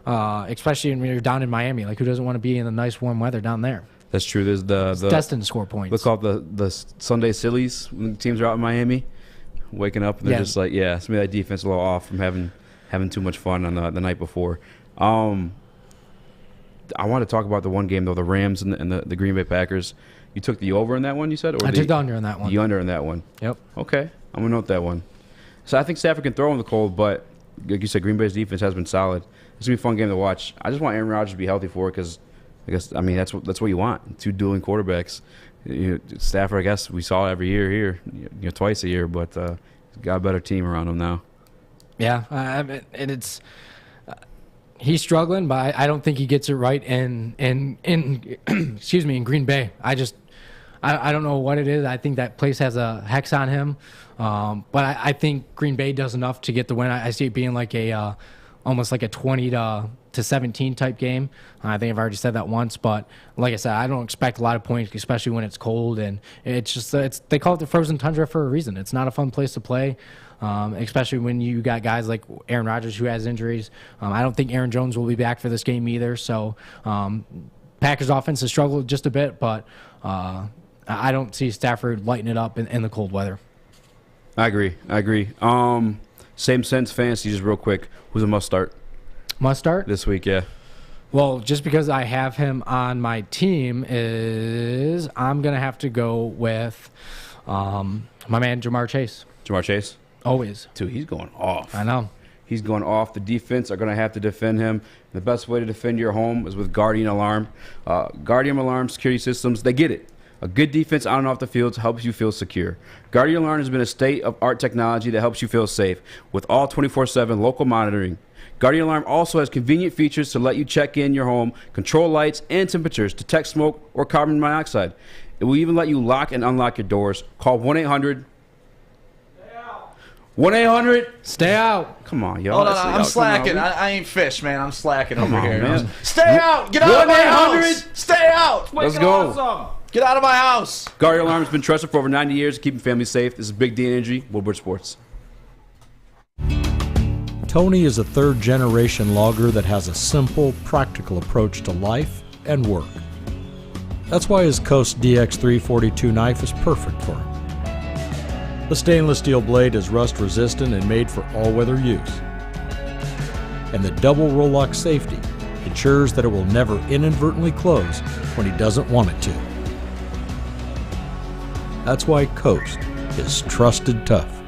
Especially when you're down in Miami. Like who doesn't want to be in the nice warm weather down there? That's true. There's the destined to score points. Let's call it the Sunday sillies when the teams are out in Miami, waking up and they're just like, maybe that defense is a little off from having too much fun on the night before. I want to talk about the one game though, the Rams and the Green Bay Packers. You took the over in that one, you said? Or I took the under in that one. The under in that one. Yep. Okay, I'm gonna note that one. So I think Stafford can throw in the cold, but like you said, Green Bay's defense has been solid. It's gonna be a fun game to watch. I just want Aaron Rodgers to be healthy for it because. That's what you want. Two dueling quarterbacks. Stafford, I guess we saw every year here, twice a year, but he's got a better team around him now. Yeah, and it's he's struggling, but I don't think he gets it right in excuse me, in Green Bay. I I don't know what it is. I think that place has a hex on him. But I think Green Bay does enough to get the win. I see it being like a almost like a 20-17 type game. I think I've already said that once, but like I said, I don't expect a lot of points, especially when it's cold, and it's just they call it the frozen tundra for a reason. It's not a fun place to play, especially when you got guys like Aaron Rodgers who has injuries. I don't think Aaron Jones will be back for this game either. So Packers offense has struggled just a bit, but I don't see Stafford lighting it up in the cold weather. I agree. Same sense fantasy, just real quick. Who's a must start? Must start? This week, yeah. Well, just because I have him on my team is I'm going to have to go with my man Jamar Chase. Jamar Chase? Always. Dude, he's going off. I know. He's going off. The defense are going to have to defend him. The best way to defend your home is with Guardian Alarm. Guardian Alarm security systems, they get it. A good defense on and off the field helps you feel secure. Guardian Alarm has been a state-of-art technology that helps you feel safe with all 24/7 local monitoring. Guardian Alarm also has convenient features to let you check in your home, control lights and temperatures, detect smoke or carbon monoxide. It will even let you lock and unlock your doors. Call 1-800. 1-800. Stay out. Come on, y'all. Hold on, I'm slacking. I ain't fish, man. I'm slacking over here. Man. Stay out. Get out of my house. Stay out. Let's go. Get out of my house. Guardian Alarm has been trusted for over 90 years, keeping families safe. This is Big D Energy, Woodward Sports. Tony is a third-generation logger that has a simple, practical approach to life and work. That's why his Coast DX342 knife is perfect for him. The stainless steel blade is rust-resistant and made for all-weather use. And the double roll-lock safety ensures that it will never inadvertently close when he doesn't want it to. That's why Coast is trusted tough.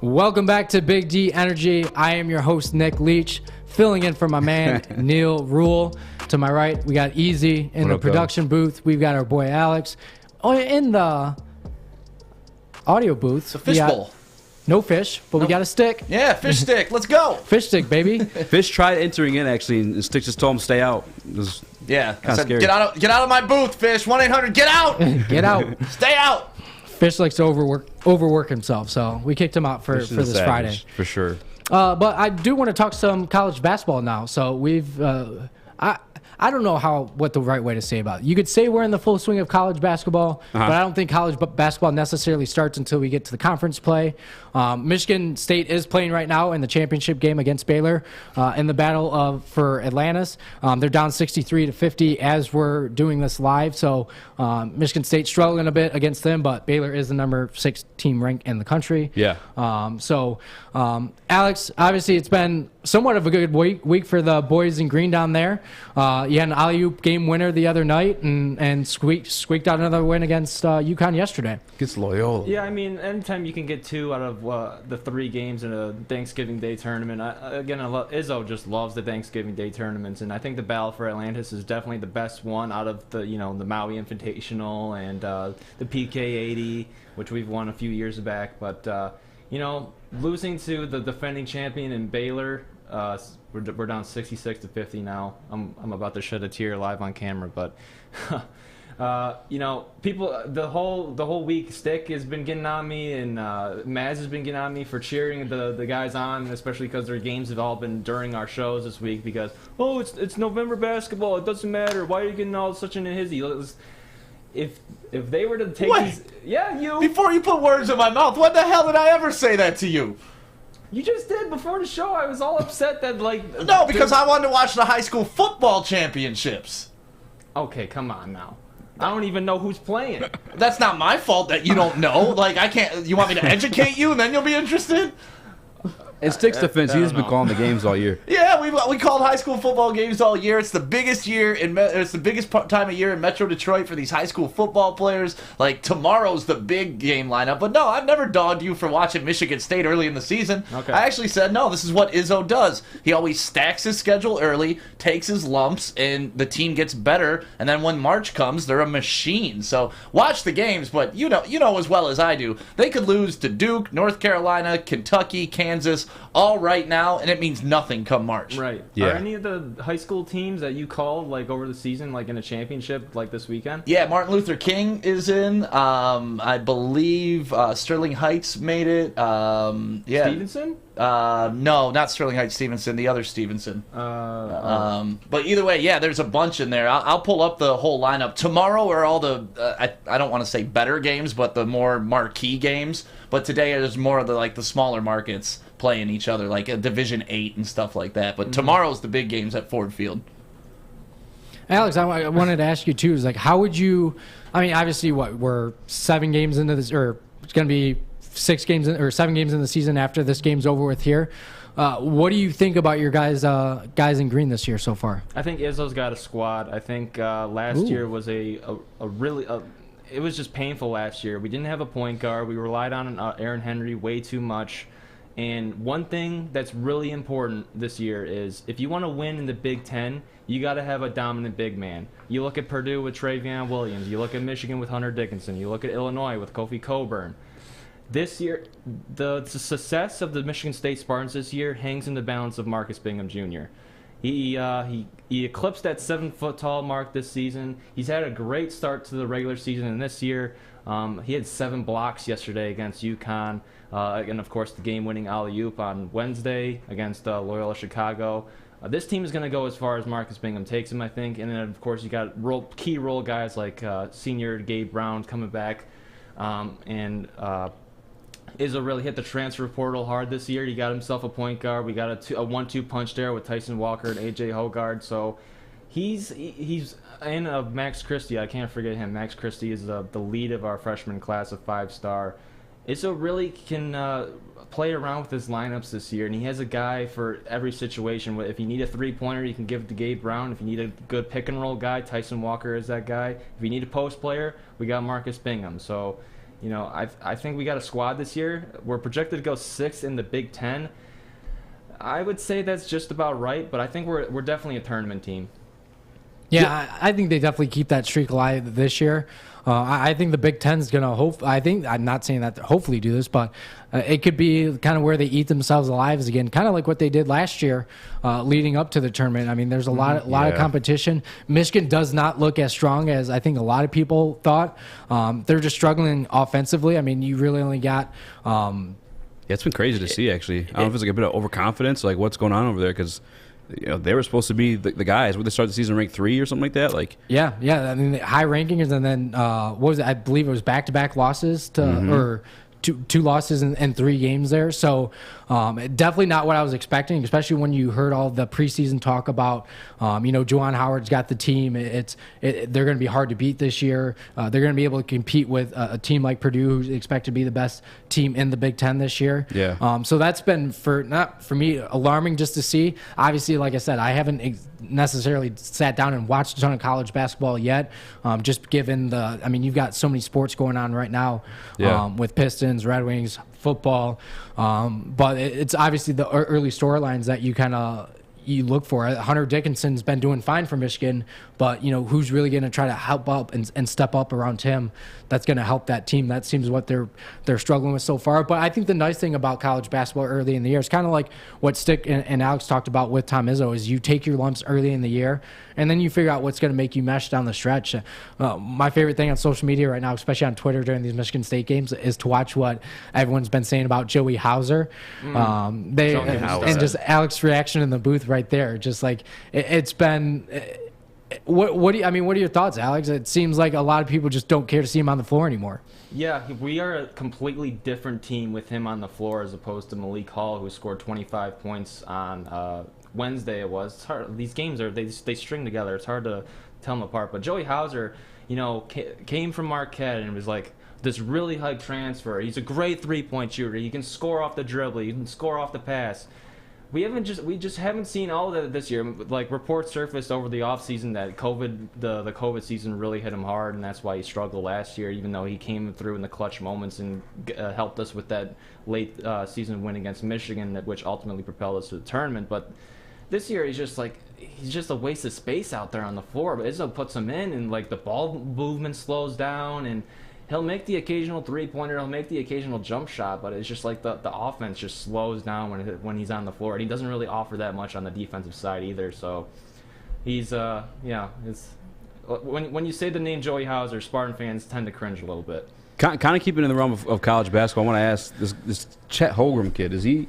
Welcome back to Big D Energy. I am your host, Nick Leach, filling in for my man, Neil Rule. To my right, we got Easy in the production booth. We've got our boy, Alex. Oh, in the audio booth. It's a fishbowl. No fish, but we got a stick. Yeah, fish stick. Let's go. Fish stick, baby. Fish tried entering in, actually, and Sticks just told him stay out. It was Yeah, I kinda said, scary. get out of my booth, fish. 1-800, get out. Get out. Stay out. Fish likes to overwork himself, so we kicked him out for Fish is this a Friday. savage, for sure. But I do want to talk some college basketball now. So we've, I don't know what the right way to say about it. You could say we're in the full swing of college basketball, but I don't think college basketball necessarily starts until we get to the conference play. Michigan State is playing right now in the championship game against Baylor in the battle for Atlantis. They're down 63-50 as we're doing this live. So Michigan State struggling a bit against them, but Baylor is the number 6 team ranked in the country. Yeah. Alex, obviously it's been somewhat of a good week for the boys in green down there. You had an alley-oop game winner the other night and squeaked out another win against UConn yesterday. Gets Loyola. Yeah, I mean, anytime you can get 2 out of the 3 games in a Thanksgiving Day tournament, Izzo just loves the Thanksgiving Day tournaments, and I think the Battle for Atlantis is definitely the best one out of the the Maui Invitational and the PK80, which we've won a few years back. But losing to the defending champion in Baylor. We're down 66-50 now. I'm about to shed a tear live on camera, but people the whole week, Stick has been getting on me, and Maz has been getting on me for cheering the guys on, especially because their games have all been during our shows this week. Because it's November basketball, it doesn't matter. Why are you getting all such in a hizzy? If they were to take these, you before you put words in my mouth, when the hell did I ever say that to you? You just did before the show. I was all upset that No, because I wanted to watch the high school football championships. Okay, come on now. I don't even know who's playing. That's not my fault that you don't know. I can't. You want me to educate you and then you'll be interested? In Stick's defense, he's been calling the games all year. Yeah, we called high school football games all year. It's the biggest year it's the biggest time of year in Metro Detroit for these high school football players. Tomorrow's the big game lineup. But no, I've never dogged you for watching Michigan State early in the season. Okay. I actually said no. This is what Izzo does. He always stacks his schedule early, takes his lumps, and the team gets better. And then when March comes, they're a machine. So watch the games. But you know as well as I do, they could lose to Duke, North Carolina, Kentucky, Kansas, all right now, and it means nothing come March. advantage. Right. Yeah. Are any of the high school teams that you called like over the season, like in a championship, like this weekend? Yeah, Martin Luther King is in. I believe Sterling Heights made it. Yeah. Stevenson? No, not Sterling Heights Stevenson. The other Stevenson. But either way, yeah, there's a bunch in there. I'll pull up the whole lineup. Tomorrow are all the I don't want to say better games, but the more marquee games. But today there's more of the smaller markets playing each other, like a Division 8 and stuff like that. But tomorrow's the big games at Ford Field. Alex, I wanted to ask you too, is like, how would you, I mean, obviously we're 7 games into this, or it's going to be 6 games or 7 games in the season after this game's over with here. What do you think about your guys in green this year so far? I think Izzo's got a squad. I think last year was a really it was just painful last year. We didn't have a point guard. We relied on Aaron Henry way too much. And one thing that's really important this year is if you want to win in the Big Ten, you got to have a dominant big man. You look at Purdue with Travion Williams. You look at Michigan with Hunter Dickinson. You look at Illinois with Kofi Cockburn. This year, the success of the Michigan State Spartans this year hangs in the balance of Marcus Bingham Jr. He eclipsed that 7-foot-tall mark this season. He's had a great start to the regular season, and this year he had 7 blocks yesterday against UConn, and of course the game-winning alley-oop on Wednesday against Loyola Chicago. This team is going to go as far as Marcus Bingham takes him, I think, and then of course you got key role guys like senior Gabe Brown coming back, and Izzo really hit the transfer portal hard this year. He got himself a point guard. We got a 1-2 punch there with Tyson Walker and A.J. Hogard. So he's and Max Christie. I can't forget him. Max Christie is the lead of our freshman class of 5-star. Izzo really can play around with his lineups this year, and he has a guy for every situation. If you need a three-pointer, you can give it to Gabe Brown. If you need a good pick-and-roll guy, Tyson Walker is that guy. If you need a post player, we got Marcus Bingham. So, you know, I think we got a squad this year. We're projected to go 6th in the Big Ten. I would say that's just about right, but I think we're definitely a tournament team. Yeah, I think they definitely keep that streak alive this year. I think the Big Ten's going to I'm not saying that hopefully do this, but it could be kind of where they eat themselves alive again, kind of like what they did last year leading up to the tournament. I mean, there's a lot of competition. Michigan does not look as strong as I think a lot of people thought. They're just struggling offensively. I mean, you really only got it's been crazy to see, actually. I don't know if it's like a bit of overconfidence, like what's going on over there, because they were supposed to be the guys. Would they start the season ranked 3 or something like that? Like, yeah. I mean, high rankings, and then what was it? I believe it was back-to-back losses or two losses in 3 games there. So definitely not what I was expecting, especially when you heard all the preseason talk about, Juwan Howard's got the team. They're going to be hard to beat this year. They're going to be able to compete with a team like Purdue, who's expected to be the best team in the Big Ten this year. Yeah. So that's been, not for me, alarming just to see. Obviously, like I said, I haven't necessarily sat down and watched a ton of college basketball yet, just given you've got so many sports going on right now with Pistons, Red Wings, football, but it's obviously the early storylines that you look for. Hunter Dickinson's been doing fine for Michigan, but who's really going to try to help up and step up around him? That's going to help that team. That seems what they're struggling with so far. But I think the nice thing about college basketball early in the year is kind of like what Stick and Alex talked about with Tom Izzo, is you take your lumps early in the year, and then you figure out what's going to make you mesh down the stretch. My favorite thing on social media right now, especially on Twitter during these Michigan State games, is to watch what everyone's been saying about Joey Hauser. And just Alex's reaction in the booth right there. Just like it's been. What are your thoughts, Alex? It seems like a lot of people just don't care to see him on the floor anymore. Yeah, we are a completely different team with him on the floor as opposed to Malik Hall, who scored 25 points on Wednesday. It was. It's hard. These games they string together. It's hard to tell them apart. But Joey Hauser, came from Marquette and was like this really hype transfer. He's a great 3-point shooter. He can score off the dribble. He can score off the pass. We just haven't seen all of that this year. Like, reports surfaced over the offseason that the COVID season really hit him hard, and that's why he struggled last year, even though he came through in the clutch moments and helped us with that late season win against Michigan, which ultimately propelled us to the tournament. But this year he's just a waste of space out there on the floor. But Izzo puts him in, and like the ball movement slows down, and he'll make the occasional three-pointer, he'll make the occasional jump shot, but it's just like the offense just slows down when he's on the floor, and he doesn't really offer that much on the defensive side either. So he's it's when you say the name Joey Hauser, Spartan fans tend to cringe a little bit. Kind of keeping in the realm of college basketball, I want to ask this Chet Holmgren kid, is he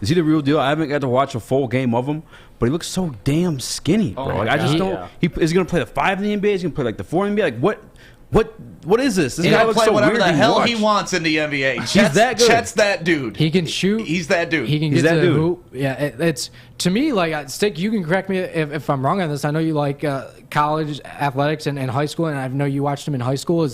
the real deal? I haven't got to watch a full game of him, but he looks so damn skinny, bro. Oh, like, I just don't. Yeah. Is he going to play the 5 in the NBA? Is he going to play like the 4 in the NBA? Like what is this? This He guy can looks play so whatever weird the to hell watch. he wants in the NBA. He's that good. Chet's that dude. He can shoot. He's that dude. He can He's get that to the dude. hoop. Yeah, it's to me like Stick. You can correct me if I'm wrong on this. I know you like college athletics and high school, and I know you watched him in high school.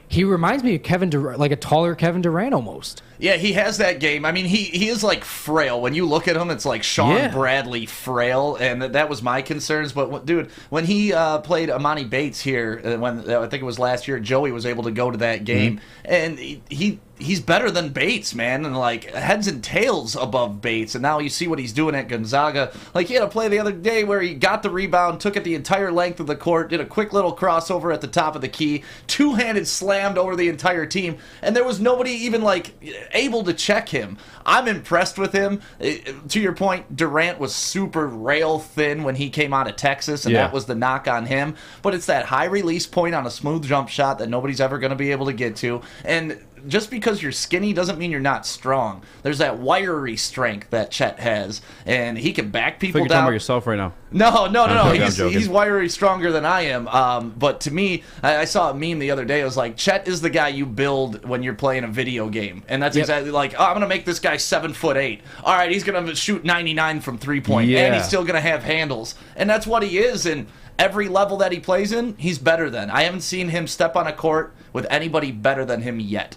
He reminds me of Kevin Durant, like a taller Kevin Durant almost. Yeah, he has that game. I mean, he is like frail. When you look at him, it's like Sean Bradley frail, and that was my concerns. But dude, when he played Amani Bates here, when I think it was last year, Joey was able to go to that game, and he's better than Bates, man, and like heads and tails above Bates. And now you see what he's doing at Gonzaga. Like he had a play the other day where he got the rebound, took it the entire length of the court, did a quick little crossover at the top of the key, two-handed slammed over the entire team, and there was nobody even like able to check him. I'm impressed with him. To your point, Durant was super rail thin when he came out of Texas, and that was the knock on him. But it's that high release point on a smooth jump shot that nobody's ever going to be able to get to. And just because you're skinny doesn't mean you're not strong. There's that wiry strength that Chet has, and he can back people I think you're down. talking about yourself right now. No. I'm joking. He's wiry stronger than I am. But to me, I saw a meme the other day. It was like, Chet is the guy you build when you're playing a video game, and that's exactly like, I'm gonna make this guy 7'8". All right, he's gonna shoot 99 from 3-point, and he's still gonna have handles, and that's what he is. And every level that he plays in, he's better than. I haven't seen him step on a court with anybody better than him yet.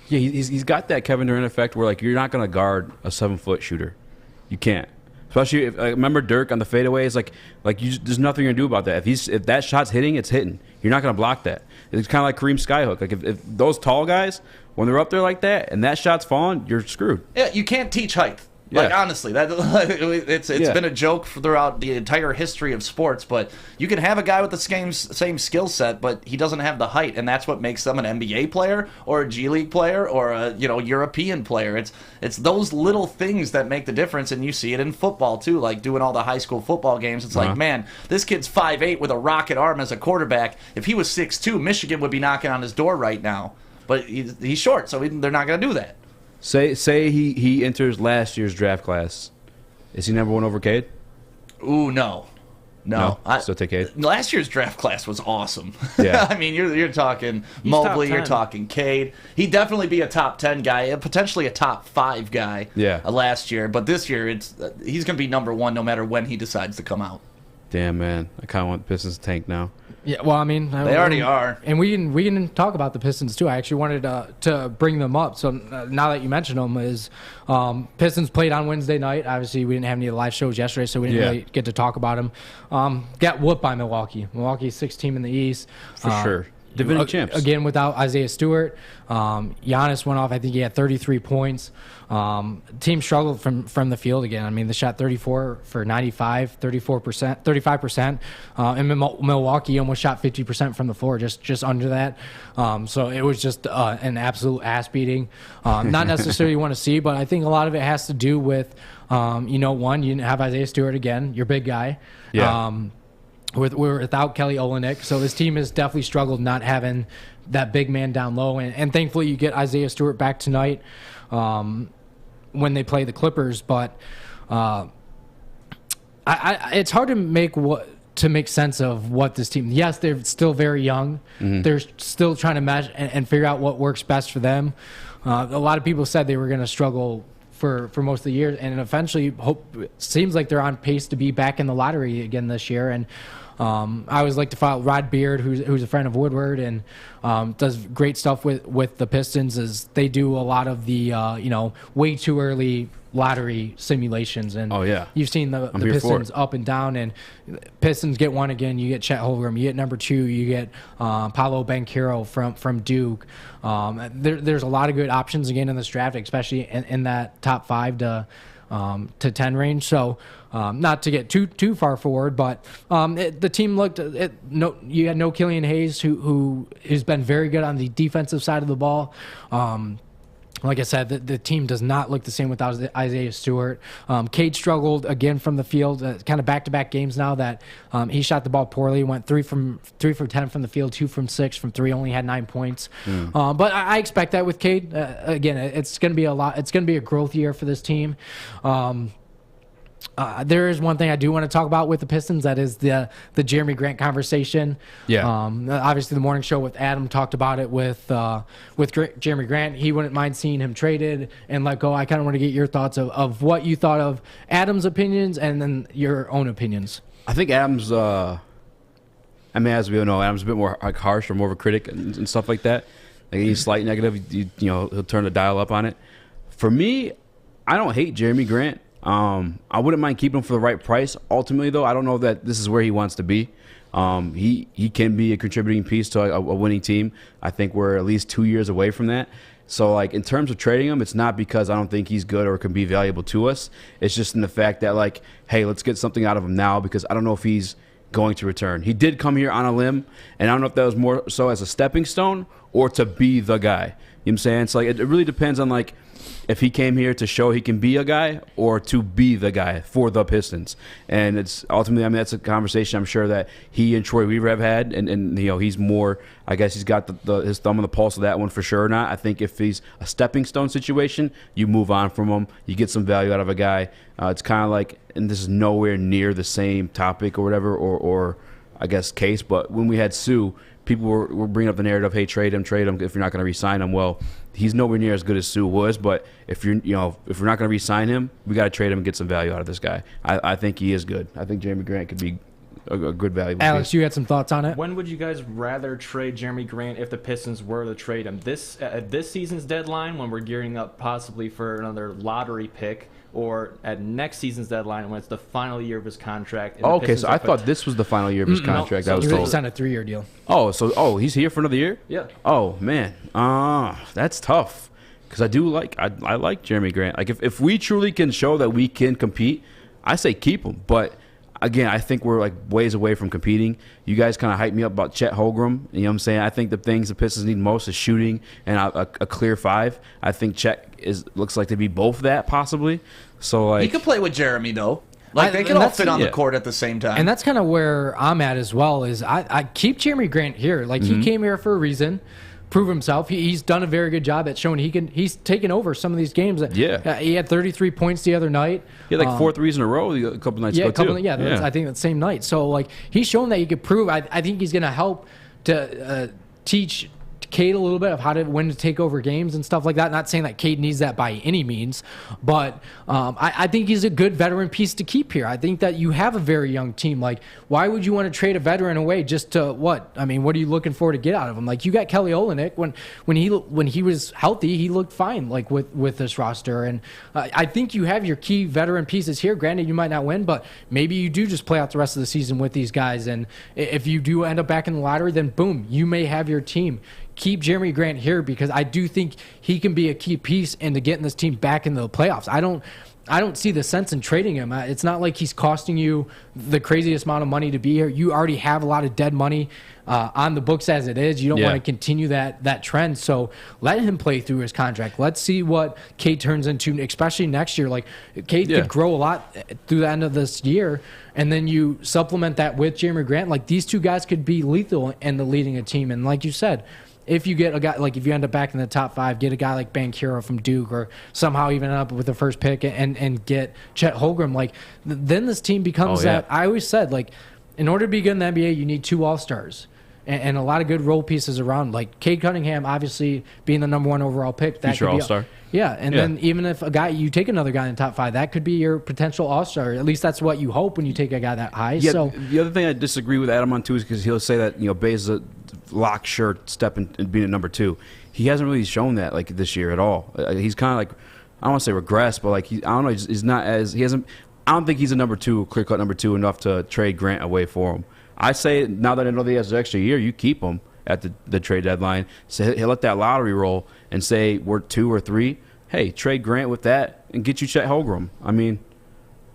Yeah, he's got that Kevin Durant effect where like you're not going to guard a 7-foot shooter. You can't. Especially if remember Dirk on the fadeaways, there's nothing you're gonna do about that. If that shot's hitting, it's hitting. You're not gonna block that. It's kind of like Kareem Skyhook. Like if those tall guys, when they're up there like that and that shot's falling, you're screwed. Yeah, you can't teach height. Like, honestly, it's been a joke throughout the entire history of sports, but you can have a guy with the same skill set, but he doesn't have the height, and that's what makes them an NBA player or a G League player or a European player. It's those little things that make the difference, and you see it in football, too, like doing all the high school football games. It's like, man, this kid's 5'8" with a rocket arm as a quarterback. If he was 6'2", Michigan would be knocking on his door right now. But he's short, so they're not going to do that. Say he enters last year's draft class. Is he number one over Cade? Ooh, no. Still take Cade. Last year's draft class was awesome. Yeah. I mean, you're talking Mobley, you're talking Cade. He'd definitely be a top 10 guy, potentially a top 5 guy. Last year, but this year he's going to be number 1 no matter when he decides to come out. Damn, man, I kind of want the Pistons to tank now. Yeah, well, I mean, they already are, and we can talk about the Pistons too. I actually wanted to bring them up. So now that you mentioned them, is Pistons played on Wednesday night. Obviously, we didn't have any live shows yesterday, so we didn't really get to talk about them. Got whooped by Milwaukee. Milwaukee's 6th team in the East For sure. Division champs. Again, without Isaiah Stewart. Giannis went off. I think he had 33 points. Team struggled from the field again. I mean, they shot 34 for 95, 35%. And Milwaukee almost shot 50% from the floor, just under that. So it was just an absolute ass beating. Not necessarily you want to see, but I think a lot of it has to do with, one, you didn't have Isaiah Stewart again, your big guy. Yeah. We're without Kelly Olynyk, so this team has definitely struggled not having that big man down low, and thankfully you get Isaiah Stewart back tonight when they play the Clippers. But it's hard to make sense of what this team. Yes, they're still very young. Mm-hmm. They're still trying to match and figure out what works best for them. A lot of people said they were going to struggle for most of the year, and eventually seems like they're on pace to be back in the lottery again this year. And I always like to follow Rod Beard, who's a friend of Woodward and does great stuff with the Pistons. Is they do a lot of the way too early lottery simulations, and you've seen the Pistons up and down, and Pistons get one again. You get Chet Holmgren, you get number 2, you get Paolo Banchero from Duke. There's a lot of good options again in this draft, especially in that top 5 to to 10 range. So not to get too far forward, but the team looked. You had no Killian Hayes, who has been very good on the defensive side of the ball. Like I said, the team does not look the same without Isaiah Stewart. Cade struggled again from the field, kind of back-to-back games now that he shot the ball poorly. Went 3 for 10 from the field, 2 from 6 from 3. Only had 9 points. But I expect that with Cade. Again, it's going to be a lot. It's going to be a growth year for this team. There is one thing I do want to talk about with the Pistons. That is the Jeremy Grant conversation. Yeah. Obviously, the morning show with Adam talked about it with Jeremy Grant. He wouldn't mind seeing him traded and let go. I kind of want to get your thoughts of what you thought of Adam's opinions and then your own opinions. I think Adam's. I mean, as we all know, Adam's a bit more like harsh or more of a critic and stuff like that. Like any slight negative, you know, he'll turn the dial up on it. For me, I don't hate Jeremy Grant. I wouldn't mind keeping him for the right price. Ultimately, though, I don't know that this is where he wants to be. He can be a contributing piece to a winning team. I think we're at least 2 years away from that. So, like, in terms of trading him, it's not because I don't think he's good or can be valuable to us. It's just in the fact that, like, hey, let's get something out of him now because I don't know if he's going to return. He did come here on a limb, and I don't know if that was more so as a stepping stone or to be the guy. You know what I'm saying? So, like, it really depends on, like, if he came here to show he can be a guy or to be the guy for the Pistons. And it's ultimately, I mean, that's a conversation I'm sure that he and Troy Weaver have had. And you know, he's more, I guess he's got his thumb on the pulse of that one for sure or not. I think if he's a stepping stone situation, you move on from him. You get some value out of a guy. It's kind of like, and this is nowhere near the same topic or whatever, or I guess case, but when we had Sue, people were bringing up the narrative, hey, trade him if you're not going to re-sign him. Well, he's nowhere near as good as Sue was, but if we're not going to re-sign him, we got to trade him and get some value out of this guy. I think he is good. I think Jeremy Grant could be a good value. Alex, you had some thoughts on it? When would you guys rather trade Jeremy Grant if the Pistons were to trade him? This season's deadline, when we're gearing up possibly for another lottery pick, or at next season's deadline when it's the final year of his contract? Okay, so I thought this was the final year of his contract. No, I was told. He signed a 3-year deal. Oh, he's here for another year? Yeah. Oh man, that's tough because I like Jeremy Grant. Like if we truly can show that we can compete, I say keep him. But again, I think we're like ways away from competing. You guys kind of hype me up about Chet Holmgren. You know what I'm saying? I think the things the Pistons need most is shooting and a clear 5. I think Chet looks like to be both that possibly. So like he could play with Jeremy though. Like they can all fit on the court at the same time. And that's kind of where I'm at as well. Is I keep Jeremy Grant here. Like he came here for a reason. Prove himself. He's done a very good job at showing he's taken over some of these games. Yeah. He had 33 points the other night. He had like 4 threes in a row a couple nights ago too. I think that same night. So like he's shown that he could prove. I think he's going to help to teach Cade a little bit of when to take over games and stuff like that. Not saying that Cade needs that by any means, but I think he's a good veteran piece to keep here. I think that you have a very young team. Like, why would you want to trade a veteran away just to what? I mean, what are you looking for to get out of him? Like, you got Kelly Olynyk. When he was healthy, he looked fine. Like with this roster, and I think you have your key veteran pieces here. Granted, you might not win, but maybe you do just play out the rest of the season with these guys. And if you do end up back in the lottery, then boom, you may have your team. Keep Jeremy Grant here because I do think he can be a key piece into getting this team back into the playoffs. I don't see the sense in trading him. It's not like he's costing you the craziest amount of money to be here. You already have a lot of dead money on the books as it is. You don't want to continue that trend. So let him play through his contract. Let's see what Cade turns into, especially next year. Like Cade could grow a lot through the end of this year, and then you supplement that with Jeremy Grant. Like these two guys could be lethal in the leading a team. And like you said, if you get a guy, like if you end up back in the top 5, get a guy like Banchero from Duke, or somehow even end up with the first pick and get Chet Holmgren, like then this team becomes that. I always said, like, in order to be good in the NBA, you need 2 All-Stars and a lot of good role pieces around. Like Cade Cunningham, obviously being the number 1 overall pick, that future could be All-Star. Then even if you take another guy in the top 5, that could be your potential All-Star. At least that's what you hope when you take a guy that high. Yeah, so the other thing I disagree with Adam on too is because he'll say that Bey is a lock shirt step and being a number 2. He hasn't really shown that like this year at all. He's kind of like, I don't want to say regress, but like I don't know, he's not as he hasn't. I don't think he's a number 2, clear cut number 2 enough to trade Grant away for him. I say now that I know that he has an extra year, you keep him at the trade deadline. So he'll let that lottery roll and say we're 2 or 3. hey, trade Grant with that and get you Chet Holmgren. I mean,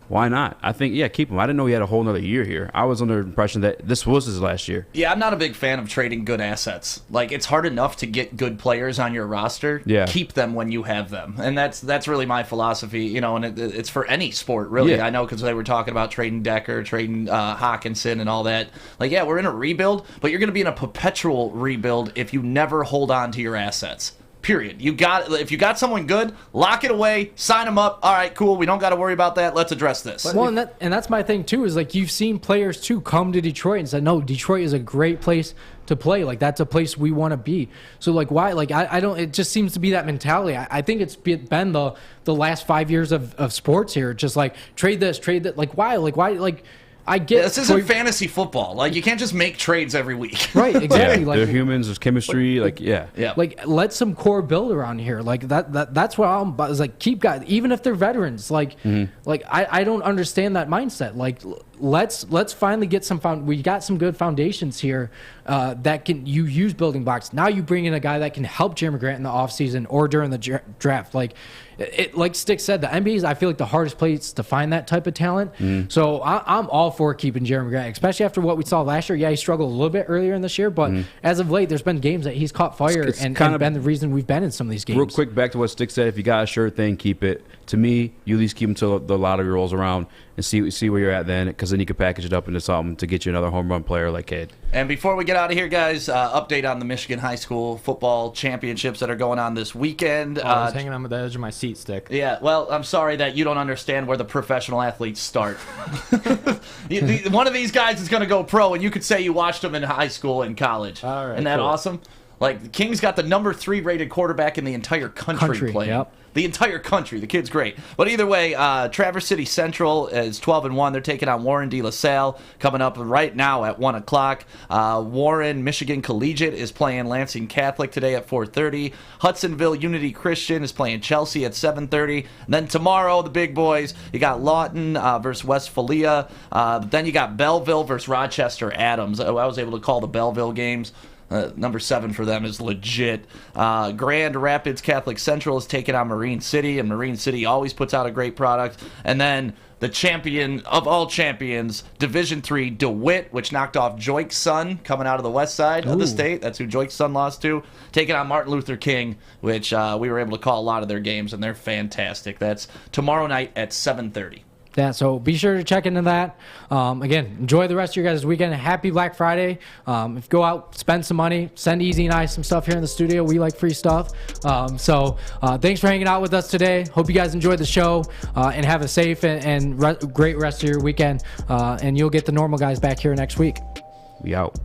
why not? I think, yeah, keep him. I didn't know he had a whole nother year here. I was under the impression that this was his last year. Yeah, I'm not a big fan of trading good assets. Like, it's hard enough to get good players on your roster. Yeah. Keep them when you have them. And that's really my philosophy, you know, and it's for any sport, really. Yeah. I know because they were talking about trading Decker, trading Hawkinson and all that. Like, yeah, we're in a rebuild, but you're going to be in a perpetual rebuild if you never hold on to your assets. Period. If you got someone good, lock it away, sign them up. All right, cool. We don't got to worry about that. Let's address this. Well, and that's my thing too. Is like you've seen players too come to Detroit and said, no, Detroit is a great place to play. Like that's a place we want to be. So like why? Like I don't. It just seems to be that mentality. I think it's been the last 5 years of sports here. Just like trade this, trade that. Like why? Like. I get this isn't fantasy football. Like you can't just make trades every week. Right, exactly. Yeah, like they're humans. There's chemistry. Yeah. Like let some core build around here. Like that's what I'm about. Is like keep guys, even if they're veterans. Like I don't understand that mindset. Like let's finally get some we got some good foundations here that can you use building blocks. Now you bring in a guy that can help Jeremy Grant in the offseason or during the draft. Like Stick said, the NBA is, I feel like, the hardest place to find that type of talent. So I'm all for keeping Jeremy Grant, especially after what we saw last year. Yeah, he struggled a little bit earlier in this year, but as of late, there's been games that he's caught fire and been the reason we've been in some of these games. Real quick, back to what Stick said, if you got a sure thing, keep it. To me, you at least keep him till the lottery rolls around and see where you're at then, because then you can package it up into something to get you another home run player like Cade. And before we get out of here, guys, update on the Michigan High School football championships that are going on this weekend. I was hanging on the edge of my seat, Stick. Yeah, well, I'm sorry that you don't understand where the professional athletes start. One of these guys is going to go pro, and you could say you watched him in high school and college. All right, Isn't that awesome? Like, the Kings got the number 3 rated quarterback in the entire country playing. Yep. The entire country. The kid's great. But either way, Traverse City Central is 12-1. They're taking on Warren De La Salle coming up right now at 1 o'clock. Warren Michigan Collegiate is playing Lansing Catholic today at 4:30. Hudsonville Unity Christian is playing Chelsea at 7:30. And then tomorrow, the big boys, you got Lawton versus Westphalia. Then you got Belleville versus Rochester Adams. I was able to call the Belleville games. Number 7 for them is legit. Grand Rapids Catholic Central is taking on Marine City, and Marine City always puts out a great product. And then the champion of all champions, Division III DeWitt, which knocked off Joik's son, coming out of the west side of the state. That's who Joik's son lost to. Taking on Martin Luther King, which we were able to call a lot of their games, and they're fantastic. That's tomorrow night at 7:30. Yeah, so be sure to check into that. Again, enjoy the rest of your guys' weekend. Happy Black Friday. If you go out, spend some money, send Easy and I some stuff here in the studio. We like free stuff. So thanks for hanging out with us today. Hope you guys enjoyed the show and have a safe and great rest of your weekend. And you'll get the normal guys back here next week. We out.